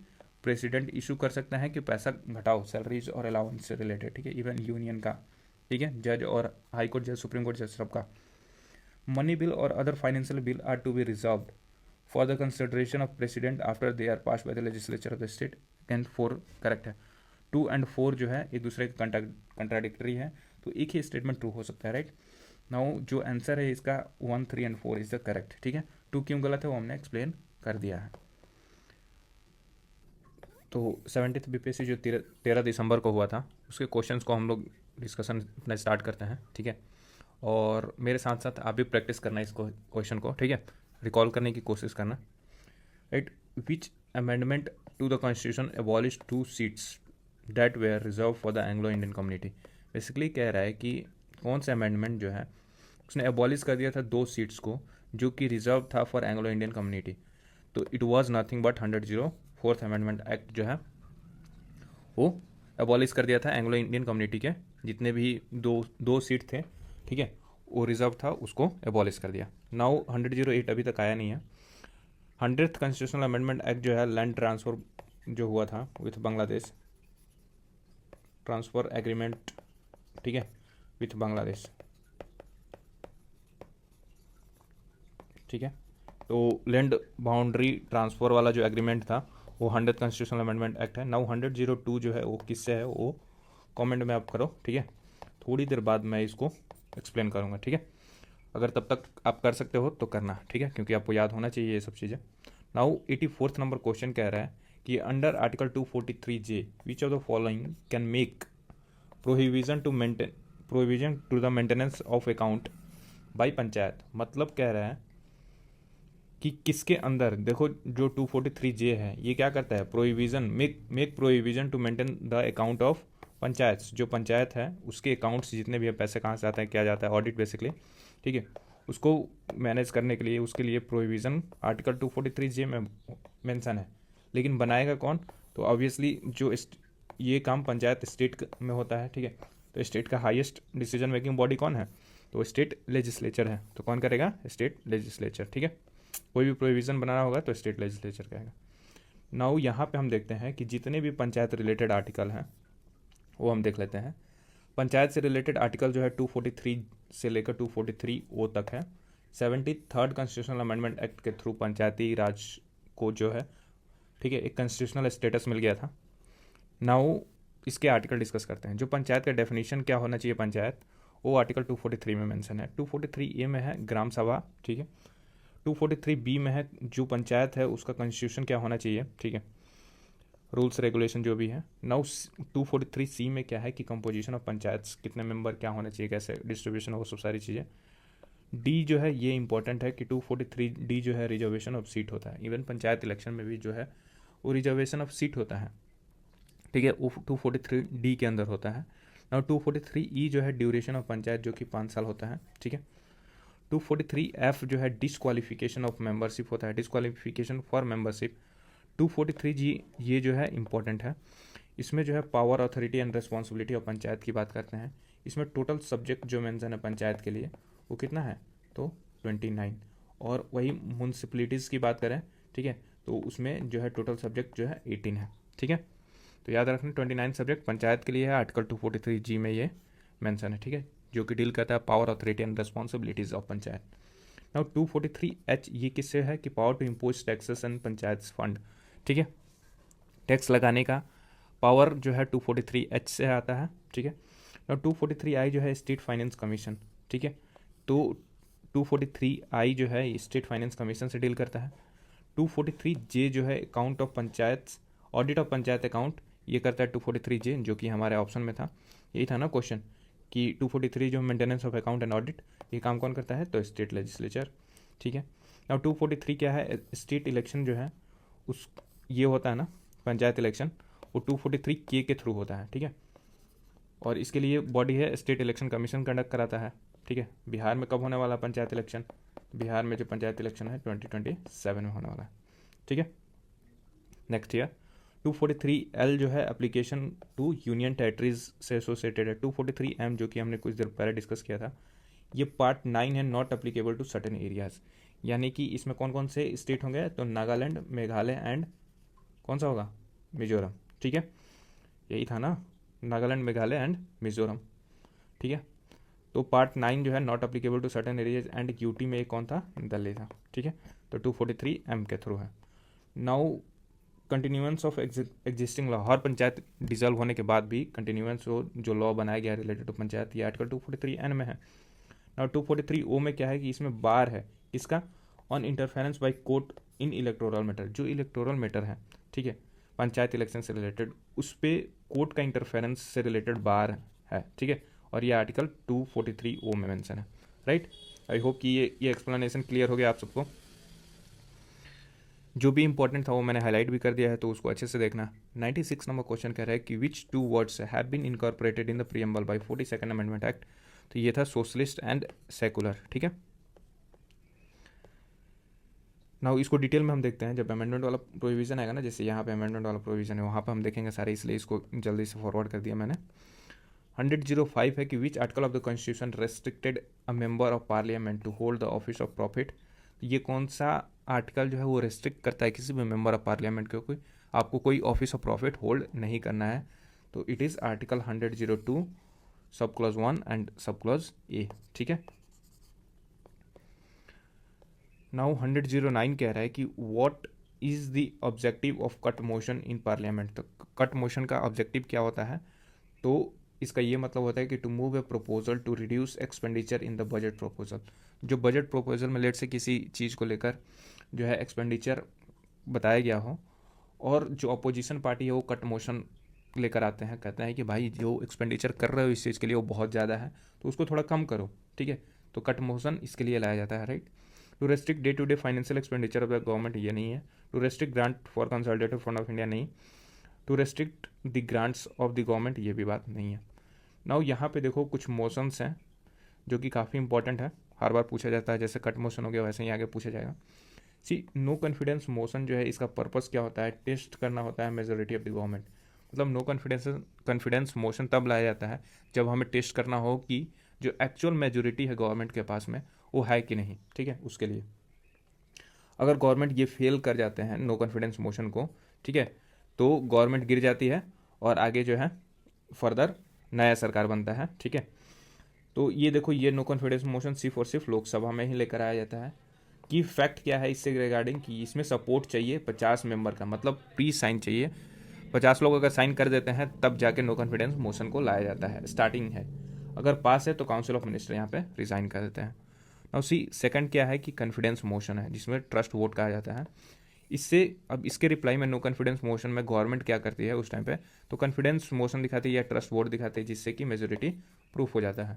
president issue कर सकते हैं कि पैसा घटाओ सैलरीज और अलाउंस से रिलेटेड, ठीक है। इवन यूनियन का, ठीक है, जज और हाई कोर्ट जज, सुप्रीम कोर्ट जज, सबका। Money bill or other financial bill are to be reserved for the consideration of president after they are pass by the legislature of the state. And 4 correct है। 2 and 4 जो है एक दूसरे के contradictory है, तो एक ही स्टेटमेंट ट्रू हो सकता है, राइट। नाउ जो आंसर है इसका 1, 3 and 4 इज द करेक्ट, ठीक है। 2 क्यों गलत है वो हमने एक्सप्लेन कर दिया है। तो 70th बीपीएससी जो 13 दिसंबर को हुआ था उसके क्वेश्चंस को हम लोग डिस्कशन अपना स्टार्ट करते हैं, ठीक है। और मेरे साथ साथ आप भी प्रैक्टिस करना इसको, क्वेश्चन को, ठीक है, रिकॉल करने की कोशिश करना, right. Which amendment to the constitution abolish 2 seats that were reserve for the Anglo Indian community? Basically कह रहा है कि कौन सा अमेंडमेंट जो है उसने एबॉलिश कर दिया था 2 सीट्स को जो कि रिजर्व था फॉर एंग्लो इंडियन कम्युनिटी। तो it was nothing but 104th amendment act जो है वो एबॉलिश कर दिया था एंग्लो इंडियन कम्युनिटी के जितने भी दो सीट थे, ठीक है, वो रिजर्व था, उसको एबॉलिश कर दिया। नाउ 108 अभी तक आया नहीं है। 100th कॉन्स्टिट्यूशनल अमेंडमेंट एक्ट जो है लैंड ट्रांसफर जो हुआ था विथ बांग्लादेश, ट्रांसफर एग्रीमेंट, ठीक है, विथ बांग्लादेश, ठीक है। तो लैंड बाउंड्री ट्रांसफर वाला जो एग्रीमेंट था वो 100th कॉन्स्टिट्यूशनल अमेंडमेंट एक्ट है। नाउ 102 जो है वो किससे है वो कमेंट में आप करो, ठीक है। थोड़ी देर बाद मैं इसको एक्सप्लेन करूँगा, ठीक है। अगर तब तक आप कर सकते हो तो करना, ठीक है, क्योंकि आपको याद होना चाहिए ये सब चीज़ें। नाउ 84th नंबर क्वेश्चन कह रहा है कि under article 243J which of the following can make prohibition to the maintenance of account by panchayat? मतलब कह रहा है कि किसके अंदर, देखो जो 243J है ये क्या करता है? Prohibition, make prohibition to maintain the account of panchayat, जो पंचायत है उसके अकाउंट्स जितने भी है, पैसे कहाँ से आते हैं, क्या जाता है, ऑडिट बेसिकली, ठीक है, उसको मैनेज करने के लिए उसके लिए प्रोहिबिशन आर्टिकल 243J में मेंशन है। लेकिन बनाएगा कौन? तो ऑब्वियसली जो ये काम पंचायत स्टेट में होता है, ठीक है। तो स्टेट का हाईएस्ट डिसीजन मेकिंग बॉडी कौन है? तो स्टेट लेजिस्लेचर है, तो कौन करेगा? स्टेट लेजिस्लेचर, ठीक है। कोई भी प्रोविज़न बनाना होगा तो स्टेट लेजिस्लेचर करेगा। नाउ यहाँ पे हम देखते हैं कि जितने भी पंचायत रिलेटेड आर्टिकल हैं वो हम देख लेते हैं। पंचायत से रिलेटेड आर्टिकल जो है 243 से लेकर 243O तक है। 73rd कॉन्स्टिट्यूशनल अमेंडमेंट एक्ट के थ्रू पंचायती राज को जो है, ठीक है, एक कॉन्स्टिट्यूशनल स्टेटस मिल गया था। नाउ इसके आर्टिकल डिस्कस करते हैं। जो पंचायत का डेफिनेशन क्या होना चाहिए पंचायत, वो आर्टिकल 243 में मेंशन है। 243A में है ग्राम सभा, ठीक है। 243B में है जो पंचायत है उसका कॉन्स्टिट्यूशन क्या होना चाहिए, ठीक है, रूल्स रेगुलेशन जो भी है। नाउ 243C में क्या है कि कंपोजिशन ऑफ पंचायत, कितने मेंबर क्या होना चाहिए, कैसे डिस्ट्रीब्यूशन हो, सब सारी चीज़ें। डी जो है ये इंपॉर्टेंट है कि 243D जो है रिजर्वेशन ऑफ सीट होता है। इवन पंचायत इलेक्शन में भी जो है वो रिजर्वेशन ऑफ सीट होता है, ठीक है, वो 243D के अंदर होता है। नाउ 243E जो है ड्यूरेशन ऑफ पंचायत जो कि 5 साल होता है, ठीक है। 243F जो है डिसक्वालिफिकेशन ऑफ मेंबरशिप होता है, डिसक्वालिफिकेशन फॉर मेंबरशिप। 243G ये जो है इंपॉर्टेंट है। इसमें जो है power, authority and responsibility of panchayat की बात करते हैं। इसमें टोटल सब्जेक्ट जो मेंशन है पंचायत के लिए वो कितना है, तो 29। और वही म्यूनसिपलिटीज़ की बात करें, ठीक है, तो उसमें जो है टोटल सब्जेक्ट जो है 18 है, ठीक है। तो याद रखना 29 सब्जेक्ट पंचायत के लिए है, आर्टिकल 243G में ये मेंशन है, ठीक है, जो कि डील करता है power, authority and responsibilities of panchayat. Now 243H ये किससे है कि power to impose taxes and panchayat fund, ठीक है, टैक्स लगाने का पावर जो है 243H से आता है, ठीक है। नाउ 243I जो है स्टेट फाइनेंस कमीशन, ठीक है, तो 243I जो है स्टेट फाइनेंस कमीशन से डील करता है। 243J जो है account of panchayat, audit of panchayat account, ये करता है 243J, जो कि हमारे ऑप्शन में था, यही था ना क्वेश्चन कि 243 जो maintenance of account and audit, ये काम कौन करता है, तो स्टेट लेजिस्लेचर, ठीक है। नाउ 243 क्या है, स्टेट इलेक्शन जो है उस ये होता है ना पंचायत इलेक्शन, वो 243K के थ्रू होता है, ठीक है। और इसके लिए बॉडी है स्टेट इलेक्शन कमीशन कंडक्ट कराता है, ठीक है। बिहार में कब होने वाला पंचायत इलेक्शन, बिहार में जो पंचायत इलेक्शन है 2027 में होने वाला है, ठीक है। नेक्स्ट ईयर 243L जो है एप्लीकेशन टू यूनियन टेरिटरीज से एसोसिएटेड है। 243M जो कि हमने कुछ देर पहले डिस्कस किया था, ये पार्ट 9 है, not applicable to certain areas, यानी कि इसमें कौन कौन से स्टेट होंगे, तो नागालैंड, मेघालय एंड कौन सा होगा, मिजोरम, ठीक है, यही था ना, नागालैंड, मेघालय एंड मिजोरम, ठीक है। तो पार्ट 9 जो है not applicable to certain areas and UT में एक कौन था, दिल्ली था, ठीक है। तो 243M के थ्रू है। Now continuance of existing law, her panchayat dissolve होने के बाद भी कंटिन्यूएंस जो लॉ बनाया गया है रिलेटेड टू पंचायत, ये आर्टिकल 243N में है। नाउ 243O में क्या है कि इसमें बार है इसका, on interference by court in electoral matter, जो इलेक्टोरल मैटर है, ठीक है, पंचायत इलेक्शन से रिलेटेड, उस पर कोर्ट का इंटरफेरेंस से रिलेटेड बार है, ठीक है। और ये आर्टिकल 243O में मेंशन है, राइट। आई होप कि ये एक्सप्लेनेशन क्लियर हो गया आप सबको। जो भी इंपॉर्टेंट था वो मैंने हाईलाइट भी कर दिया है, तो उसको अच्छे से देखना। 96 नंबर क्वेश्चन कह रहा है कि which 2 words have been incorporated in the preamble by 42nd amendment act, तो ये था सोशलिस्ट एंड सेकुलर, ठीक है। नाउ इसको डिटेल में हम देखते हैं, जब अमेंडमेंट वाला प्रोविजन आएगा ना, जैसे यहाँ पे अमेंडमेंट वाला प्रोविजन है वहाँ पर हम देखेंगे सारे, इसलिए इसको जल्दी से फॉरवर्ड कर दिया मैंने। 105 है कि which article of the constitution restricted a member of parliament to hold the office of profit, ये कौन सा आर्टिकल जो है वो रेस्ट्रिक्ट करता है किसी भी मेंबर ऑफ पार्लियामेंट को, कोई आपको कोई ऑफिस ऑफ प्रॉफिट होल्ड नहीं करना है, तो it is article 102 sub clause 1 and sub clause A, ठीक है। नाउ 109 कह रहा है कि what is the objective of cut motion in parliament, तो कट मोशन का ऑब्जेक्टिव क्या होता है, तो इसका ये मतलब होता है कि to move a proposal to reduce expenditure in the budget proposal, जो बजट प्रपोजल में लेट से किसी चीज़ को लेकर जो है एक्सपेंडिचर बताया गया हो, और जो अपोजिशन पार्टी है वो कट मोशन लेकर आते हैं, कहते हैं कि भाई जो एक्सपेंडिचर कर रहे हो इस चीज़ के लिए वो बहुत ज़्यादा है, तो उसको थोड़ा कम करो, ठीक है। तो कट मोशन इसके लिए लाया जाता है, right. To restrict day to day financial expenditure of the government, ये नहीं है। To restrict grant for consolidated fund of India, नहीं। To restrict the grants of the government, ये भी बात नहीं है। नाउ यहाँ पे देखो कुछ मोशंस हैं जो कि काफ़ी इंपॉर्टेंट है, हर बार पूछा जाता है, जैसे कट मोशन हो गया वैसे ही आगे पूछा जाएगा। सी नो कॉन्फिडेंस मोशन जो है इसका पर्पस क्या होता है, टेस्ट करना होता है मेजोरिटी ऑफ द गवर्नमेंट। मतलब नो कॉन्फिडेंस मोशन तब लाया जाता है जब हमें टेस्ट करना हो कि जो एक्चुअल मेजोरिटी है गवर्नमेंट के पास में वो है कि नहीं, ठीक है। उसके लिए अगर गवर्नमेंट ये फेल कर जाते हैं नो कॉन्फिडेंस मोशन को, ठीक है, तो गवर्नमेंट गिर जाती है और आगे जो है फर्दर नया सरकार बनता है, ठीक है। तो ये देखो, ये नो कॉन्फिडेंस मोशन सिर्फ और सिर्फ लोकसभा में ही लेकर आया जाता है। कि फैक्ट क्या है इससे रिगार्डिंग, कि इसमें सपोर्ट चाहिए 50 मेंबर का, मतलब प्री साइन चाहिए, 50 लोग अगर साइन कर देते हैं तब जाके नो कॉन्फिडेंस मोशन को लाया जाता है, स्टार्टिंग है। अगर पास है तो काउंसिल ऑफ मिनिस्टर यहाँ पे रिजाइन कर देते हैं। और सी सेकंड क्या है कि कॉन्फिडेंस मोशन है, जिसमें ट्रस्ट वोट कहा जाता है। इससे अब इसके रिप्लाई में नो कॉन्फिडेंस मोशन में गवर्नमेंट क्या करती है उस टाइम पे, तो कॉन्फिडेंस मोशन दिखाती है या ट्रस्ट वोट दिखाती है, जिससे कि मेजोरिटी प्रूफ हो जाता है,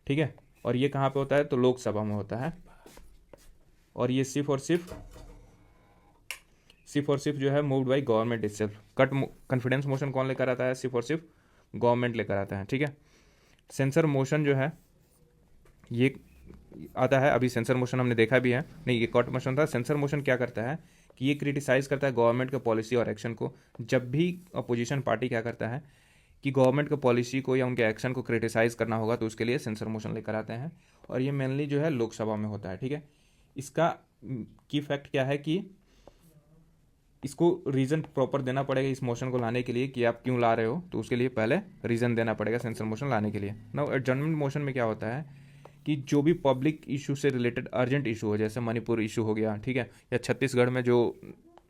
ठीक है। और ये कहाँ पे होता है, तो लोकसभा में होता है। और ये सिर्फ और सिर्फ जो है moved by government itself. Confidence motion कौन लेकर आता है, सिर्फ और सिर्फ गवर्नमेंट लेकर आता है, ठीक है। सेंसर मोशन जो है ये आता है, अभी सेंसर मोशन हमने देखा भी है, नहीं ये कॉट मोशन था। सेंसर मोशन क्या करता है कि ये क्रिटिसाइज करता है गवर्नमेंट के पॉलिसी और एक्शन को। जब भी अपोजिशन पार्टी क्या करता है कि गवर्नमेंट के पॉलिसी को या उनके एक्शन को क्रिटिसाइज करना होगा, तो उसके लिए सेंसर मोशन लेकर आते हैं। और ये मेनली जो है लोकसभा में होता है, ठीक है। इसका की फैक्ट क्या है कि इसको रीज़न प्रॉपर देना पड़ेगा इस मोशन को लाने के लिए, कि आप क्यों ला रहे हो, तो उसके लिए पहले रीज़न देना पड़ेगा सेंसर मोशन लाने के लिए। नाउ एडजर्नमेंट मोशन में क्या होता है कि जो भी पब्लिक इशू से रिलेटेड अर्जेंट इशू हो, जैसे मणिपुर इशू हो गया, ठीक है, या छत्तीसगढ़ में जो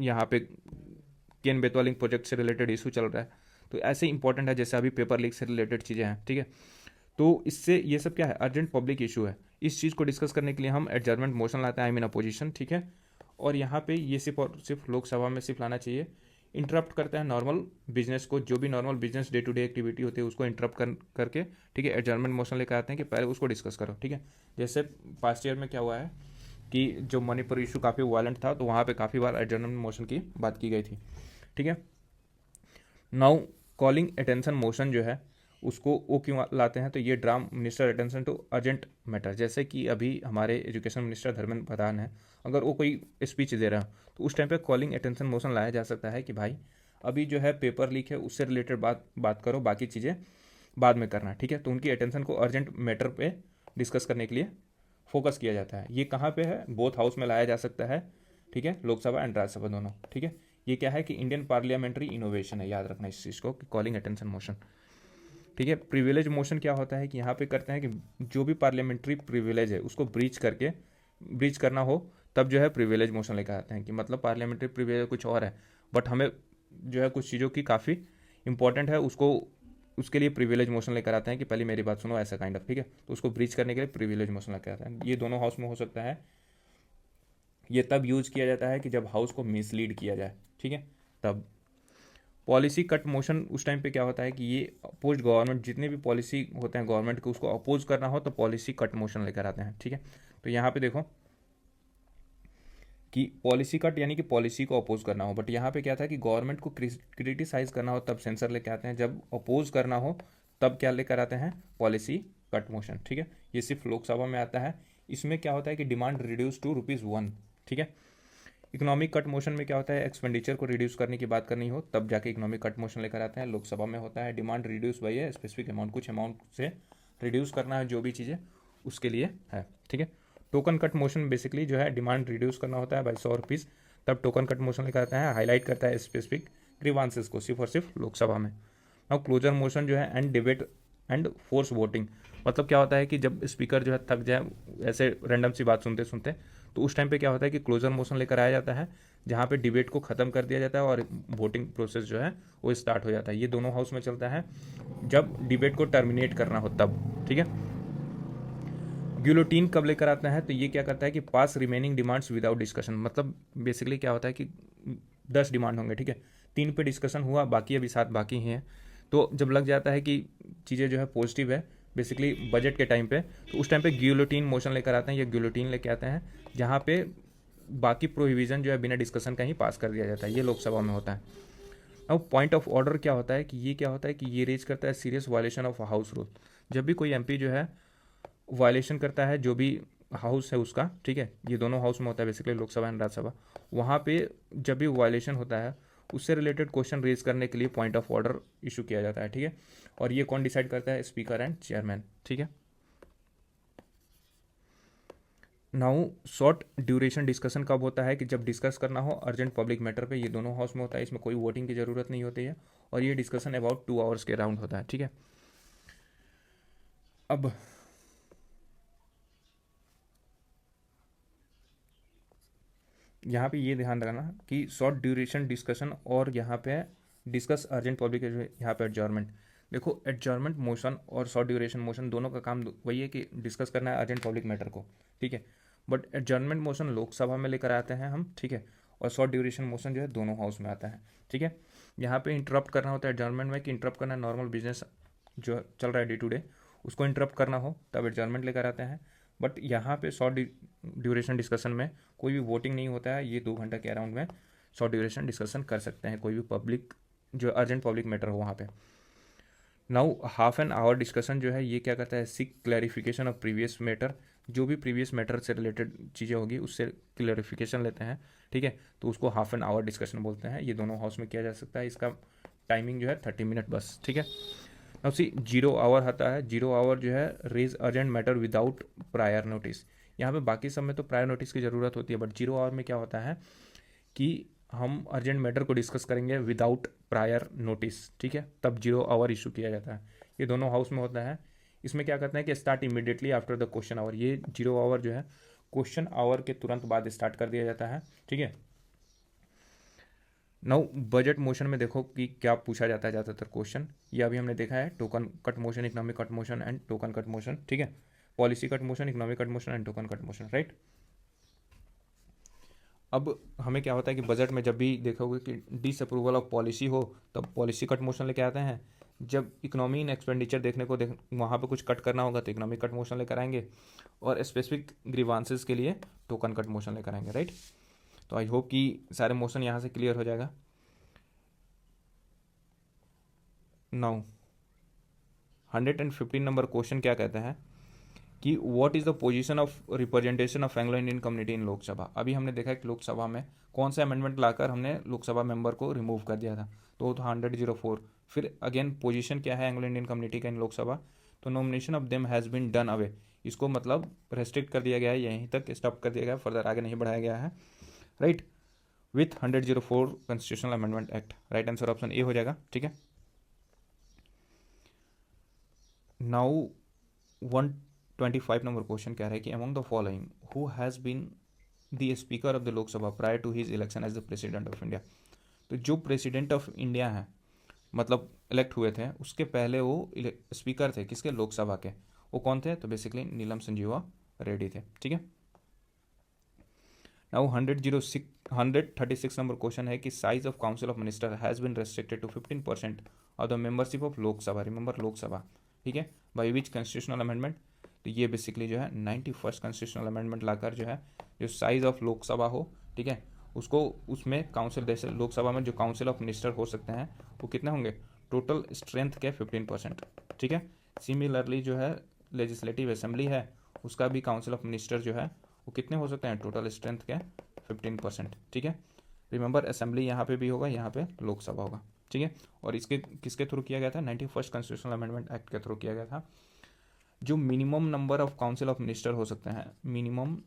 यहाँ पे केन बेतवा लिंक प्रोजेक्ट से रिलेटेड इशू चल रहा है, तो ऐसे इंपॉर्टेंट है, जैसे अभी पेपर लीक से रिलेटेड चीज़ें हैं, ठीक है। तो इससे ये सब क्या है, अर्जेंट पब्लिक इशू है। इस चीज़ को डिस्कस करने के लिए हम एडजर्नमेंट मोशन लाते हैं, आई मीन अपोजिशन, ठीक है। और यहाँ पे ये सिर्फ और सिर्फ लोकसभा में सिर्फ लाना चाहिए। इंटरप्ट करते हैं नॉर्मल बिजनेस को, जो भी normal business day to day activity होती है उसको इंटरप्ट करके, ठीक है, एडजर्नमेंट मोशन लेकर आते हैं कि पहले उसको डिस्कस करो, ठीक है। जैसे पास्ट ईयर में क्या हुआ है कि जो मणिपुर इशू काफ़ी वायलेंट था, तो वहाँ पे काफ़ी बार एडजर्नमेंट मोशन की बात की गई थी, ठीक है। नाउ कॉलिंग अटेंशन मोशन जो है उसको वो क्यों लाते हैं, तो ये draw minister attention to urgent matter. जैसे कि अभी हमारे एजुकेशन मिनिस्टर धर्मेंद्र प्रधान है, अगर वो कोई स्पीच दे रहा है तो उस टाइम पे कॉलिंग अटेंशन मोशन लाया जा सकता है कि भाई अभी जो है पेपर लीक है उससे रिलेटेड बात करो, बाकी चीज़ें बाद में करना, ठीक है। तो उनकी अटेंशन को अर्जेंट मैटर पे डिस्कस करने के लिए फोकस किया जाता है। ये कहाँ पे है, बोथ हाउस में लाया जा सकता है, ठीक है, लोकसभा एंड राज्यसभा दोनों, ठीक है। ये क्या है कि इंडियन पार्लियामेंट्री इनोवेशन है, याद रखना इस चीज़ को, कि कॉलिंग अटेंशन मोशन, ठीक है। प्रिविलेज मोशन क्या होता है कि यहाँ पे करते हैं कि जो भी पार्लियामेंट्री प्रिविलेज है उसको ब्रीच करना हो, तब जो है प्रिविलेज मोशन लेकर आते हैं कि मतलब पार्लियामेंट्री प्रिविलेज कुछ और है, बट हमें जो है कुछ चीज़ों की काफ़ी इंपॉर्टेंट है, उसके लिए प्रिविलेज मोशन लेकर आते हैं कि पहले मेरी बात सुनो, ऐसा काइंड ऑफ, ठीक है। तो उसको ब्रीच करने के लिए प्रिविलेज मोशन लेकर आते हैं। ये दोनों हाउस में हो सकता है। ये तब यूज किया जाता है कि जब हाउस को मिसलीड किया जाए, ठीक है, तब। पॉलिसी कट मोशन उस टाइम पे क्या होता है कि ये अपोज गवर्नमेंट, जितने भी पॉलिसी होते हैं गवर्नमेंट को उसको अपोज करना हो तो पॉलिसी कट मोशन लेकर आते हैं, ठीक है। तो यहाँ पे देखो कि पॉलिसी कट यानी कि पॉलिसी को अपोज करना हो, बट यहाँ पे क्या था कि गवर्नमेंट को क्रिटिसाइज करना हो तब सेंसर लेकर आते हैं, जब अपोज करना हो तब क्या लेकर आते हैं, पॉलिसी कट मोशन, ठीक है। ये सिर्फ लोकसभा में आता है। इसमें क्या होता है कि डिमांड रिड्यूस टू ₹1, ठीक है। इकोनॉमिक कट मोशन में क्या होता है, एक्सपेंडिचर को रिड्यूस करने की बात करनी हो तब जाके इकोनॉमिक कट मोशन लेकर आते हैं। लोकसभा में होता है demand reduce by a specific amount, कुछ अमाउंट से रिड्यूस करना है जो भी चीज़ें उसके लिए है, ठीक है। टोकन कट मोशन बेसिकली जो है डिमांड रिड्यूस करना होता है बाई ₹100, तब टोकन कट मोशन लेकर आता है, हाईलाइट करता है स्पेसिफिक ग्रीवांसेस को, सिर्फ और सिर्फ लोकसभा में। अब क्लोजर मोशन जो है and debate and force voting, मतलब क्या होता है कि जब स्पीकर जो है थक जाए ऐसे रैंडम सी बात सुनते सुनते, तो उस टाइम पे क्या होता है कि क्लोजर मोशन लेकर आया जाता है, जहाँ पे डिबेट को ख़त्म कर दिया जाता है और वोटिंग प्रोसेस जो है वो स्टार्ट हो जाता है। ये दोनों हाउस में चलता है जब डिबेट को टर्मिनेट करना हो तब, ठीक है। गिलोटीन कब लेकर आता है, तो ये क्या करता है कि पास रिमेनिंग डिमांड्स विदाउट डिस्कशन, मतलब बेसिकली क्या होता है कि 10 डिमांड होंगे, ठीक है, 3 पे डिस्कशन हुआ, बाकी अभी 7 बाकी हैं। तो जब लग जाता है कि चीज़ें जो है पॉजिटिव है बेसिकली बजट के टाइम पे, तो उस टाइम पे गिलोटीन मोशन लेकर आते हैं, ये गिलोटीन लेके आते हैं, जहाँ पे बाकी प्रोहिबिजन जो है बिना डिस्कशन का ही पास कर दिया जाता है। ये लोकसभा में होता है। अब पॉइंट ऑफ ऑर्डर क्या होता है कि ये क्या होता है कि ये रेज करता है serious violation of house rule. जब भी कोई एमपी जो है वायलेशन करता है जो भी हाउस है उसका, ठीक है, ये दोनों हाउस में होता है बेसिकली लोकसभा एंड राज्यसभा, वहाँ पे जब भी वायलेशन होता है उससे रिलेटेड क्वेश्चन रेज करने के लिए पॉइंट ऑफ ऑर्डर इशू किया जाता है, ठीक है। और ये कौन डिसाइड करता है? स्पीकर एंड चेयरमैन, ठीक है। नाउ शॉर्ट ड्यूरेशन डिस्कशन कब होता है? कि जब डिस्कस करना हो अर्जेंट पब्लिक मैटर पे, ये दोनों हाउस में होता है, इसमें कोई वोटिंग की जरूरत नहीं होती है, और ये डिस्कशन अबाउट 2 आवर्स के अराउंड होता है, ठीक है। अब यहाँ पे ये ध्यान रखना कि शॉर्ट ड्यूरेशन डिस्कशन और यहाँ पे डिस्कस अर्जेंट पब्लिक, यहाँ पे एडजॉर्नमेंट। देखो एडजॉर्नमेंट मोशन और शॉर्ट ड्यूरेशन मोशन दोनों का काम वही है कि डिस्कस करना है अर्जेंट पब्लिक मैटर को, ठीक है। बट एडजॉर्नमेंट मोशन लोकसभा में लेकर आते हैं हम, ठीक है, और शॉर्ट ड्यूरेशन मोशन जो है दोनों हाउस में आता है, ठीक है। यहाँ पे इंटरप्ट करना होता है एडजॉर्नमेंट में, कि इंटरप्ट करना है नॉर्मल बिजनेस जो चल रहा है डे टू डे, उसको इंटरप्ट करना हो तब एडजॉर्नमेंट लेकर आते हैं। बट यहाँ पे शॉर्ट ड्यूरेशन डिस्कशन में कोई भी वोटिंग नहीं होता है, ये 2 घंटे के अराउंड में शॉर्ट ड्यूरेशन डिस्कशन कर सकते हैं, कोई भी पब्लिक जो अर्जेंट पब्लिक मैटर हो वहाँ पे। Now half an hour discussion जो है ये क्या करता है? Seek clarification of previous matter, जो भी प्रीवियस मैटर से रिलेटेड चीज़ें होगी उससे क्लैरिफिकेशन लेते हैं, ठीक है। तो उसको हाफ एन आवर डिस्कशन बोलते हैं, ये दोनों हाउस में किया जा सकता है। इसका टाइमिंग जो है 30 मिनट बस, ठीक है। अब सी 0 आवर आता है। 0 आवर जो है raise urgent matter without prior notice. यहाँ पे बाकी सब में तो प्रायर नोटिस की ज़रूरत होती है, बट 0 आवर में क्या होता है कि हम अर्जेंट मैटर को डिस्कस करेंगे विदाउट प्रायर नोटिस, ठीक है, तब 0 आवर इशू किया जाता है। ये दोनों हाउस में होता है। इसमें क्या करते हैं कि start immediately after the question hour. ये 0 आवर जो है क्वेश्चन आवर के तुरंत बाद स्टार्ट कर दिया जाता है, ठीक है। नाउ बजट मोशन में देखो कि क्या पूछा जाता है ज़्यादातर क्वेश्चन, ये अभी हमने देखा है, token cut motion, economic cut motion and token cut motion, ठीक है। Policy cut motion, economic cut motion and token cut motion, right. अब हमें क्या होता है कि बजट में जब भी देखोगे कि डिसअप्रूवल ऑफ पॉलिसी हो तब पॉलिसी कट मोशन लेके आते हैं। जब इकोनॉमी इन एक्सपेंडिचर देखने को वहाँ पे कुछ कट करना होगा तो इकोनॉमिक कट मोशन लेकर आएंगे, और स्पेसिफिक ग्रीवांसेस के लिए टोकन कट मोशन लेकर आएंगे, राइट। तो आई होप कि सारे मोशन यहाँ से क्लियर हो जाएगा। नाउ 115 नंबर क्वेश्चन क्या कहते हैं कि what is the position of representation of Anglo Indian community in Lok Sabha. अभी हमने देखा कि लोकसभा में कौन सा अमेंडमेंट लाकर हमने लोकसभा मेंबर को रिमूव कर दिया था, तो वो था 104। फिर अगेन पोजीशन क्या है एंग्लो इंडियन कम्युनिटी का इन लोकसभा, तो nomination of them has been done away. इसको मतलब रेस्ट्रिक्ट कर दिया गया है, यहीं तक स्टॉप कर दिया गया है, फर्दर आगे नहीं बढ़ाया गया है, right, with 104 constitutional amendment act. Right answer option A हो जाएगा, ठीक है। नाउ 125 नंबर क्वेश्चन कह रहा है कि among the following who has been the speaker of the Lok Sabha prior to his election as the president of India. तो जो प्रेसिडेंट ऑफ इंडिया है, मतलब इलेक्ट हुए थे, उसके पहले वो स्पीकर थे किसके? लोकसभा के। वो कौन थे? तो बेसिकली नीलम संजीवा रेड्डी थे, ठीक है। नाउ 136 नंबर क्वेश्चन है कि size of council of minister has been restricted to 15% of the membership of Lok Sabha. Remember Lok Sabha, ठीक है, बाई विच कॉन्स्टिट्यूशनल अमेंडमेंट। तो ये बेसिकली जो है 91st कॉन्स्टिट्यूशनल अमेंडमेंट लाकर जो है जो साइज ऑफ लोकसभा हो, ठीक है, उसको उसमें काउंसिल, जैसे लोकसभा में जो काउंसिल ऑफ मिनिस्टर हो सकते हैं वो कितने होंगे? टोटल स्ट्रेंथ के 15%, ठीक है। सिमिलरली जो है लेजिस्लेटिव असेंबली है उसका भी काउंसिल ऑफ मिनिस्टर जो है वो कितने हो सकते हैं? टोटल स्ट्रेंथ के 15%, ठीक है। रिमेंबर असेंबली यहाँ पे भी होगा, यहाँ पे लोकसभा होगा, ठीक है। और इसके किसके थ्रू किया गया था? 91st कॉन्स्टिट्यूशनल अमेंडमेंट एक्ट के थ्रू किया गया था। जो minimum number of council of minister हो सकते हैं, minimum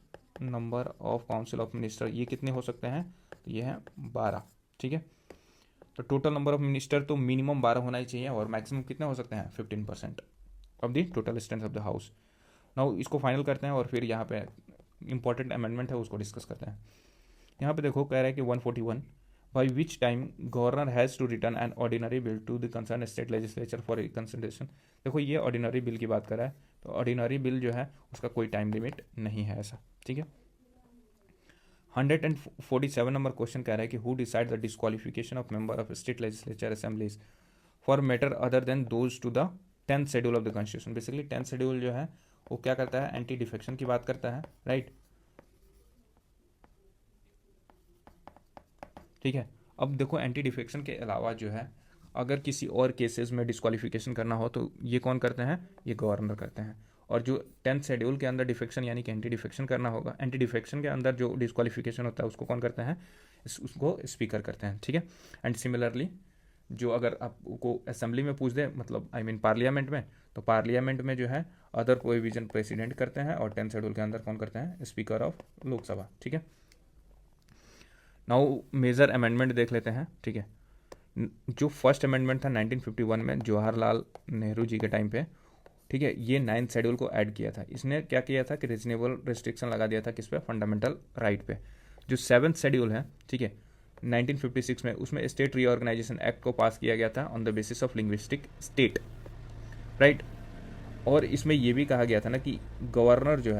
number of council of minister ये कितने हो सकते हैं? तो ये है 12, ठीक है। तो टोटल नंबर ऑफ मिनिस्टर तो मिनिमम 12 होना ही चाहिए, और मैक्सिमम कितने हो सकते हैं? 15% of the total strength of the house. Now इसको फाइनल करते हैं और फिर यहाँ पे इंपॉर्टेंट अमेंडमेंट है उसको डिस्कस करते हैं। यहाँ पे देखो कह रहा है कि 141 by which time governor has to return an ordinary bill to the concern state legislature for consideration. देखो ये ऑर्डिनरी बिल की बात कर रहा है, तो ऑर्डिनरी बिल जो है उसका कोई टाइम लिमिट नहीं है ऐसा, ठीक है। 147 नंबर क्वेश्चन कह रहा है कि who decide the disqualification of member of state legislature assemblies for matter other than those two the 10th schedule of the constitution. Basically 10th schedule जो है वो क्या करता है? एंटी डिफेक्शन की बात करता है, राइट, ठीक है। अब देखो एंटी डिफेक्शन के अलावा जो है अगर किसी और केसेस में डिस्क्वालिफिकेशन करना हो तो ये कौन करते हैं? ये गवर्नर करते हैं। और जो 10th शेड्यूल के अंदर डिफेक्शन यानी कि एंटी डिफेक्शन करना होगा, एंटी डिफेक्शन के अंदर जो डिस्क्वालिफिकेशन होता है उसको कौन करते हैं? उसको स्पीकर करते हैं, ठीक है। एंड सिमिलरली जो अगर आपको असेंबली में पूछ दे, मतलब आई मीन पार्लियामेंट में, तो पार्लियामेंट में जो है अदर प्रोविजन प्रेसिडेंट करते हैं और 10 शेड्यूल के अंदर कौन करते हैं, स्पीकर ऑफ लोकसभा, ठीक है। नाउ मेजर अमेंडमेंट देख लेते हैं, ठीक है। जो फर्स्ट अमेंडमेंट था 1951 में जवाहरलाल नेहरू जी के टाइम पे, ठीक है, ये 9th शेड्यूल को ऐड किया था। इसने क्या किया था कि रीजनेबल रिस्ट्रिक्शन लगा दिया था किस पे, फंडामेंटल राइट पे। जो 7th शेड्यूल है, ठीक है, 1956 में, उसमें स्टेट रीऑर्गेनाइजेशन एक्ट को पास किया गया था on the basis of linguistic state, right. और इसमें यह भी कहा गया था ना कि गवर्नर जो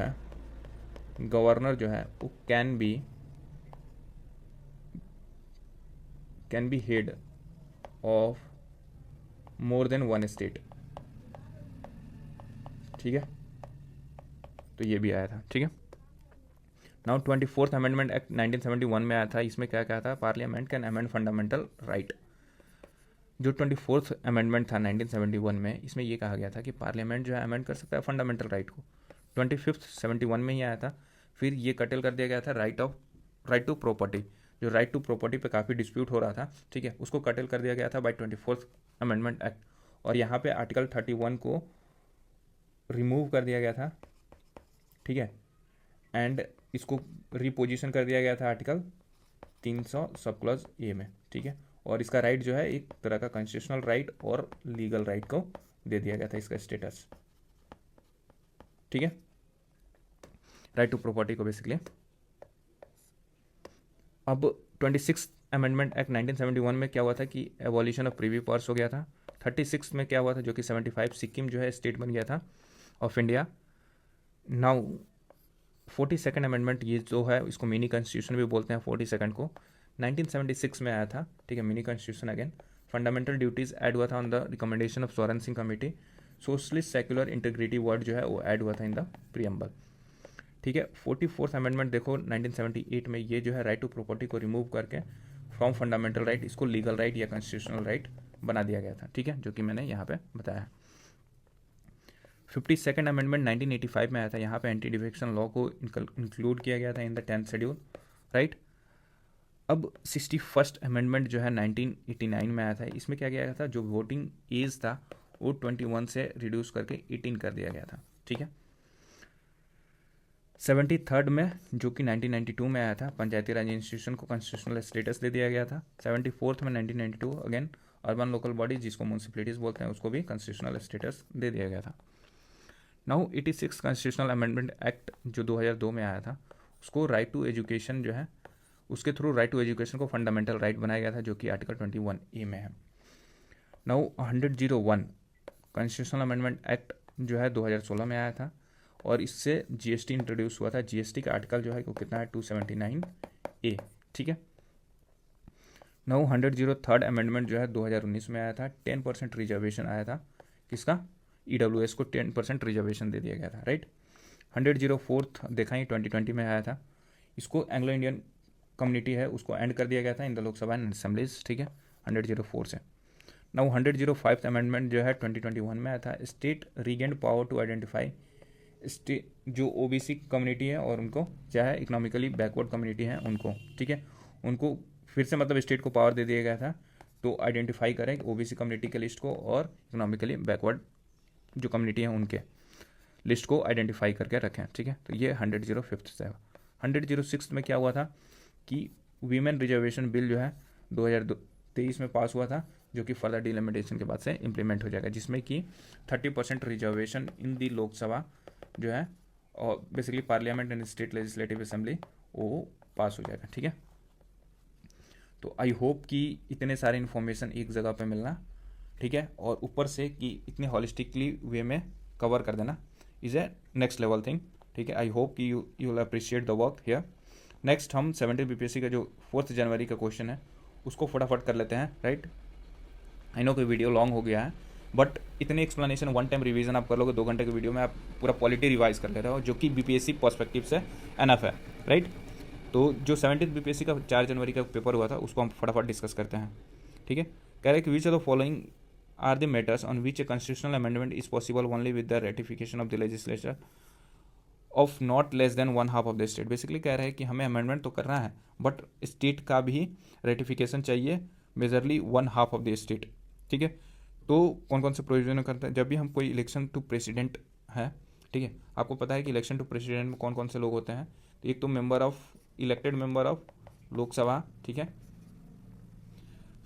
है वो can be head of more than one state, ठीक है। तो ये भी आया था, ठीक है। नाउ 24th अमेंडमेंट एक्ट 1971 में आया था। इसमें क्या कहा था, parliament can amend fundamental right. जो 24th अमेंडमेंट था 1971 में, इसमें ये कहा गया था कि पार्लियामेंट जो है अमेंड कर सकता है फंडामेंटल राइट को। 25th 71 में ही आया था। फिर ये कटेल कर दिया गया था राइट टू प्रॉपर्टी। जो राइट टू प्रॉपर्टी पे काफ़ी डिस्प्यूट हो रहा था, ठीक है, उसको कटेल कर दिया गया था बाय 24th अमेंडमेंट एक्ट। और यहाँ पे आर्टिकल 31 को रिमूव कर दिया गया था, ठीक है, एंड इसको रिपोजिशन कर दिया गया था आर्टिकल 300 सब क्लॉज ए में, ठीक है। और इसका राइट जो है एक तरह का कॉन्स्टिट्यूशनल राइट और लीगल राइट को दे दिया गया था, इसका स्टेटस, ठीक है, राइट टू प्रॉपर्टी को बेसिकली। अब 26th अमेंडमेंट एक्ट 1971 में क्या हुआ था कि एबॉलिशन ऑफ प्रीवी पावर्स हो गया था। 36 में क्या हुआ था, जो कि 75 सिक्किम जो है स्टेट बन गया था of India. Now 42nd amendment, ये जो है इसको मिनी कॉन्स्टिट्यूशन भी बोलते हैं 42nd को, 1976 में आया था, ठीक है, mini constitution again. Fundamental duties add हुआ था on the recommendation of Soren Singh committee. Socialist secular integrity word जो है वो ऐड हुआ था इन द प्रीएम्बल, ठीक है। 44th अमेंडमेंट देखो 1978 में, ये जो है राइट टू प्रॉपर्टी को रिमूव करके फ्रॉम फंडामेंटल राइट इसको लीगल राइट या कॉन्स्टिट्यूशनल राइट बना दिया गया था, ठीक है, जो कि मैंने यहाँ पे बताया है। 52nd अमेंडमेंट 1985 में आया था। यहाँ पे एंटी डिफेक्शन लॉ को इंक्लूड किया गया था in the 10th schedule, right. अब 61st अमेंडमेंट जो है 1989 में आया था। इसमें क्या किया गया था, जो वोटिंग एज था वो 21 से रिड्यूस करके 18 कर दिया गया था, ठीक है। 73rd में, जो कि 1992 में आया था, पंचायती राज इंस्टीट्यूशन को कॉन्स्टिट्यूशनल स्टेटस दे दिया गया था। 74th में 1992 अगेन अर्बन लोकल बॉडी जिसको म्यूनसिपलिटीज़ बोलते हैं उसको भी कॉन्स्टिट्यूशनल स्टेटस दे दिया गया था। नाउ 86 कॉन्स्टिट्यूशनल अमेंडमेंट एक्ट जो 2002 में आया था, उसको राइट टू एजुकेशन जो है, उसके थ्रू राइट टू एजुकेशन को फंडामेंटल राइट बनाया गया था, जो कि आर्टिकल 21A में है। नाउ 101 कॉन्स्टिट्यूशनल अमेंडमेंट एक्ट जो है 2016 में आया था और इससे जीएसटी इंट्रोड्यूस हुआ था। जीएसटी का आर्टिकल जो है वो कितना है, 279A, ठीक है। नाउ 103rd अमेंडमेंट जो है 2019 में आया था। 10% रिजर्वेशन आया था, किसका, EWS को 10% रिजर्वेशन दे दिया गया था, राइट। 104th देखा ही 2020 में आया था। इसको एंग्लो इंडियन कम्युनिटी है उसको एंड कर दिया गया था इन द लोकसभा एंड असेंबलीज, ठीक है, 104 से। नाउ 105th अमेंडमेंट जो है 2021 में आया था। State regained power to identify state जो ओबीसी कम्युनिटी है और उनको चाहे इकोनॉमिकली बैकवर्ड कम्युनिटी है उनको, ठीक है, उनको फिर से मतलब स्टेट को पावर दे दिया गया था तो आइडेंटिफाई करें ओबीसी कम्युनिटी के लिस्ट को और इकोनॉमिकली बैकवर्ड जो कम्युनिटी है उनके लिस्ट को आइडेंटिफाई करके रखें, ठीक है। तो ये 105th से। 106 में क्या हुआ था कि वीमेन रिजर्वेशन बिल जो है 2023 में पास हुआ था, जो कि फर्दर डिलिमिटेशन के बाद से इम्प्लीमेंट हो जाएगा, जिसमें कि 30% रिजर्वेशन इन दी लोकसभा जो है और basically parliament and state legislative assembly वो पास हो जाएगा, ठीक है। तो आई होप कि इतने सारे इन्फॉर्मेशन एक जगह पे मिलना, ठीक है, और ऊपर से कि इतने हॉलिस्टिकली वे में कवर कर देना is A next level thing, ठीक है। आई होप कि you will appreciate the work here. Next हम 70 बीपीएससी का जो 4 जनवरी का क्वेश्चन है उसको फटाफट कर लेते हैं, राइट। आई नो कि वीडियो लॉन्ग हो गया है बट इतने एक्सप्लेनेशन वन टाइम रिवीजन आप कर लोगे 2 घंटे के वीडियो में आप पूरा पॉलिटी रिवाइज कर ले रहे हो, जो कि बीपीएससी पर्सपेक्टिव से एनफ है, राइट। तो जो 70 बीपीएससी का 4 जनवरी का पेपर हुआ था उसको हम फटाफट डिस्कस करते हैं, ठीक है। कह रहे हैं कि which are the following are the matters on which a constitutional amendment is possible only with the ratification of the legislature of not less than one half of the state. Basically कह रहे हैं कि हमें amendment तो करना है but state का भी रेटिफिकेशन चाहिए, majorly one half of the state. ठीक है, तो कौन कौन से प्रोविजन करते हैं जब भी हम कोई इलेक्शन टू प्रेसिडेंट है। ठीक है, आपको पता है कि इलेक्शन टू प्रेसिडेंट में कौन कौन से लोग होते हैं। तो एक तो member of elected member of Lok Sabha, ठीक है,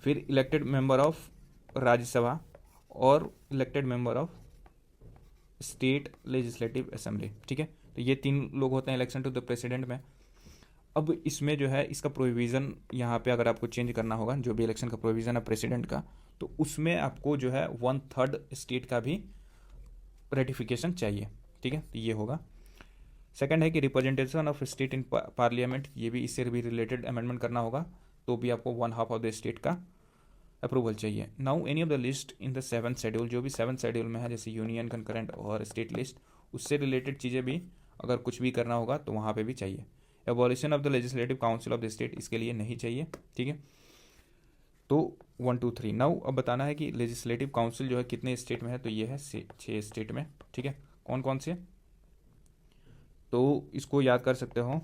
फिर इलेक्टेड मेंबर ऑफ राज्यसभा और elected member of state legislative assembly. ठीक है, तो ये 3 लोग होते हैं इलेक्शन टू द प्रेसिडेंट में। अब इसमें जो है इसका प्रोविज़न यहाँ पे अगर आपको चेंज करना होगा, जो भी इलेक्शन का प्रोविज़न है प्रेसिडेंट का, तो उसमें आपको जो है 1/3 स्टेट का भी रेटिफिकेशन चाहिए। ठीक है, तो ये होगा। सेकंड है कि representation of state in parliament, ये भी इससे भी रिलेटेड अमेंडमेंट करना होगा, तो भी आपको 1/2 ऑफ द स्टेट का अप्रूवल चाहिए। Now any of the list in the 7th schedule, जो भी 7th शेड्यूल में है जैसे यूनियन, कंकरेंट और स्टेट लिस्ट, उससे रिलेटेड चीज़ें भी अगर कुछ भी करना होगा तो वहाँ पे भी चाहिए। Abolition of the legislative council of the state, इसके लिए नहीं चाहिए। ठीक है, तो 1 2 3। नाउ अब बताना है कि लेजिस्लेटिव काउंसिल जो है कितने स्टेट में है, तो ये है 6 स्टेट में। ठीक है, कौन कौन से, तो इसको याद कर सकते हो।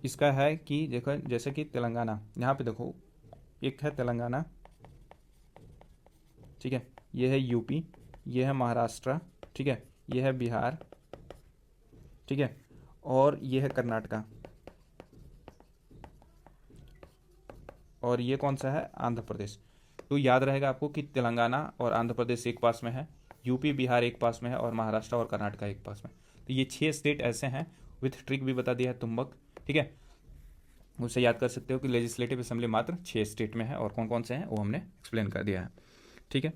इसका है कि देखो जैसे कि तेलंगाना, यहाँ पे देखो एक है तेलंगाना, ठीक है, ये है यूपी, ये है महाराष्ट्र, ठीक है, ये है बिहार, ठीक है, और ये है कर्नाटका, और ये कौन सा है, आंध्र प्रदेश। तो याद रहेगा आपको कि तेलंगाना और आंध्र प्रदेश एक पास में है, यूपी बिहार एक पास में है, और महाराष्ट्र और कर्नाटका एक पास में। तो ये 6 स्टेट ऐसे हैं, विथ ट्रिक भी बता दिया है तुम्बक। ठीक है, उससे याद कर सकते हो कि लेजिस्लेटिव असेंबली मात्र 6 स्टेट में है, और कौन कौन से हैं वो हमने एक्सप्लेन कर दिया है। ठीक है,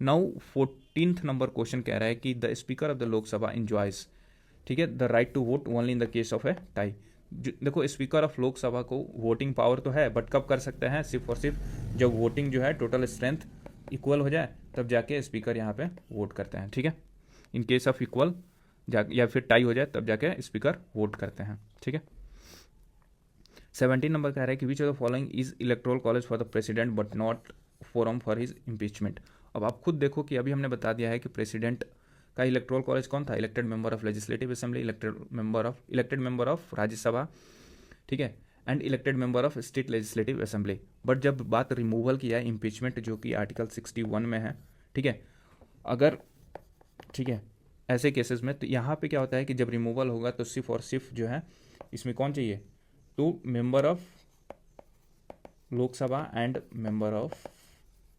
नाउ 14th नंबर क्वेश्चन कह रहा है कि the speaker of the Lok Sabha enjoys, ठीक है, the right to vote only in the case of A tie. देखो स्पीकर ऑफ लोकसभा को वोटिंग पावर तो है, बट कब कर सकते हैं, सिर्फ और सिर्फ जब वोटिंग जो है टोटल स्ट्रेंथ इक्वल हो जाए, तब जाके स्पीकर यहाँ पे वोट करते हैं। ठीक है, इन केस ऑफ इक्वल या फिर टाई हो जाए तब जाके स्पीकर वोट करते हैं। ठीक है, 17 नंबर कह रहा है कि विच of the following is electoral college for the president but not forum for his impeachment. अब आप खुद देखो कि अभी हमने बता दिया है कि प्रेसिडेंट का इलेक्टोरल कॉलेज कौन था, elected member of legislative assembly, elected member of Rajya Sabha, ठीक है, and elected member of state legislative assembly. But जब बात रिमूवल की है, इम्पीचमेंट जो कि आर्टिकल 61 में है, ठीक है, अगर ठीक है ऐसे केसेस में, तो यहाँ पे क्या होता है कि जब रिमूवल होगा तो सिर्फ और सिर्फ जो है इसमें कौन चाहिए, तो member of Lok Sabha and member of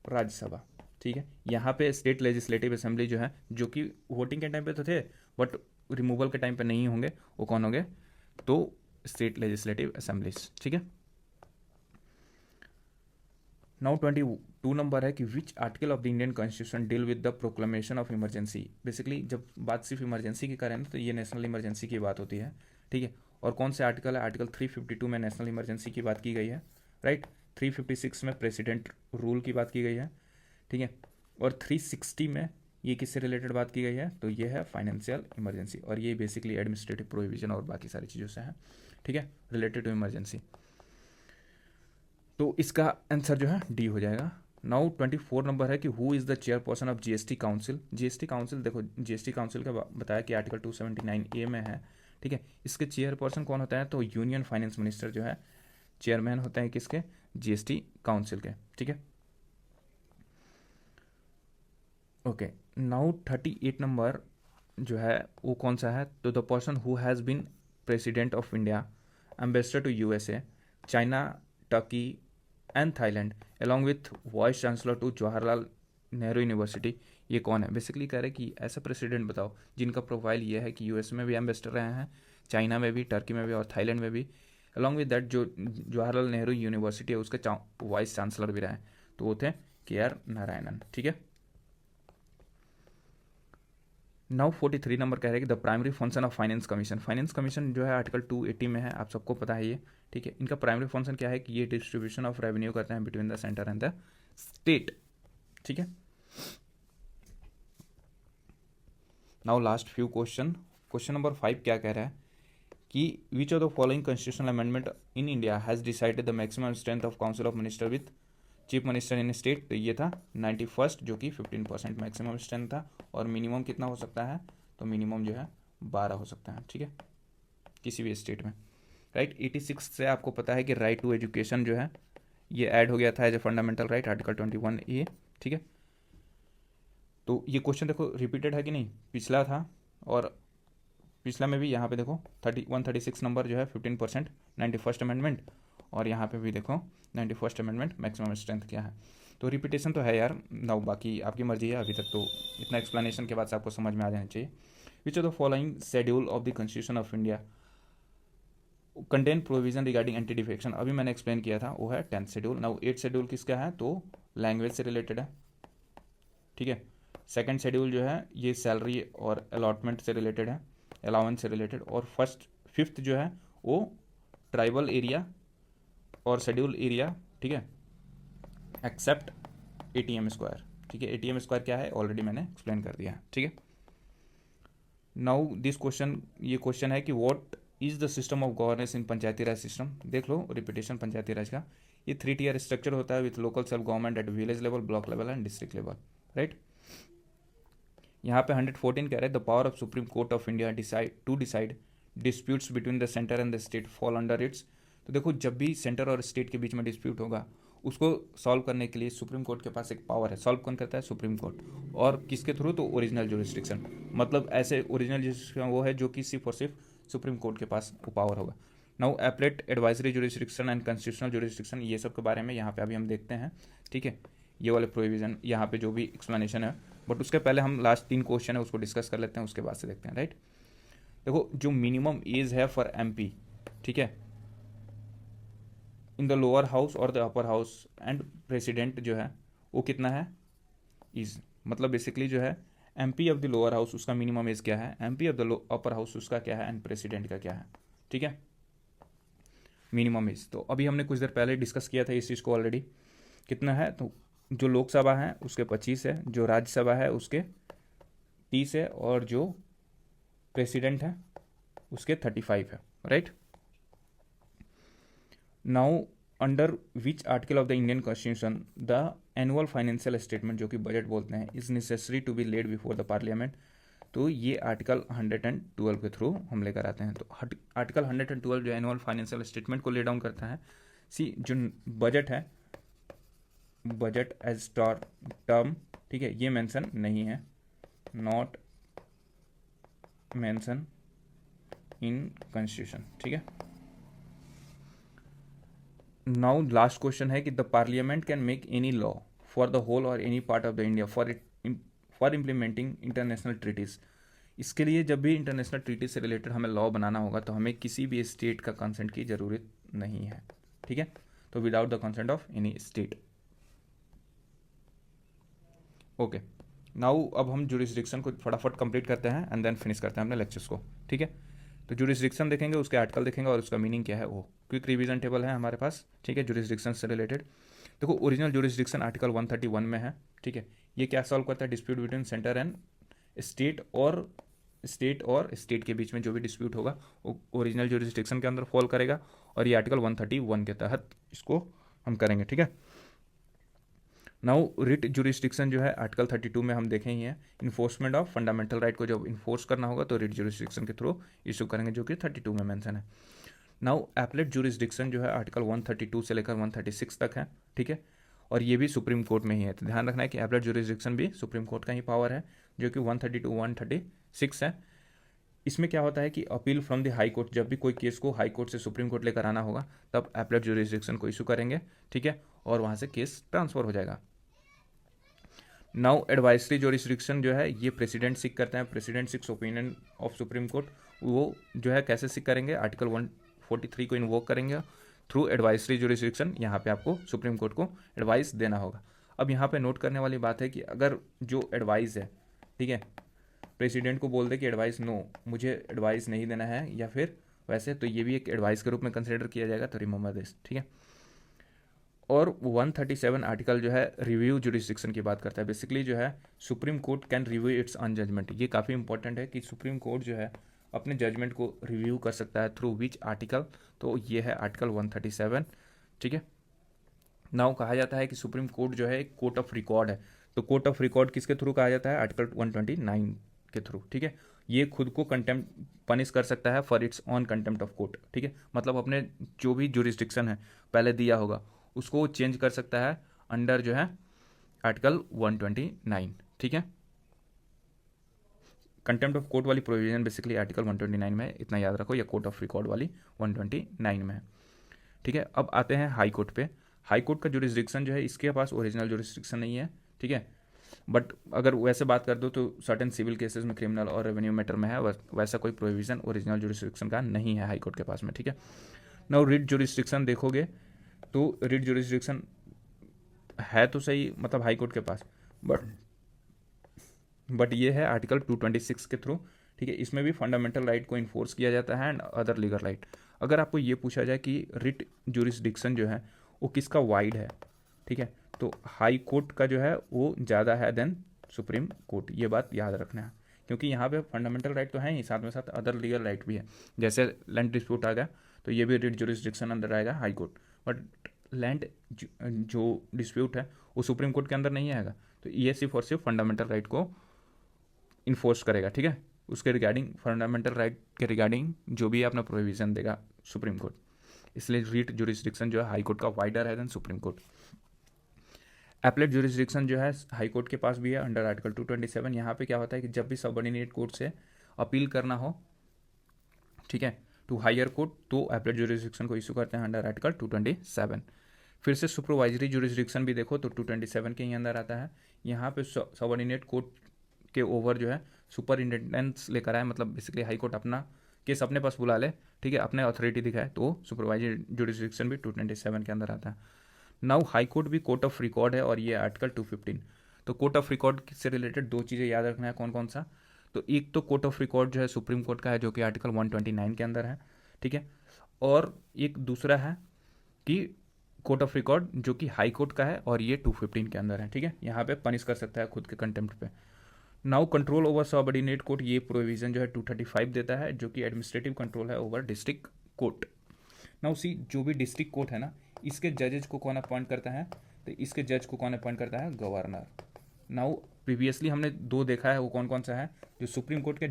Rajya Sabha. ठीक है, यहाँ पे स्टेट लेजिस्लेटिव असेंबली जो है, जो कि वोटिंग के टाइम पे तो थे बट रिमूवल के टाइम पे नहीं होंगे, वो कौन होंगे, तो स्टेट लेजिस्लेटिव असेंबलीज। ठीक है, नाउ 22 नंबर है कि which article of the Indian constitution deal with the proclamation of emergency. Basically जब बात सिर्फ इमरजेंसी की करें तो ये नेशनल इमरजेंसी की बात होती है। ठीक है, और कौन से आर्टिकल है, आर्टिकल 352 में नेशनल इमरजेंसी की बात की गई है, राइट। 356 में प्रेसिडेंट रूल की बात की गई है, ठीक है, और 360 में ये किससे रिलेटेड बात की गई है, तो ये है फाइनेंशियल इमरजेंसी, और ये बेसिकली एडमिनिस्ट्रेटिव प्रोविजन और बाकी सारी चीज़ों से है। ठीक है, रिलेटेड टू इमरजेंसी, तो इसका आंसर जो है डी हो जाएगा। नाउ 24 नंबर है कि who is the chairperson of GST council. GST council, देखो जीएसटी काउंसिल का बताया कि आर्टिकल 279A में है। ठीक है, इसके चेयरपर्सन कौन होता है, तो यूनियन फाइनेंस मिनिस्टर जो है चेयरमैन होते हैं किसके, जीएसटी काउंसिल के। ठीक है, ओके, नाउ 38 नंबर जो है वो कौन सा है, तो the person who has been president of India, ambassador to USA, China, Turkey and Thailand along with vice chancellor to Jawaharlal Nehru university, ये कौन है। बेसिकली कह रहे हैं कि ऐसा प्रेसिडेंट बताओ जिनका प्रोफाइल ये है कि यूएस में भी एम्बेसडर रहे हैं, चाइना में भी, टर्की में भी और थाईलैंड में भी, अलॉन्ग विद दैट जो जवाहरलाल नेहरू यूनिवर्सिटी है उसके वाइस चांसलर भी रहे, तो वो थे KR नारायणन। ठीक है, नाउ 43 नंबर कह रहे हैं कि the primary function of finance commission. Finance commission जो है आर्टिकल 280 में है, आप सबको पता है ये। ठीक है, इनका प्राइमरी फंक्शन क्या है कि ये डिस्ट्रीब्यूशन ऑफ रेवेन्यू करते हैं between the centre and the state. ठीक है, now last few question number 5 क्या कह रहा है कि विच of the following constitutional amendment in India has decided the maximum strength of council of minister with chief minister in state, तो ये था 91st जो कि 15% मैक्सिमम स्ट्रेंथ था, और मिनिमम कितना हो सकता है, तो मिनिमम जो है 12 हो सकता है, ठीक है, किसी भी स्टेट में, राइट। 86 से आपको पता है कि राइट टू एजुकेशन जो है ये ऐड हो गया था as a fundamental right, article 21A, ठीक है। तो ये क्वेश्चन देखो रिपीटेड है कि नहीं, पिछला था और पिछला में भी यहाँ पे देखो 136 नंबर जो है 15% 91st अमेंडमेंट, और यहाँ पे भी देखो 91st अमेंडमेंट मैक्सिमम स्ट्रेंथ क्या है। तो रिपीटेशन तो है यार ना, बाकी आपकी मर्जी है, अभी तक तो इतना एक्सप्लेनेशन के बाद से आपको समझ में आ जाना चाहिए। Which are the following schedule of the constitution of India contain provision regarding anti defection, अभी मैंने एक्सप्लेन किया था, वो है 10th schedule. Now 8th schedule किसका है, तो लैंग्वेज से रिलेटेड है, ठीक है। 2nd शेड्यूल जो है ये सैलरी और अलॉटमेंट से रिलेटेड है, अलाउंस से रिलेटेड, और 5th जो है वो ट्राइबल एरिया और शेड्यूल एरिया, ठीक है, एक्सेप्ट ATM स्क्वायर, ठीक है। ATM स्क्वायर क्या है ऑलरेडी मैंने एक्सप्लेन कर दिया है, ठीक है। नाउ दिस क्वेश्चन, ये क्वेश्चन है कि what is the system of governance in Panchayati Raj system, देख लो रिपीटेशन पंचायती राज का, ये 3 tier स्ट्रक्चर होता है with local self government at village level, block level and district level, right. यहाँ पे 114 कह रहे हैं the power of supreme court of India decide disputes between the centre and the state fall under its, तो देखो जब भी centre और स्टेट के बीच में डिस्प्यूट होगा उसको सॉल्व करने के लिए सुप्रीम कोर्ट के पास एक पावर है, सॉल्व कौन करता है, सुप्रीम कोर्ट, और किसके थ्रू, तो ओरिजिनल जुरिस्डिक्शन, मतलब ऐसे ओरिजिनल जुरिस्डिक्शन वो है जो कि सिर्फ और सिर्फ सुप्रीम कोर्ट के पास वो पावर होगा। Now appellate advisory jurisdiction and constitutional jurisdiction, ये सब के बारे में यहाँ पे अभी हम देखते हैं, ठीक है, ये वाले प्रोविजन यहाँ पे जो भी एक्सप्लेनेशन है, बट उसके पहले हम लास्ट 3 क्वेश्चन है उसको डिस्कस कर लेते हैं, उसके बाद से देखते हैं, राइट। देखो जो मिनिमम एज है फॉर MP, ठीक है, इन द लोअर हाउस और the upper house and president जो है वो कितना है, इज, मतलब बेसिकली जो है MP of the lower house उसका मिनिमम एज क्या है, MP of the upper house उसका क्या है, एंड प्रेसिडेंट का क्या है, ठीक है, मिनिमम एज। तो अभी हमने कुछ देर पहले डिस्कस किया था इस चीज़ को ऑलरेडी, कितना है, तो जो लोकसभा है उसके 25 है, जो राज्यसभा है उसके 30 है, और जो प्रेसिडेंट है उसके 35 है, right. Now under which article of the Indian constitution the annual financial statement, जो कि बजट बोलते हैं, is necessary to be laid before the parliament, तो ये आर्टिकल 112 के थ्रू हम लेकर आते हैं। तो आर्टिकल 112 जो एनुअल फाइनेंशियल स्टेटमेंट को ले डाउन करता है, सी जो बजट है, बजट एज टर्म, ठीक है, ये मेंशन नहीं है, नॉट मेंशन इन कॉन्स्टिट्यूशन, ठीक है। नाउ लास्ट क्वेश्चन है कि the parliament can make any law for the whole or any part of the India for implementing international treaties, इसके लिए जब भी इंटरनेशनल ट्रीटी से रिलेटेड हमें लॉ बनाना होगा तो हमें किसी भी स्टेट का कंसेंट की जरूरत नहीं है, ठीक है, तो without the consent of any state, okay. Now अब हम जुरिस्डिक्शन को फटाफट कंप्लीट करते हैं एंड देन फिनिश करते हैं अपने लेक्चर्स को, ठीक है। तो जुरिस्डिक्शन देखेंगे, उसके आर्टिकल देखेंगे और उसका मीनिंग क्या है, वो क्विक रिवीजन टेबल है हमारे पास, ठीक है, जुरिस्डिक्शन से रिलेटेड। देखो ओरिजिनल जुरिस्डिक्शन आर्टिकल 131 में है, ठीक है, ये क्या सॉल्व करता है, dispute between centre and state, और स्टेट के बीच में जो भी डिस्प्यूट होगा वो ओरिजिनल जुरिस्डिक्शन के अंदर फॉल करेगा, और ये आर्टिकल 131 के तहत इसको हम करेंगे, ठीक है। नाउ रिट जुरिस्डिक्शन जो है आर्टिकल 32 में हम देखें ही है, इन्फोर्समेंट ऑफ फंडामेंटल राइट को जब इन्फोर्स करना होगा तो रिट जुरिस्डिक्शन के थ्रू इशू करेंगे, जो कि 32 में मेंशन है। नाउ एपलेट जुरिस्डिक्शन जो है आर्टिकल 132 से लेकर 136 तक है, ठीक है, और ये भी सुप्रीम कोर्ट में ही है, तो ध्यान रखना है कि एपलेट जुरिस्डिक्शन भी सुप्रीम कोर्ट का ही पावर है, जो कि 132 136 है। इसमें क्या होता है कि appeal from the high court, जब भी कोई केस को हाई कोर्ट से सुप्रीम कोर्ट लेकर आना होगा तब एपलेट जुरिस्डिक्शन को इशू करेंगे, ठीक है, और वहाँ से केस ट्रांसफर हो जाएगा। नाउ एडवाइजरी जुरिस्डिक्शन जो है ये प्रेसिडेंट सिक करते हैं, president six opinion of supreme court, वो जो है कैसे सिक करेंगे, आर्टिकल 143 को इन्वोक करेंगे थ्रू एडवाइजरी जुरिस्डिक्शन, यहाँ पे आपको सुप्रीम कोर्ट को एडवाइस देना होगा। अब यहाँ पे नोट करने वाली बात है कि अगर जो एडवाइस है, ठीक है, प्रेसिडेंट को बोल दे कि एडवाइस नो, मुझे एडवाइस नहीं देना है या फिर वैसे, तो ये भी एक एडवाइस के रूप में कंसिडर किया जाएगा, तो रिमेंबर दिस, ठीक है। और 137 आर्टिकल जो है रिव्यू जुरिस्डिक्शन की बात करता है, बेसिकली जो है supreme court can review its own judgment, ये काफ़ी इंपॉर्टेंट है कि सुप्रीम कोर्ट जो है अपने जजमेंट को रिव्यू कर सकता है थ्रू विच आर्टिकल, तो ये है आर्टिकल 137, ठीक है। नाउ कहा जाता है कि सुप्रीम कोर्ट जो है एक कोर्ट ऑफ रिकॉर्ड है, तो कोर्ट ऑफ रिकॉर्ड किसके थ्रू कहा जाता है? आर्टिकल 129 के थ्रू, ठीक है। ये खुद को कंटेम्प्ट पनिश कर सकता है for its on contempt of court, ठीक है। मतलब अपने जो भी जुरिस्डिक्शन है पहले दिया होगा उसको चेंज कर सकता है अंडर जो है आर्टिकल 129, ठीक है। कंटेम्प्ट ऑफ कोर्ट वाली प्रोविजन बेसिकली आर्टिकल 129 में है, इतना याद रखो, या कोर्ट ऑफ रिकॉर्ड वाली 129 में है, ठीक है। अब आते हैं हाई कोर्ट पे। हाई कोर्ट का जुरिस्डिक्शन जो है इसके पास ओरिजिनल जुरिस्डिक्शन नहीं है, ठीक है। बट अगर वैसे बात कर दो तो सर्टेन सिविल केसेस में, क्रिमिनल और रेवेन्यू मैटर में है, वैसा कोई प्रोविजन ओरिजिनल जुरिस्डिक्शन का नहीं है हाई कोर्ट के पास में, ठीक है। नाउ रिट जुरिस्डिक्शन देखोगे तो रिट जुरिस्डिक्शन है तो सही, मतलब हाई कोर्ट के पास, बट ये है आर्टिकल 226 के थ्रू, ठीक है। इसमें भी फंडामेंटल राइट को इन्फोर्स किया जाता है एंड अदर लीगल राइट। अगर आपको ये पूछा जाए कि रिट जुरिस्डिक्शन जो है वो किसका वाइड है, ठीक है, तो हाई कोर्ट का जो है वो ज़्यादा है देन सुप्रीम कोर्ट, ये बात याद रखना है, क्योंकि यहाँ पे फंडामेंटल राइट तो है ही, साथ में साथ अदर लीगल राइट भी है। जैसे लैंड डिस्प्यूट आ गया तो ये भी रिट जुरिस्डिक्शन अंदर आएगा हाई कोर्ट, बट लैंड जो डिस्प्यूट है वो सुप्रीम कोर्ट के अंदर नहीं आएगा, तो ये सिर्फ और सिर्फ फंडामेंटल राइट को इन्फोर्स करेगा, ठीक है। उसके रिगार्डिंग फंडामेंटल राइट के रिगार्डिंग जो भी अपना प्रोविजन देगा सुप्रीम कोर्ट, इसलिए रिट जुरिस्डिक्शन जो है हाई कोर्ट का वाइडर है than supreme court. Appellate jurisdiction जो है हाई कोर्ट के पास भी है अंडर आर्टिकल 227। यहाँ पे क्या होता है कि जब भी सबऑर्डिनेट कोर्ट से अपील करना हो, ठीक है, टू हायर कोर्ट, तो एपलेट जुरिस्डिक्शन को इशू करते हैं अंडर आर्टिकल 227। फिर से सुपरवाइजरी जुरिस्डिक्शन भी देखो तो 227 के ही अंदर आता है। यहाँ पे सबऑर्डिनेट कोर्ट के ओवर जो है सुपरिटेंडेंस लेकर आए, मतलब बेसिकली हाई कोर्ट अपना केस अपने पास बुला ले, ठीक है, अपने अथॉरिटी दिखाए, तो सुपरवाइजरी जुरिस्डिक्शन भी 227 के अंदर आता है। नाउ हाई कोर्ट भी कोर्ट ऑफ रिकॉर्ड है और ये आर्टिकल 215। तो कोर्ट ऑफ रिकॉर्ड से रिलेटेड दो चीज़ें याद रखना है, कौन कौन सा? तो एक तो कोर्ट ऑफ रिकॉर्ड जो है सुप्रीम कोर्ट का है जो कि आर्टिकल 129 के अंदर है, ठीक है, और एक दूसरा है कि कोर्ट ऑफ रिकॉर्ड जो कि हाई कोर्ट का है और ये 215 के अंदर है, ठीक है। यहाँ पे पनिश कर सकता है खुद के कंटेम्प्ट पे। Now control over subordinate court, ये प्रोविजन जो है 235 देता है, जो कि एडमिनिस्ट्रेटिव कंट्रोल है over district court. Now see, जो भी डिस्ट्रिक्ट कोर्ट है ना, इसके जजेज को कौन अपॉइंट करता है? तो इसके जज को कौन अपॉइंट करता है? गवर्नर। नाउ प्रीवियसली हमने दो देखा है, वो कौन कौन सा है? जो सुप्रीम कोर्ट के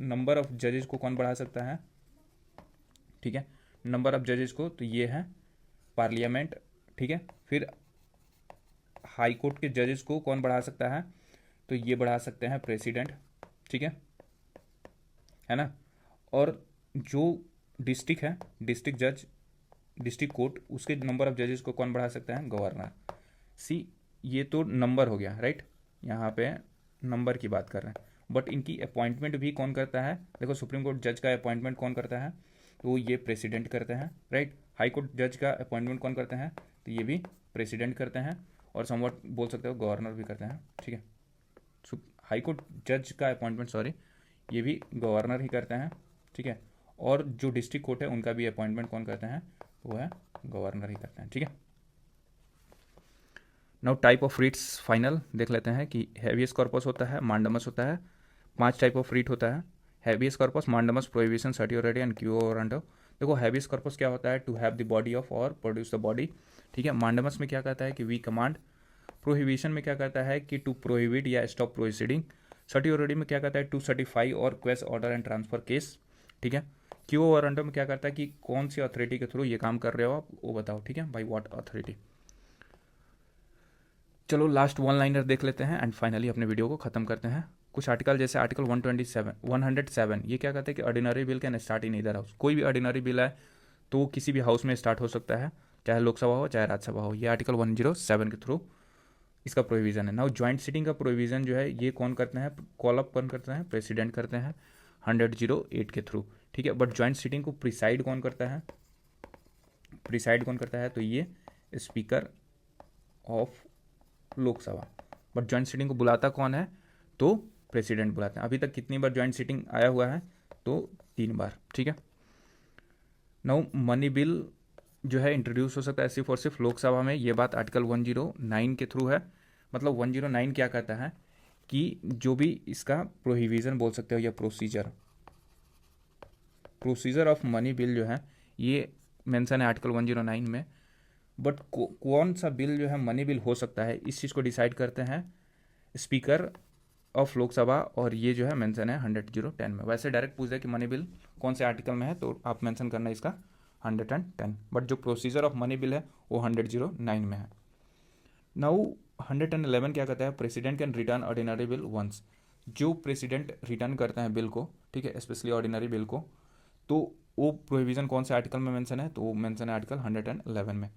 नंबर ऑफ जजेज को कौन बढ़ा सकता है, ठीक है, नंबर ऑफ जजेज को, तो ये है पार्लियामेंट, ठीक है। फिर हाई कोर्ट के जजेस को कौन बढ़ा सकता है? तो ये बढ़ा सकते हैं प्रेसिडेंट, ठीक है ना। और जो डिस्ट्रिक्ट है, डिस्ट्रिक्ट जज, डिस्ट्रिक्ट कोर्ट, उसके नंबर ऑफ जजेस को कौन बढ़ा सकता है? गवर्नर। सी, ये तो नंबर हो गया, राइट, यहाँ पे नंबर की बात कर रहे हैं, बट इनकी अपॉइंटमेंट भी कौन करता है? देखो, सुप्रीम कोर्ट जज का अपॉइंटमेंट कौन करता है? तो ये प्रेसिडेंट करते हैं, राइट। हाई कोर्ट जज का अपॉइंटमेंट कौन करते हैं? तो ये भी प्रेसिडेंट करते हैं, और समवट बोल सकते हो गवर्नर भी करते हैं, ठीक है। हाई कोर्ट जज का अपॉइंटमेंट, सॉरी, ये भी गवर्नर ही करते हैं, ठीक है। और जो डिस्ट्रिक्ट कोर्ट है उनका भी अपॉइंटमेंट कौन करते हैं? वो है गवर्नर ही करते हैं, ठीक है। नाउ टाइप ऑफ रीट्स फाइनल देख लेते हैं कि हैवियस कॉर्पस होता है, मांडमस होता है, 5 टाइप ऑफ रीट होता है। Habeas corpus, mandamus, prohibition, certiorari and quo warranto. देखो, हैवियस कॉर्पस क्या होता है? To have the body of or produce the body, ठीक है। मांडमस में क्या कहता है कि वी कमांड। प्रोहिबिशन में क्या कहता है कि टू प्रोहिबिट या स्टॉप प्रोसीडिंग। सर्टियोरिटी में क्या कहता है? टू सर्टिफाई और quest order and transfer case, ठीक है। क्यू वारंट में क्या कहता है कि कौन सी अथॉरिटी के थ्रू ये काम कर रहे हो आप, वो बताओ, ठीक है, बाई व्हाट अथॉरिटी। चलो लास्ट वन लाइनर देख लेते हैं एंड फाइनली अपने वीडियो को खत्म करते हैं। कुछ आर्टिकल जैसे आर्टिकल 107, ये क्या कहते हैं कि ordinary bill can start in either house. कोई भी ऑर्डिनरी बिल है तो किसी भी हाउस में स्टार्ट हो सकता है, चाहे लोकसभा हो चाहे राज्यसभा हो। ये आर्टिकल 107 के थ्रू इसका प्रोविज़न है। नाउ ज्वाइंट सीटिंग का प्रोविज़न जो है ये कौन करते हैं? कॉल अप कौन करते हैं? प्रेसिडेंट करते हैं 108 के थ्रू, ठीक है। बट ज्वाइंट सीटिंग को प्रिसाइड कौन करता है? प्रिसाइड कौन करता है? तो ये speaker of Lok Sabha. But joint seating को बुलाता कौन है? तो प्रेसिडेंट बुलाते हैं। अभी तक कितनी बार ज्वाइंट सीटिंग आया हुआ है? तो 3 बार, ठीक है। नाउ मनी बिल जो है इंट्रोड्यूस हो सकता है सिर्फ और सिर्फ लोकसभा में, ये बात आर्टिकल 109 के थ्रू है। मतलब 109 क्या कहता है कि जो भी इसका प्रोहिबिशन बोल सकते हो या प्रोसीजर ऑफ मनी बिल जो है ये मेंशन है आर्टिकल 109 में। बट कौन सा बिल जो है मनी बिल हो सकता है, इस चीज़ को डिसाइड करते हैं स्पीकर ऑफ लोकसभा, और ये जो है मेंशन है 100(10) में। वैसे डायरेक्ट पूछ दे कि मनी बिल कौन से आर्टिकल में है तो आप मेंशन करना इसका 110, बट जो प्रोसीजर ऑफ मनी बिल है वो 109 में है। नाउ 111 क्या कहता है, president can return ordinary bill once. जो प्रेसिडेंट रिटर्न करते हैं बिल को, ठीक है, स्पेशली ऑर्डिनरी बिल को, तो वो प्रोविज़न कौन से आर्टिकल में मेंशन है, तो वो मेंशन है आर्टिकल 111 में।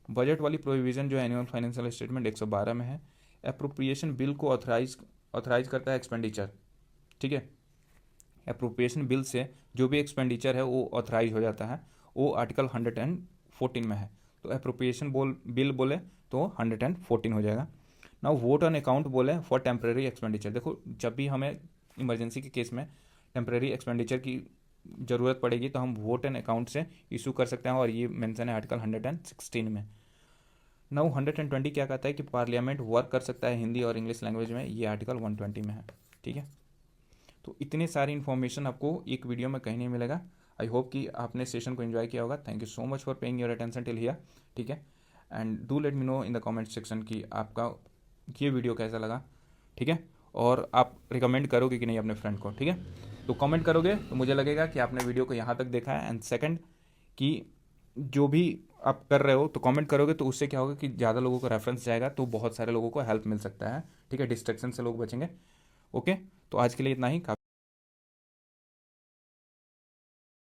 बजट वाली प्रोविज़न जो एनुअल फाइनेंशियल स्टेटमेंट 112 में है। अप्रोप्रिएशन बिल को ऑथराइज करता है एक्सपेंडिचर, ठीक है, अप्रोप्रिएशन बिल से जो भी एक्सपेंडिचर है वो ऑथराइज हो जाता है, वो आर्टिकल 114 में है। तो अप्रोप्रिएशन बिल बोले तो 114 हो जाएगा। ना वोट ऑन अकाउंट बोले फॉर टेम्प्रेरी एक्सपेंडिचर। देखो जब भी हमें इमरजेंसी के केस में टेम्प्रेरी एक्सपेंडिचर की ज़रूरत पड़ेगी तो हम वोट एंड अकाउंट से इशू कर सकते हैं, और ये मेंशन है आर्टिकल 116 में। नाउ 120 क्या कहता है कि पार्लियामेंट वर्क कर सकता है हिंदी और इंग्लिश लैंग्वेज में, ये आर्टिकल 120 में है, ठीक है। तो इतने सारी इन्फॉर्मेशन आपको एक वीडियो में कहीं नहीं मिलेगा। आई होप कि आपने सेशन को एंजॉय किया होगा। Thank you so much for paying your attention till here, ठीक है। And do let me know in the comment section कि आपका ये वीडियो कैसा लगा, ठीक है, और आप रिकमेंड करोगे कि नहीं अपने फ्रेंड को, ठीक है। तो कमेंट करोगे तो मुझे लगेगा कि आपने वीडियो को यहाँ तक देखा है। एंड सेकंड कि जो भी आप कर रहे हो तो कमेंट करोगे तो उससे क्या होगा कि ज़्यादा लोगों को रेफरेंस जाएगा, तो बहुत सारे लोगों को हेल्प मिल सकता है, ठीक है, डिस्ट्रैक्शन से लोग बचेंगे। ओके, तो आज के लिए इतना ही।